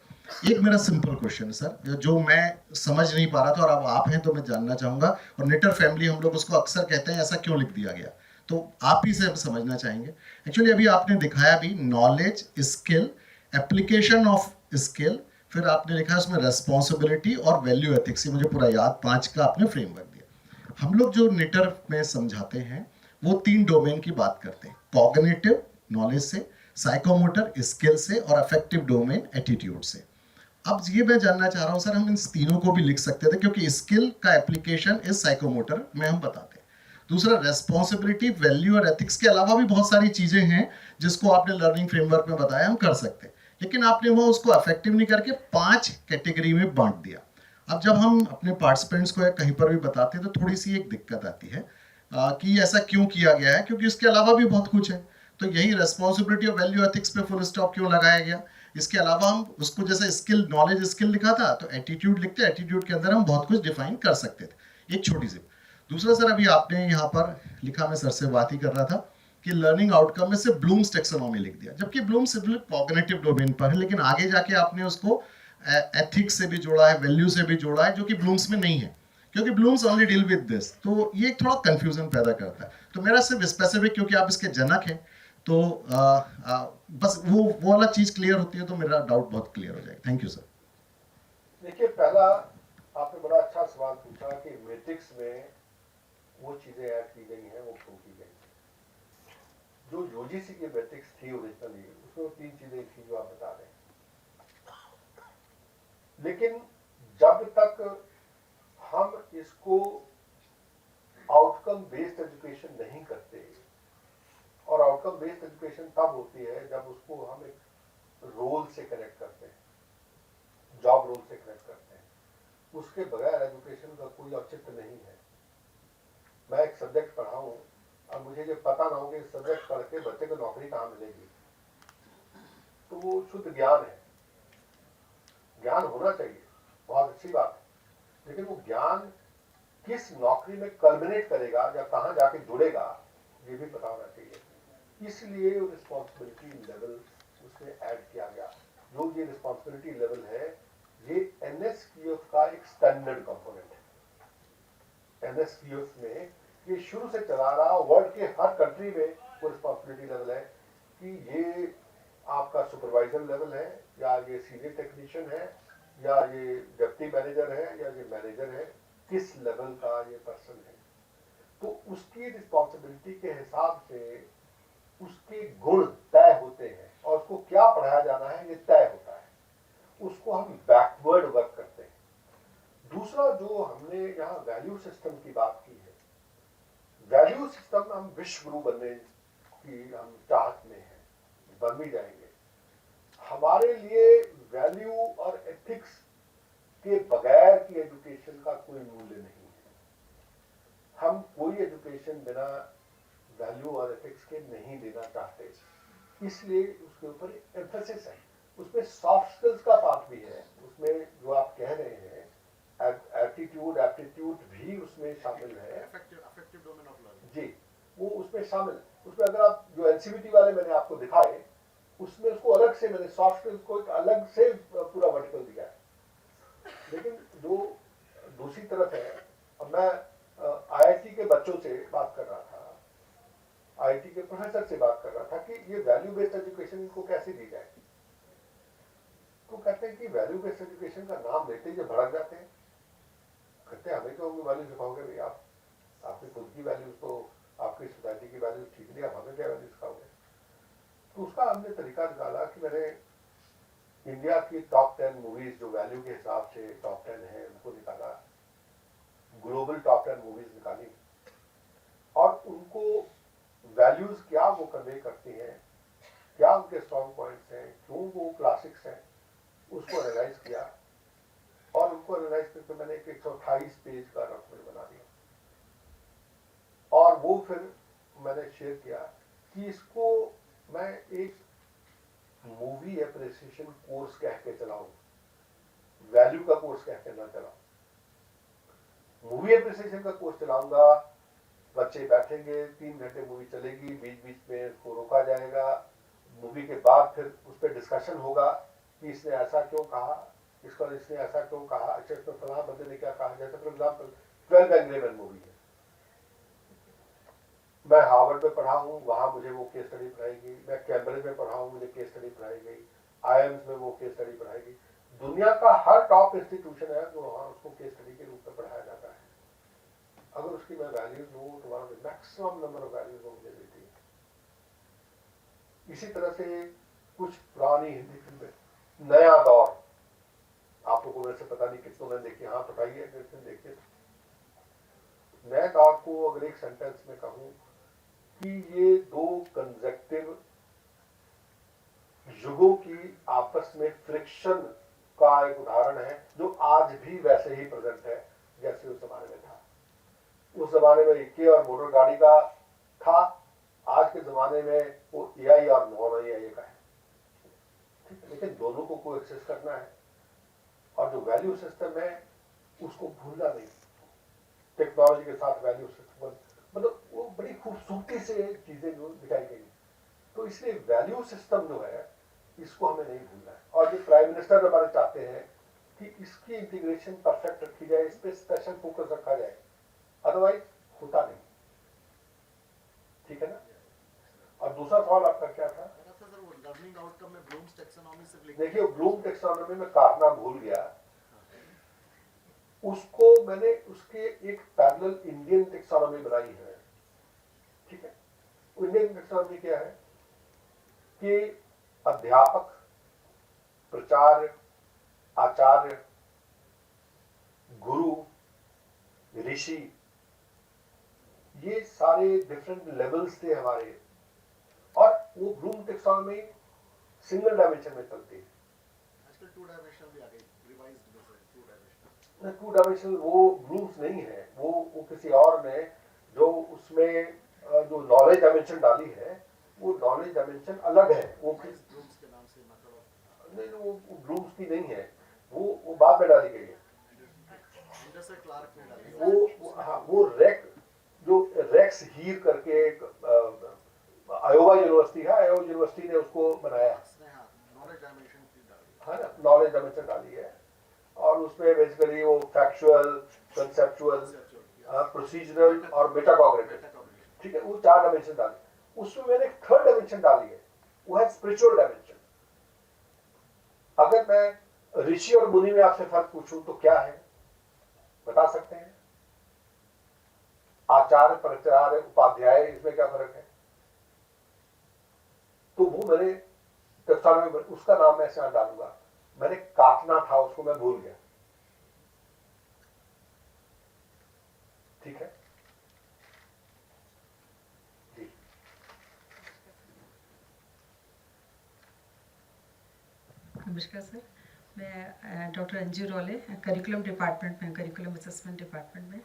एक मेरा सिंपल क्वेश्चन सर, जो मैं समझ नहीं पा रहा था और अब आप हैं तो मैं जानना चाहूँगा, और नेटर फैमिली हम लोग उसको अक्सर कहते हैं, ऐसा क्यों लिख दिया गया, तो आप ही से हम समझना चाहेंगे। एक्चुअली अभी आपने दिखाया भी knowledge, skill, application of skill, फिर आपने लिखा उसमें रेस्पॉन्सिबिलिटी और वैल्यू एथिक्स, ये मुझे पूरा याद, 5 का आपने फ्रेमवर्क दिया। हम लोग जो नेटर में समझाते हैं वो 3 डोमेन की बात करते हैं, कॉग्निटिव नॉलेज से, साइकोमोटर स्किल से, और अफेक्टिव डोमेन एटीट्यूड से। अब ये मैं जानना चाह रहा हूँ सर, हम इन तीनों को भी लिख सकते थे क्योंकि स्किल का एप्लीकेशन इस साइकोमोटर में हम बताते हैं। दूसरा रेस्पॉन्सिबिलिटी, वैल्यू और एथिक्स के अलावा भी बहुत सारी चीजें हैं जिसको आपने लर्निंग फ्रेमवर्क में बताया हम कर सकते हैं, लेकिन आपने वो उसको इफेक्टिव नहीं करके 5 कैटेगरी में बांट दिया। अब जब हम अपने पार्टिसिपेंट्स को या कहीं पर भी बताते हैं तो थोड़ी सी एक दिक्कत आती है कि ऐसा क्यों किया गया है, क्योंकि इसके अलावा भी बहुत कुछ है। तो यही रेस्पॉन्सिबिलिटी और वैल्यू एथिक्स पे फुल स्टॉप क्यों लगाया गया? इसके अलावा हम उसको जैसे स्किल, नॉलेज स्किल लिखा था तो एटीट्यूड लिखते, एटीट्यूड के अंदर हम बहुत कुछ डिफाइन कर सकते थे। एक छोटी सी। दूसरा सर, अभी आपने यहाँ पर लिखा, मैं सर से बात ही कर रहा था कि लर्निंग आउटकम में से ब्लूम्स टैक्सोनॉमी लिख दिया, जबकि ब्लूम्स सिर्फ कॉग्निटिव डोमेन पर है, लेकिन आगे जाके आपने उसको एथिक्स से भी जोड़ा है, वैल्यू से भी जोड़ा है, जो कि ब्लूम्स में नहीं है, क्योंकि Bloom's only deal with this. तो ये थोड़ा कंफ्यूजन पैदा करता है। तो मेरा सिर्फ स्पेसिफिक, क्योंकि आप इसके जनक हैं, तो बस वो वाला चीज क्लियर होती है तो मेरा डाउट बहुत क्लियर हो जाएगा। Thank you sir. देखिए, पहला आपने बड़ा अच्छा सवाल पूछा कि मैट्रिक्स में वो चीजें ऐड की गई हैं, वो क्यों की गई। जो यूजीसी की मैट्रिक्स थी ओरिजिनली, उसमें 3 चीजें थी जो आप बता रहे हैं, लेकिन जब तक हम इसको आउटकम बेस्ड एजुकेशन नहीं करते, और आउटकम बेस्ड एजुकेशन तब होती है जब उसको हम एक रोल से कनेक्ट करते हैं, जॉब रोल से कनेक्ट करते हैं, उसके बगैर एजुकेशन का कोई औचित्य नहीं है। मैं एक सब्जेक्ट पढ़ाऊं और मुझे ये पता ना हो कि सब्जेक्ट पढ़ के बच्चे को नौकरी कहाँ मिलेगी, तो वो शुद्ध ज्ञान है। ज्ञान होना चाहिए, बहुत अच्छी बात है, लेकिन वो ज्ञान किस नौकरी में कल्मिनेट करेगा या कहाँ जाके जुड़ेगा, ये भी पता होना चाहिए। इसलिए रिस्पॉन्सिबिलिटी लेवल उसमें ऐड किया गया। जो ये रिस्पॉन्सिबिलिटी लेवल है, ये NSQF का एक स्टैंडर्ड कंपोनेंट है। NSQF में ये शुरू से चला रहा, वर्ल्ड के हर कंट्री में वो रिस्पॉन्सिबिलिटी लेवल है कि ये आपका सुपरवाइजर लेवल है या ये सीनियर टेक्नीशियन है या ये डिप्टी मैनेजर है या ये मैनेजर है, किस लेवल का ये पर्सन है। तो उसकी रिस्पॉन्सिबिलिटी के हिसाब से उसके गुण तय होते हैं और उसको क्या पढ़ाया जाना है ये तय होता है। उसको हम बैकवर्ड वर्क करते हैं। दूसरा जो हमने यहाँ वैल्यू सिस्टम की बात की है, वैल्यू सिस्टम हम विश्व गुरु बनने की हम चाहत में हैं, बन भी जाएंगे। हमारे लिए वैल्यू और एथिक्स के बगैर की एजुकेशन का कोई मूल्य नहीं है। हम कोई एजुकेशन बिना वैल्यू और एथिक्स के नहीं देना चाहते, इसलिए उसके ऊपर एम्फेसिस है। उसमें सॉफ्ट स्किल्स का पार्ट भी है, उसमें जो आप कह रहे हैं एप्टीट्यूड एप्टीट्यूड भी उसमें शामिल है। अफेक्टिव डोमेन ऑफ लर्निंग जी, वो उसमें शामिल। उसमें अगर आप जो एनसीवीटी वाले मैंने आपको दिखाए, उसमें उसको अलग से मैंने सॉफ्ट स्किल्स को एक अलग से पूरा वर्टिकल दिया है। लेकिन जो दूसरी तरफ है, अब मैं आईआईटी के बच्चों से बात कर रहा था, आईआईटी के प्रोफेसर से बात कर रहा था कि ये वैल्यू बेस्ड एजुकेशन को कैसे दी जाए। तो कहते हैं कि वैल्यू बेस्ड एजुकेशन का नाम लेते ही भड़क जाते हैं, कहते हैं हमें क्यों वैल्यू सिखाओगे भाई, आप आपकी खुद की वैल्यूज तो आपकी सोसाइटी की वैल्यूज ठीक नहीं, आप हमें क्या वैल्यू सिखाओगे। तो उसका हमने तरीका निकाला कि मैंने इंडिया की टॉप 10 मूवीज जो वैल्यू के हिसाब से टॉप 10 है उनको निकाला, ग्लोबल टॉप 10 मूवीज निकाली और उनको वैल्यूज क्या वो कन्वे करती हैं, क्या उनके स्ट्रॉन्ग पॉइंट्स हैं, क्यों वो क्लासिक्स हैं, उसको एनालाइज किया और उनको एनालाइज करके मैंने एक 128 पेज का डॉक्यूमेंट बना दिया और वो फिर मैंने शेयर किया कि इसको मैं एक मूवी एप्रिसिएशन कोर्स कह के चलाऊं, वैल्यू का कोर्स कह के ना चलाऊं। मूवी एप्रिसिएशन का कोर्स चलाऊंगा, बच्चे बैठेंगे, 3 घंटे मूवी चलेगी, बीच बीच में उसको रोका जाएगा, मूवी के बाद फिर उस पर डिस्कशन होगा कि इसने ऐसा क्यों कहा, इसने ऐसा क्यों कहा, अच्छा इसमें फलां बंदे ने क्या कहा। जैसे for example 12 angry man movie है, मैं हार्वर्ड में पढ़ा हूँ, वहां मुझे वो केस स्टडी पढ़ाई गई, मैं कैम्ब्रिज में पढ़ा हूँ, मुझे केस स्टडी पढ़ाई गई, आईएम्स में वो केस स्टडी पढ़ाई गई। दुनिया का हर टॉप इंस्टीट्यूशन है जो वहां उसको केस स्टडी के रूप में पढ़ाया जाता है। अगर उसकी मैं वैल्यूज लूँ तो वहां पे मैक्सिमम नंबर ऑफ वैल्यूज वो मुझे देती है। इसी तरह से कुछ पुरानी हिंदी फिल्में, नया दौर, आप लोगों में से पता नहीं कितनों ने देखी, हाँ बताइए कितने देखे। नए दौर को अगर एक सेंटेंस में कहूं कि ये 2 कंसेक्टिव युगों की आपस में फ्रिक्शन का एक उदाहरण है जो आज भी वैसे ही प्रेजेंट है जैसे उस जमाने में था। उस जमाने में इक्के और मोटर गाड़ी का था, आज के जमाने में वो एआई और नॉन एआई का है। ठीक है, लेकिन दोनों को कोएक्सिस्ट करना है और जो वैल्यू सिस्टम है उसको भूलना नहीं। टेक्नोलॉजी के साथ वैल्यू सिस्टम, मतलब वो बड़ी खूबसूरती से चीजें जो दिखाई गई। तो इसलिए वैल्यू सिस्टम जो है इसको हमें नहीं भूलना है और जो प्राइम मिनिस्टर हमारे चाहते हैं कि इसकी इंटीग्रेशन परफेक्ट रखी जाए, इस पे स्पेशल फोकस रखा जाए, अदरवाइज होता नहीं। ठीक है ना। और दूसरा सवाल आपका क्या था? लर्निंग आउटकम में ब्लूम्स टैक्सोनॉमी से देखिए, ब्लूम टैक्सोनॉमी में काटना भूल गया, उसको मैंने उसके एक पैरेलल इंडियन टैक्सोनॉमी बनाई है। ठीक है, इंडियन टैक्सोनॉमी क्या है कि अध्यापक, प्राचार्य, आचार्य, गुरु, ऋषि, ये सारे डिफरेंट लेवल्स थे हमारे, और वो ब्लूम टैक्सोनॉमी सिंगल डायमेंशन में चलती है। आजकल 2 डायमेंशनल भी आ गई, रिवाइज्ड में 2 डायमेंशनल। 2 डायमेंशनल वो ब्लूम्स नहीं है, वो किसी और ने जो उसमें जो नॉलेज डायमेंशन डाली है, वो नॉलेज डायमेंशन अलग है। वो ब्लूम्स के नाम से मतलब नहीं, वो ब्लूम्स की नहीं है, वो बाद में डाली गई है। इंडस्ट्री क्लार्क ने डाली। हाँ, वो रेक्स हीर करके एक आयोवा यूनिवर्सिटी है, आयोवा यूनिवर्सिटी ने उसको बनाया, नॉलेज डायमेंशन की डाली है ना, नॉलेज डायमेंशन डाली है। और उसमें बेसिकली वो फैक्चुअल, कंसेप्चुअल प्रोसीजरल और मेटाकॉग्निटिव, ठीक है, वो 4 डायमेंशन डाले। उसमें मैंने एक थर्ड डायमेंशन डाली है, वो है स्पिरिचुअल डायमेंशन। अगर मैं ऋषि और मुनि में आपसे फर्क पूछूं तो क्या है, बता सकते हैं? आचार्य, प्रचार्य, उपाध्याय, इसमें क्या फर्क है? तो वो मैंने कक्षा में उसका नाम मैं ऐसे डालूंगा, मैंने काटना था उसको, मैं भूल गया। ठीक है जी। नमस्कार सर, मैं डॉक्टर अंजू रॉले, करिकुलम डिपार्टमेंट में, करिकुलम असेसमेंट डिपार्टमेंट में।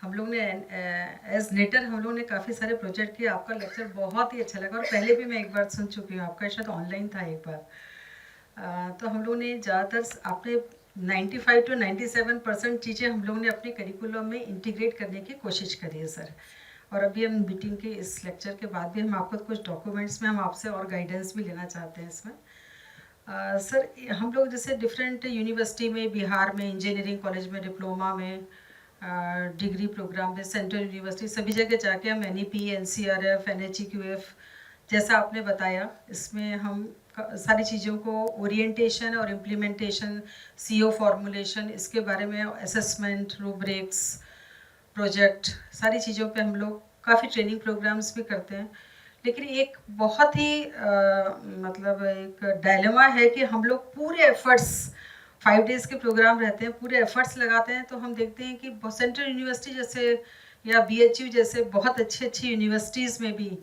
हम लोग ने एज नेटर हम लोग ने काफ़ी सारे प्रोजेक्ट किए। आपका लेक्चर बहुत ही अच्छा लगा और पहले भी मैं एक बार सुन चुकी हूँ, आपका शायद ऑनलाइन था एक बार। तो हम लोग ने ज़्यादातर आपने 95 to 97% चीज़ें हम लोग ने अपने करिकुलम में इंटीग्रेट करने की कोशिश करी है सर। और अभी हम मीटिंग के इस लेक्चर के बाद भी हम आपको कुछ डॉक्यूमेंट्स में हम आपसे और गाइडेंस भी लेना चाहते हैं इसमें। सर हम लोग जैसे डिफरेंट यूनिवर्सिटी में, बिहार में इंजीनियरिंग कॉलेज में, डिप्लोमा में, डिग्री प्रोग्राम में, सेंट्रल यूनिवर्सिटी, सभी जगह जाके हम NEP, NCRF, NHEQF जैसा आपने बताया, इसमें हम सारी चीज़ों को ओरिएंटेशन और इम्प्लीमेंटेशन, CO फॉर्मुलेशन, इसके बारे में असेसमेंट, रूब्रिक्स, प्रोजेक्ट, सारी चीज़ों पे हम लोग काफ़ी ट्रेनिंग प्रोग्राम्स भी करते हैं। लेकिन एक बहुत ही मतलब एक डायलेमा है कि हम लोग पूरे एफर्ट्स, 5 डेज़ के प्रोग्राम रहते हैं, पूरे एफर्ट्स लगाते हैं, तो हम देखते हैं कि सेंट्रल यूनिवर्सिटी जैसे या BHU जैसे बहुत अच्छी यूनिवर्सिटीज़ में भी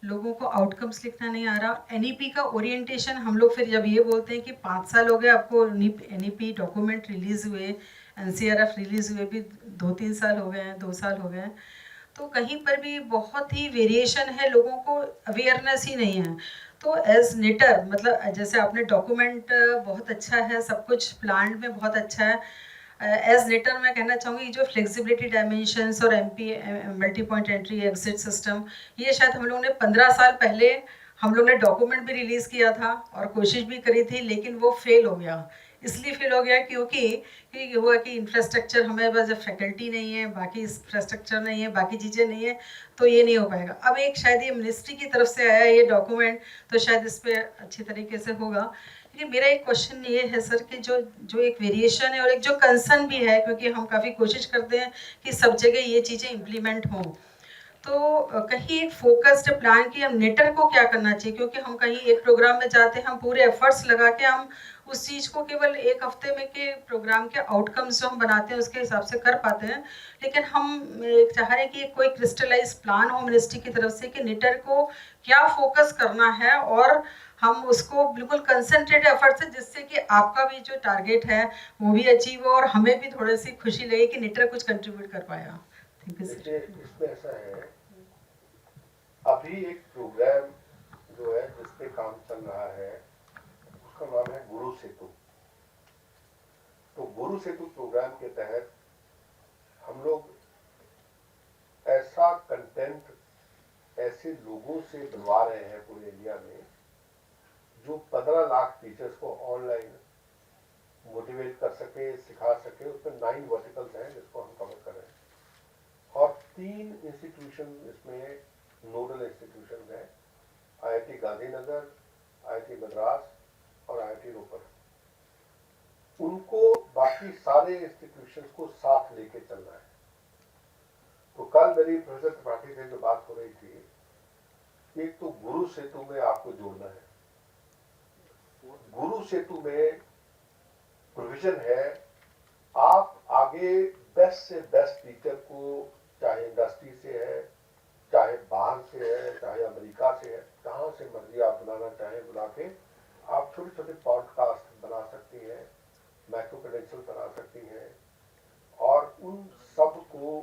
लोगों को आउटकम्स लिखना नहीं आ रहा। NEP का ओरिएंटेशन हम लोग फिर जब ये बोलते हैं कि 5 साल हो गए आपको NEP डॉक्यूमेंट रिलीज़ हुए, NCRF रिलीज़ हुए भी 2-3 साल हो गए हैं, 2 साल हो गए हैं, तो कहीं पर भी बहुत ही वेरिएशन है, लोगों को अवेयरनेस ही नहीं है। तो एज नेटर मतलब जैसे आपने डॉक्यूमेंट बहुत अच्छा है, सब कुछ प्लान में बहुत अच्छा है। एज नेटर मैं कहना चाहूँगी जो फ्लेक्सिबिलिटी डायमेंशंस और MP multi point entry exit system, ये शायद हम लोगों ने 15 साल पहले हम लोग ने डॉक्यूमेंट भी रिलीज़ किया था और कोशिश भी करी थी, लेकिन वो फेल हो गया। इसलिए फेल हो गया क्योंकि हुआ कि इंफ्रास्ट्रक्चर, हमें बस फैकल्टी नहीं है, बाकी इंफ्रास्ट्रक्चर नहीं है, बाकी चीज़ें नहीं है, तो ये नहीं हो पाएगा। अब एक शायद ये मिनिस्ट्री की तरफ से आया ये डॉक्यूमेंट, तो शायद इस पर अच्छी तरीके से होगा। लेकिन मेरा एक क्वेश्चन ये है सर कि जो एक वेरिएशन है और एक जो कंसर्न भी है, क्योंकि हम काफ़ी कोशिश करते हैं कि सब जगह ये चीज़ें इम्प्लीमेंट हों, तो कहीं एक फोकस्ड प्लान की हम नेटर को क्या करना चाहिए, क्योंकि हम कहीं एक प्रोग्राम में जाते हैं, हम पूरे एफर्ट्स लगा के हम उस चीज़ को केवल एक हफ्ते में के प्रोग्राम के आउटकम्स जो हम बनाते हैं उसके हिसाब से कर पाते हैं, लेकिन हम एक चाह रहे हैं कि कोई क्रिस्टलाइज प्लान हो मिनिस्ट्री की तरफ से कि नेटर को क्या फोकस करना है और हम उसको बिल्कुल कंसंट्रेट एफर्ट से, जिससे कि आपका भी जो टारगेट है वो भी अचीव हो और हमें भी थोड़ी सी खुशी लगे कि नेटर कुछ कंट्रीब्यूट कर पाया। Thank you sir. इसमें ऐसा है, अभी एक प्रोग्राम जो है जिस पे काम चल रहा है उसका नाम है गुरु सेतु। तो गुरु सेतु प्रोग्राम के तहत हम लोग ऐसा कंटेंट ऐसे लोगों से बनवा रहे हैं पूरे इंडिया में जो 15 लाख टीचर्स को ऑनलाइन मोटिवेट कर सके, सिखा सके। उसमें 9 वर्टिकल्स हैं जिसको हम कवर कर रहे हैं और 3 इंस्टीट्यूशन इसमें नोडल इंस्टीट्यूशन हैं, IIT गांधीनगर, IIT मद्रास और IIT रोपड़। उनको बाकी सारे इंस्टीट्यूशंस को साथ लेके चलना है। तो कल मेरी प्रोफेसर त्रिपाठी से जो बात हो रही थी, एक तो गुरु सेतु में आपको जोड़ना है। गुरु सेतु में प्रोविजन है, आप आगे बेस्ट से बेस्ट टीचर को, चाहे इंडस्ट्री से है, चाहे बाहर से है, चाहे अमेरिका से है, कहाँ से मर्जी आप बुलाना चाहें बुला के आप छोटे छोटे पॉडकास्ट बना सकती हैं, माइक्रो क्रेडेंशियल बना सकती हैं और उन सब को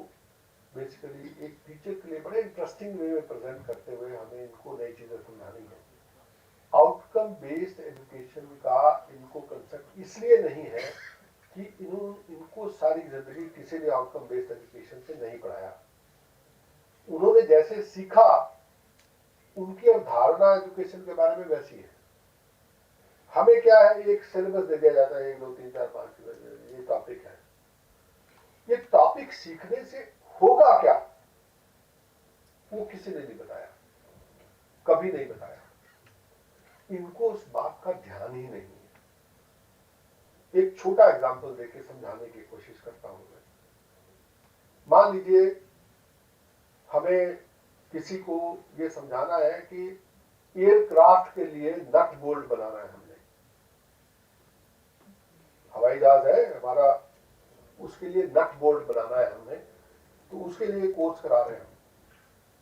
बेसिकली एक टीचर के लिए बड़े इंटरेस्टिंग वे में प्रेजेंट करते हुए हमें इनको नई चीजें समझानी है। आउटकम बेस्ड एजुकेशन का इनको कंसेप्ट इसलिए नहीं है कि इनको सारी जिंदगी किसी ने आउटकम बेस्ड एजुकेशन से नहीं पढ़ाया। उन्होंने जैसे सीखा उनकी अवधारणा एजुकेशन के बारे में वैसी है। हमें क्या है, एक सिलेबस दे दिया जाता है, 1 2 3 4 5 ये टॉपिक है। ये टॉपिक सीखने से होगा क्या वो किसी ने नहीं बताया, कभी नहीं बताया। इनको उस बात का ध्यान ही नहीं है। एक छोटा एग्जांपल देके समझाने की कोशिश करता हूं मैं। मान लीजिए हमें किसी को ये समझाना है कि एयरक्राफ्ट के लिए नट बोल्ट बनाना है। हमने हवाई जहाज है हमारा, उसके लिए नट बोल्ट बनाना है हमने, तो उसके लिए कोर्स करा रहे हैं हम।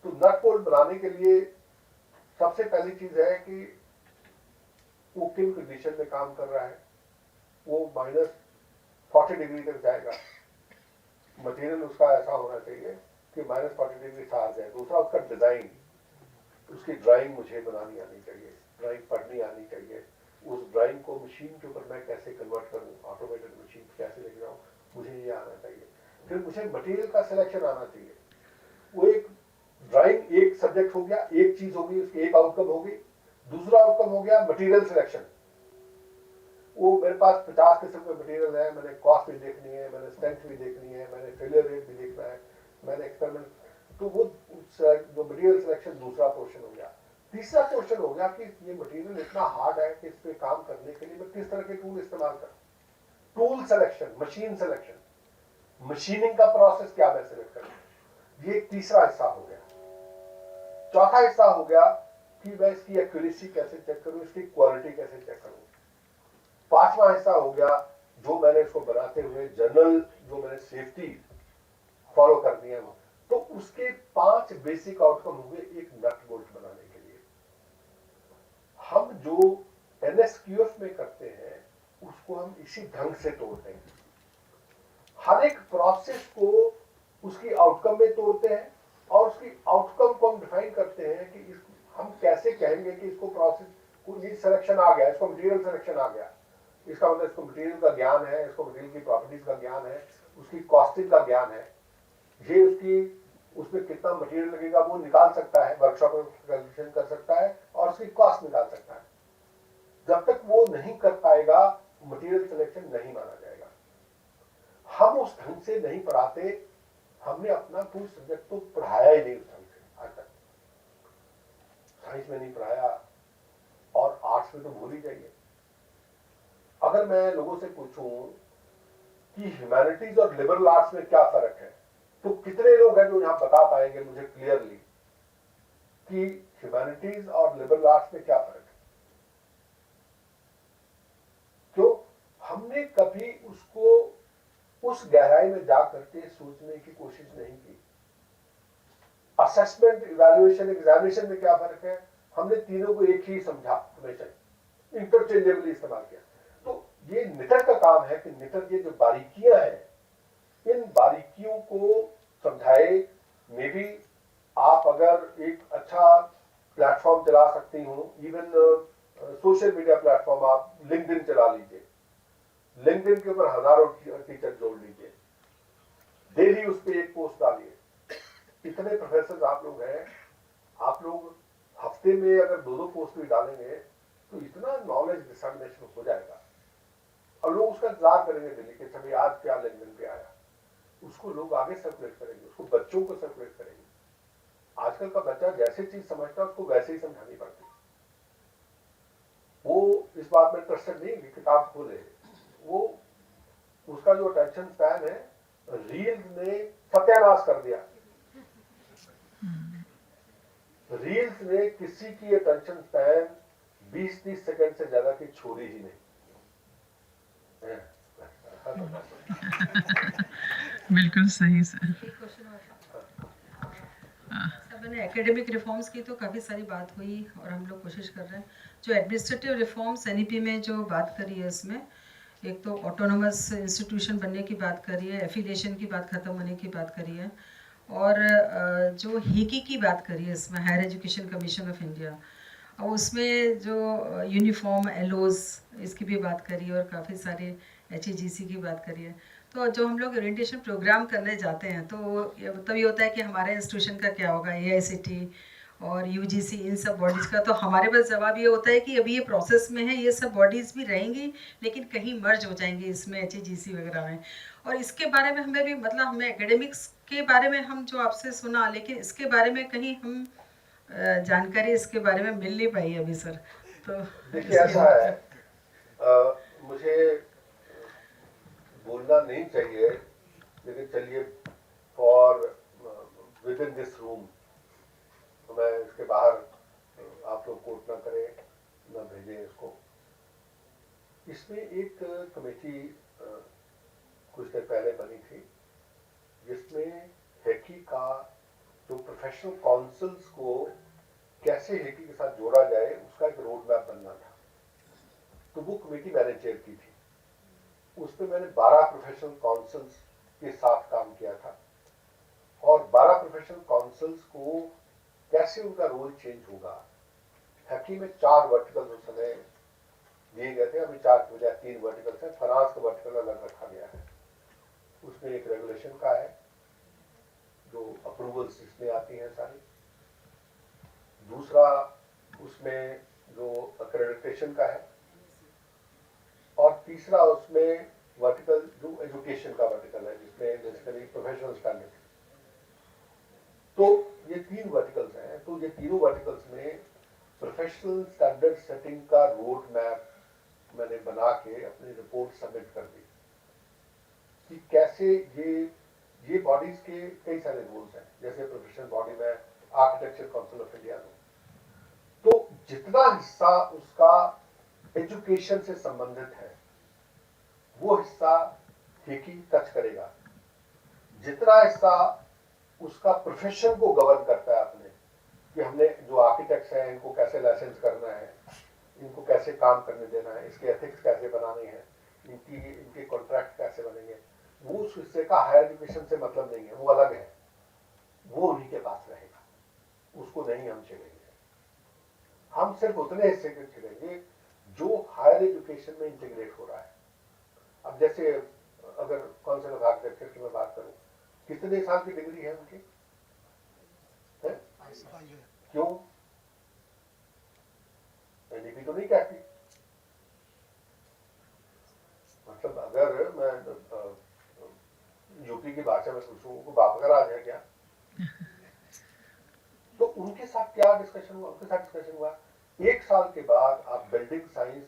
तो नट बोल्ट बनाने के लिए सबसे पहली चीज है कि वो किन कंडीशन में काम कर रहा है। वो -40 डिग्री तक जाएगा, मटेरियल उसका ऐसा होना चाहिए कि -40 डिग्री से आ जाए। दूसरा उसका डिजाइन, उसकी ड्राइंग मुझे बनानी आनी चाहिए, ड्राइंग पढ़नी आनी चाहिए। उस ड्राइंग को मशीन के ऊपर मैं कैसे कन्वर्ट करूं, ऑटोमेटेड मशीन कैसे लेके जाऊं, मुझे ये आना चाहिए। फिर मुझे मटेरियल का सिलेक्शन आना चाहिए। वो एक ड्राइंग एक सब्जेक्ट हो गया, एक चीज होगी, उसकी एक आउटकम होगी। दूसरा आउटकम हो गया मटेरियल सिलेक्शन। वो मेरे पास 50 किस्म के मटेरियल है, मैंने कॉस्ट भी देखनी है, मैंने स्ट्रेंथ भी देखनी है, मैंने फेलियर रेट भी देखना है, मैंने एक्सपेरिमेंट। तो वो जो मटेरियल सिलेक्शन दूसरा पोर्शन हो गया। तीसरा पोर्शन हो गया कि ये मटेरियल इतना हार्ड है कि इस पे काम करने के लिए मैं किस तरह के टूल इस्तेमाल करूं। Tool selection, machine selection, machining का प्रोसेस क्या मैं सिलेक्ट करूं। ये तीसरा हिस्सा हो गया। चौथा हिस्सा हो गया कि मैं इसकी एक्यूरेसी कैसे चेक करूं, इसकी क्वालिटी कैसे चेक करूं। पांचवा हिस्सा हो गया जो मैंने इसको बनाते हुए जनरल जो मैंने सेफ्टी फॉलो करनी है। तो उसके 5 बेसिक आउटकम हुए एक नट बोल्ट बनाने के लिए। हम जो NSQF में करते हैं उसको हम इसी ढंग से तोड़ते हैं। हर एक प्रोसेस को उसकी आउटकम में तोड़ते हैं और उसकी आउटकम को हम डिफाइन करते हैं कि हम कैसे कहेंगे कि इसको प्रोसेस को ये सिलेक्शन आ गया, इसको मटेरियल सिलेक्शन आ गया। इसका मतलब इसको मटेरियल का ज्ञान है, इसको मटेरियल की प्रॉपर्टीज का ज्ञान है, उसकी कॉस्टिंग का ज्ञान है, ये उसमें कितना मटेरियल लगेगा वो निकाल सकता है, वर्कशॉप में कैलकुलेशन कर सकता है और उसकी कॉस्ट निकाल सकता है। जब तक वो नहीं कर पाएगा मटेरियल सिलेक्शन नहीं माना जाएगा। हम उस ढंग से नहीं पढ़ाते। हमने अपना कोई सब्जेक्ट तो पढ़ाया ही नहीं उस ढंग से आज तक। साइंस में नहीं पढ़ाया और आर्ट्स में तो भूल ही जाइए। अगर मैं लोगों से पूछूं कि ह्यूमैनिटीज और लिबरल आर्ट्स में क्या फर्क है, तो कितने लोग हैं जो यहां बता पाएंगे मुझे क्लियरली कि ह्यूमैनिटीज और लिबरल आर्ट्स में क्या फर्क है। क्यों? हमने कभी उसको उस गहराई में जा करके सोचने की कोशिश नहीं की। असेसमेंट, इवैल्यूएशन, एग्जामिनेशन में क्या फर्क है, हमने तीनों को एक ही समझा, हमेशा इंटरचेंजेबली इस्तेमाल किया। तो ये निटर का काम है कि निटर ये जो बारीकियां हैं, इन बारीकियों को समझाए। मे बी आप अगर एक अच्छा प्लेटफॉर्म चला सकती हो, इवन सोशल मीडिया प्लेटफॉर्म, आप लिंक्डइन चला लीजिए, लिंक्डइन के ऊपर हजारों टीचर जोड़ लीजिए, डेली उस पर एक पोस्ट डालिए। इतने प्रोफेसर आप लोग हैं, आप लोग हफ्ते में अगर 2-2 पोस्ट भी डालेंगे तो इतना नॉलेज डिसमिनेशन हो जाएगा और लोग उसका इंतजार करेंगे दिल्ली के सभी आज क्या लिंक्डइन पे आया। उसको लोग आगे सर्कुलेट करेंगे, उसको बच्चों को सर्कुलेट करेंगे। आजकल का बच्चा जैसे चीज समझता है उसको वैसे ही समझानी पड़ती है। वो इस बात में इंटरेस्टेड नहीं कि किताब खोले, वो उसका जो अटेंशन स्पैन है रील्स ने सत्यानाश कर दिया। रील्स ने किसी की अटेंशन स्पैन 20-30 सेकंड से ज्यादा की छोड़ी ही नहीं। बिल्कुल सही सर। मैंने एकेडमिक रिफॉर्म्स की तो काफ़ी सारी बात हुई और हम लोग कोशिश कर रहे हैं। जो एडमिनिस्ट्रेटिव रिफॉर्म्स NEP में जो बात करी है, इसमें एक तो ऑटोनोमस इंस्टीट्यूशन बनने की बात करी है, एफिलिएशन की बात ख़त्म होने की बात करी है, और जो HECI की बात करी है इसमें, higher education commission of India, और उसमें जो यूनिफॉर्म एलोज इसकी भी बात करी है और काफ़ी सारे HEGC की बात करी है। तो जो हम लोग ओरिएंटेशन प्रोग्राम करने जाते हैं तो तब ये होता है कि हमारे इंस्टीट्यूशन का क्या होगा, AICT और यूजीसी, इन सब बॉडीज़ का। तो हमारे पास जवाब ये होता है कि अभी ये प्रोसेस में है, ये सब बॉडीज़ भी रहेंगी लेकिन कहीं मर्ज हो जाएंगी इसमें HEGC वगैरह में। और इसके बारे में हमें भी मतलब हमें एकेडमिक्स के बारे में हम जो आपसे सुना, लेकिन इसके बारे में कहीं हम जानकारी इसके बारे में मिल नहीं पाई अभी सर। तो देखिए ऐसा है, मुझे बोलना नहीं चाहिए, लेकिन चलिए for with in this room, तो मैं इसके बाहर आप लोग कोट ना करें, ना भेजें इसको। इसमें एक कमेटी कुछ देर पहले बनी थी जिसमें हैकी का जो प्रोफेशनल काउंसिल्स को कैसे हैकी के साथ जोड़ा जाए उसका एक रोड मैप बनना था। तो वो कमेटी मैंने चेयर की थी। उसमें मैंने 12 प्रोफेशनल काउंसिल्स के साथ काम किया था और 12 प्रोफेशनल काउंसिल्स को कैसे उनका रोल चेंज होगा। हैकी में 4 वर्टिकल्स उस समय दिए गए थे, अभी 4 के बजाय 3 वर्टिकल्स हैं। फाइनेंस का वर्टिकल अलग रखा गया है। उसमें एक रेगुलेशन का है जो अप्रूवल्स इसमें आती हैं सारी, दूसरा उसमें जो एक्रेडिटेशन का है, और तीसरा उसमें वर्टिकल जो एजुकेशन का वर्टिकल है जिसमें बेसिकली प्रोफेशनल स्टैंडर्ड। तो ये 3 वर्टिकल्स हैं। तो ये तीनों वर्टिकल्स में प्रोफेशनल स्टैंडर्ड सेटिंग का रोड मैप मैंने बना के अपनी रिपोर्ट सबमिट कर दी कि कैसे ये बॉडीज के कई सारे रूल्स हैं। जैसे प्रोफेशनल बॉडी में आर्किटेक्चर काउंसिल ऑफ इंडिया में तो जितना हिस्सा उसका एजुकेशन से संबंधित है वो हिस्सा हैकी टच करेगा, जितना हिस्सा उसका प्रोफेशन को गवर्न करता है अपने, कि हमने जो आर्किटेक्ट्स हैं इनको कैसे लाइसेंस करना है, इनको कैसे काम करने देना है, इसके एथिक्स कैसे बनाने हैं, इनके कॉन्ट्रैक्ट कैसे बनेंगे, वो उस हिस्से का हायर एजुकेशन से मतलब नहीं है, वो अलग है, वो उन्हीं के पास रहेगा, उसको नहीं हम छेड़ेंगे। हम सिर्फ उतने हिस्से को छेड़ेंगे जो हायर एजुकेशन में इंटीग्रेट हो रहा है। अब जैसे अगर काउंसिल ऑफ आर्किटेक्चर की मैं बात करूं, कितने साल की डिग्री है उनकी? क्यों? एनडीपी तो नहीं कहती। मतलब अगर मैं यूपी की भाषा में पूछूं को बाप का राज है क्या, तो उनके साथ क्या डिस्कशन हुआ? उनके साथ डिस्कशन हुआ 1 साल के बाद आप बिल्डिंग साइंस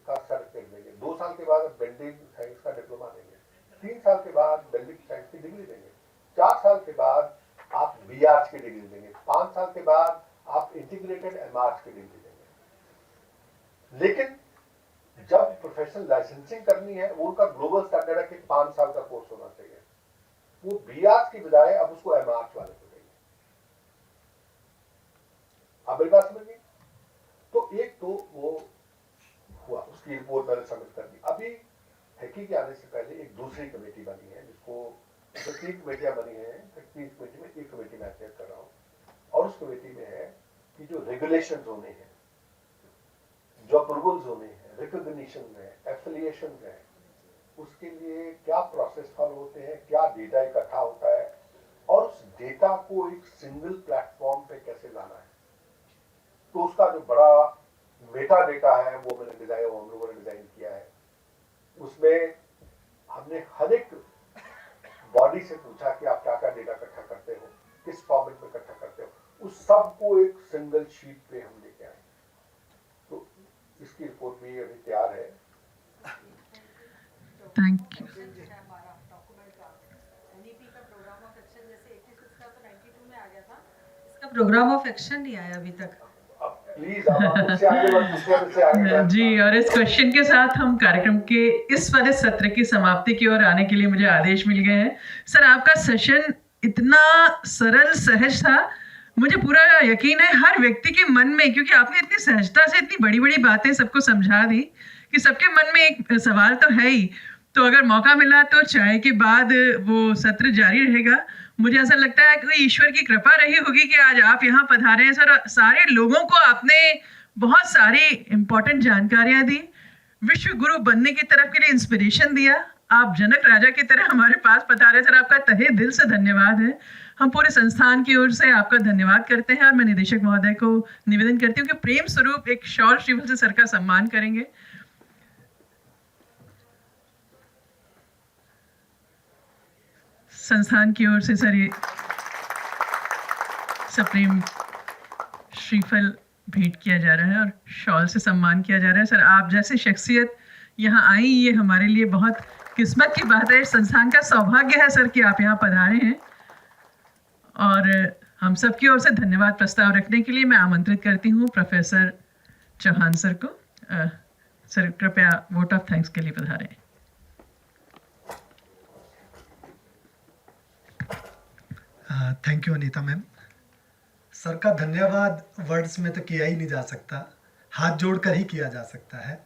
का सर्टिफिकेट देंगे, 2 साल के बाद आप बिल्डिंग साइंस का डिप्लोमा देंगे, 3 साल के बाद बिल्डिंग साइंस की डिग्री देंगे, 4 साल के बाद आप बीआरच की डिग्री देंगे, 5 साल के बाद आप इंटीग्रेटेड एमआरच की डिग्री देंगे। लेकिन जब प्रोफेशनल लाइसेंसिंग करनी है वो उनका ग्लोबल स्टैंडर्ड है कि 5 साल का कोर्स होना चाहिए, वो बीआरच की बजाय अब उसको एमआरच वाले को देंगे। आप मेरी बात समझिए। तो एक तो वो हुआ, उसकी रिपोर्ट मैंने सबमिट कर दी। अभी हैकी के आने से पहले एक दूसरी कमेटी बनी है जिसको 3 कमेटियां बनी हैं। 3 कमेटी में एक कमेटी मैं चेक कर रहा हूँ और उस कमेटी में है कि जो रेगुलेशंस होने हैं, जो अप्रूवल्स होने हैं, रिकॉग्निशन है, एफिलिएशन है, उसके लिए क्या प्रोसेस फॉलो होते हैं, क्या डेटा इकट्ठा होता है और उस डेटा को एक सिंगल प्लेटफॉर्म पे कैसे लाना है। तो उसका जो बड़ा मेटा डेटा है वो मैंने डिजाइन, हम लोगों ने डिजाइन किया है। उसमें हमने हर एक बॉडी से पूछा कि आप क्या क्या डेटा इकट्ठा करते हो, किस फॉर्मेट में इकट्ठा करते हो, उस सब को एक सिंगल शीट पे हम लेके आए। तो इसकी रिपोर्ट भी अभी तैयार है। Thank you. Programme of action नहीं आया अभी तक। प्लीज आप उससे आगे बढ़, उससे आगे जी, और इस क्वेश्चन के साथ हम कार्यक्रम के इस वाले सत्र की समाप्ति की ओर आने के लिए मुझे आदेश मिल गए हैं। सर, आपका सेशन इतना सरल सहज था, मुझे पूरा यकीन है हर व्यक्ति के मन में, क्योंकि आपने इतनी सहजता से इतनी बड़ी बड़ी बातें सबको समझा दी कि सबके मन में एक सवाल तो है ही। तो अगर मौका मिला तो चाय के बाद वो सत्र जारी रहेगा। मुझे ऐसा लगता है कि ईश्वर की कृपा रही होगी कि आज आप यहाँ पधारे हैं सर। सारे लोगों को आपने बहुत सारी इम्पोर्टेंट जानकारियाँ दी, विश्व गुरु बनने की तरफ के लिए इंस्पिरेशन दिया। आप जनक राजा की तरह हमारे पास पधारे सर, आपका तहे दिल से धन्यवाद है। हम पूरे संस्थान की ओर से आपका धन्यवाद करते हैं और मैं निदेशक महोदय को निवेदन करती हूँ कि प्रेम स्वरूप एक शॉल श्रीवल से सर का सम्मान करेंगे। संस्थान की ओर से सर ये सप्रेम श्रीफल भेंट किया जा रहा है और शॉल से सम्मान किया जा रहा है। सर आप जैसे शख्सियत यहाँ आई, ये हमारे लिए बहुत किस्मत की बात है। संस्थान का सौभाग्य है सर कि आप यहाँ पधारे हैं और हम सब की ओर से धन्यवाद प्रस्ताव रखने के लिए मैं आमंत्रित करती हूँ प्रोफेसर चौहान सर को। सर कृपया वोट ऑफ थैंक्स के लिए पधारें। Thank you Anita ma'am. Sir का धन्यवाद वर्ड्स में तो किया ही नहीं जा सकता, हाथ जोड़कर ही किया जा सकता है।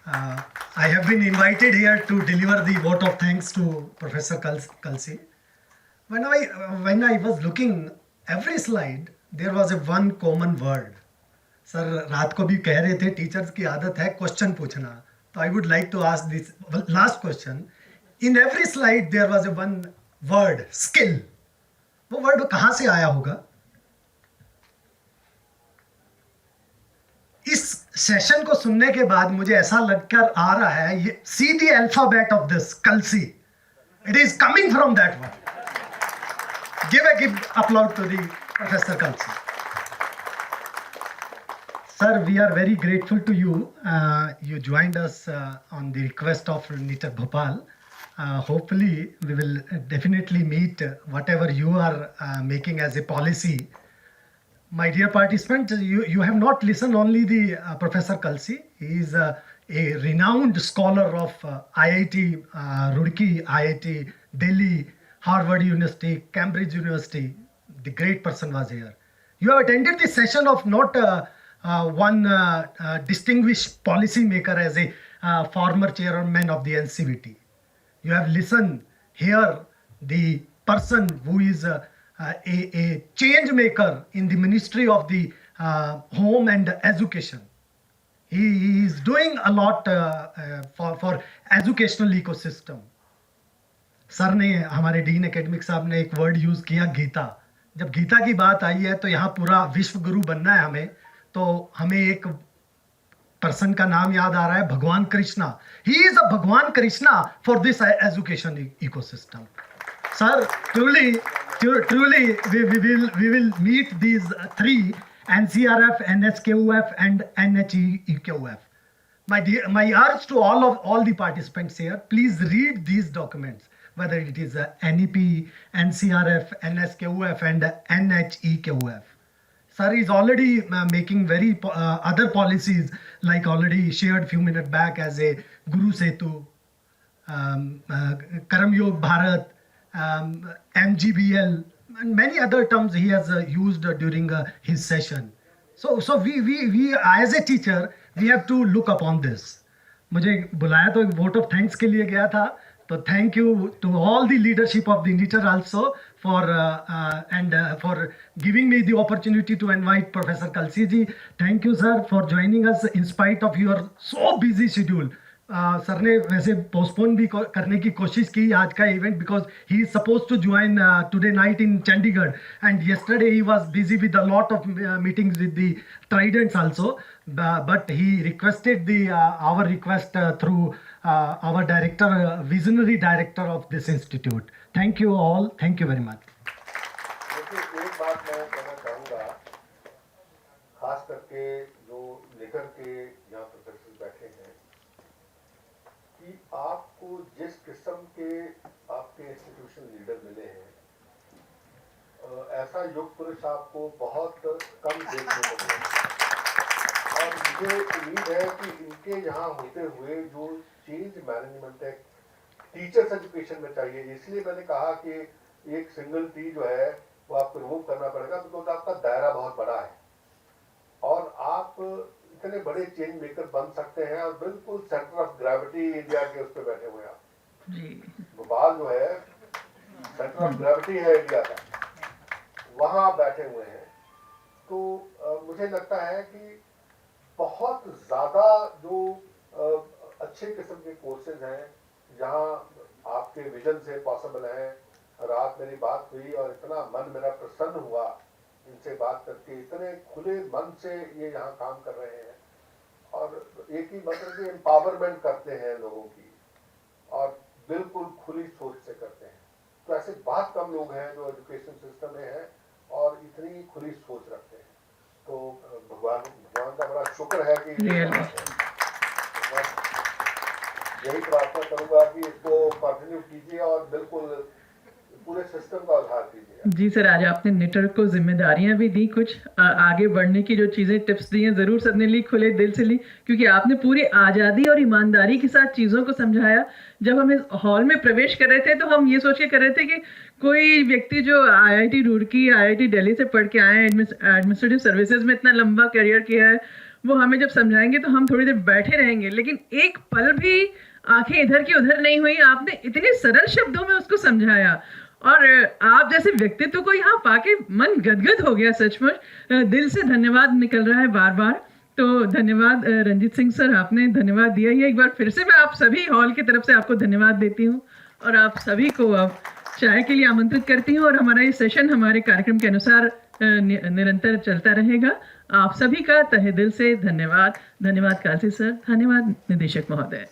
I have been invited here to deliver the vote of thanks to Professor Kalsi. When I was looking every slide, there was a one common word. Sir रात को भी कह रहे थे टीचर्स की आदत है क्वेश्चन पूछना, तो I would like to ask this last question. In every slide there was a one word, skill. वो वर्ड कहाँ से आया होगा? इस सेशन को सुनने के बाद मुझे ऐसा लगकर आ रहा है, ये C the alphabet of this Kalsi, it is coming from that word. Give applause to the professor Kalsi. Sir we are very grateful to you, you joined us on the request of NITR Bhopal. Hopefully we will definitely meet whatever you are making as a policy. My dear participants, you have not listened only the Professor Kalsi. He is a renowned scholar of IIT Roorkee, IIT Delhi, Harvard University, Cambridge University. The great person was here. You have attended the session of not one distinguished policy maker as a former chairman of the NCVT. You have listened here the person who is a change maker in the Ministry of the Home and Education. He is doing a lot for educational ecosystem. Sir ने हमारे dean academic साहब ने एक word use किया गीता। जब गीता की बात आई है तो यहाँ पूरा विश्व गुरु बनना है हमें, तो हमें एक पर्सन का नाम याद आ रहा है, भगवान कृष्णा। ही इज अ भगवान Krishna for this education ecosystem. Sir, truly, we will meet these three: NCRF, NSKUF, and NHEQF. My urge to all the participants here: please read these documents, whether it is NEP, NCRF, NSKUF, and NHEQF. Sir is already making very other policies, like already shared few minutes back as a Guru Setu, Karam Yog Bharat, MGBL, and many other terms he has used during his session. So we as a teacher we have to look upon this. मुझे बुलाया तो एक vote of thanks के लिए गया था, तो thank you to all the leadership of the NITR also for giving me the opportunity to invite Professor Kalsi ji. Thank you sir for joining us in spite of your so busy schedule. Sir ने वैसे postpone भी करने की कोशिश की आज का event, because he is suppose to join today night in Chandigarh and yesterday he was busy with a lot of meetings with the tridents also, but he requested our request through our director, visionary director of this institute. Thank you all, thank you very much. एक बात मैं कहना चाहूँगा, खास करके जो लेकर के यहाँ प्रोफेसर बैठे हैं, कि आपको जिस किस्म के आपके इंस्टीट्यूशन लीडर मिले हैं, ऐसा युग पुरुष आपको बहुत कम देखने को मिलेगा। और मुझे उम्मीद है कि इनके यहाँ होते हुए जो चेंज मैनेजमेंट है टीचर्स एजुकेशन में चाहिए। इसलिए मैंने कहा कि एक सिंगल टी जो है वो आपको रिमूव करना पड़ेगा, बिकॉज आपका दायरा बहुत बड़ा है और आप इतने बड़े चेंज मेकर बन सकते हैं और बिल्कुल सेंटर ऑफ ग्रेविटी इंडिया के उस पर बैठे हुए हैं आप। भोपाल जो है सेंटर ऑफ ग्रेविटी है इंडिया का, वहां बैठे हुए हैं। तो मुझे लगता है कि बहुत ज्यादा जो अच्छे किस्म के कोर्सेज हैं जहां आपके विजन से पॉसिबल है, रात मेरी बात हुई और इतना मन मेरा प्रसन्न हुआ इनसे बात करके, इतने खुले मन से ये यहाँ काम कर रहे हैं और एक ही मतलब कि एम्पावरमेंट करते हैं लोगों की और बिल्कुल खुली सोच से करते हैं। तो ऐसे बहुत कम लोग हैं जो एजुकेशन सिस्टम में हैं और इतनी खुली सोच रखते हैं। तो भगवान का बड़ा शुक्र है कि यही प्रार्थना करूंगा कि इसको कंटिन्यू कीजिए और बिल्कुल पूरे सिस्टम का उद्धार कीजिए। जी सर, आज आपने निटर को जिम्मेदारियां भी दी, कुछ आगे बढ़ने की जो चीज़ें टिप्स दी हैं ज़रूर सबने ली, खुले दिल से ली, क्योंकि आपने पूरी आज़ादी और ईमानदारी के साथ चीज़ों को समझाया। जब हम इस हॉल में प्रवेश कर रहे थे तो हम ये सोच के कर रहे थे कि कोई व्यक्ति जो IIT रुड़की, IIT दिल्ली से पढ़ के आए हैं, एडमिनिस्ट्रेटिव सर्विसेज में इतना लंबा करियर किया है, वो हमें जब समझाएंगे तो हम थोड़ी देर बैठे रहेंगे, लेकिन एक पल भी आंखें इधर की उधर नहीं हुई। आपने इतने सरल शब्दों में उसको समझाया और आप जैसे व्यक्तित्व को यहाँ पाके मन गदगद हो गया। सचमुच दिल से धन्यवाद निकल रहा है बार बार। तो धन्यवाद रंजीत सिंह सर, आपने धन्यवाद दिया ही। एक बार फिर से मैं आप सभी हॉल की तरफ से आपको धन्यवाद देती हूँ और आप सभी को अब चाय के लिए आमंत्रित करती हूँ और हमारा ये सेशन हमारे कार्यक्रम के अनुसार निरंतर चलता रहेगा। आप सभी का तहे दिल से धन्यवाद। धन्यवाद कालसी सर, धन्यवाद निदेशक महोदय।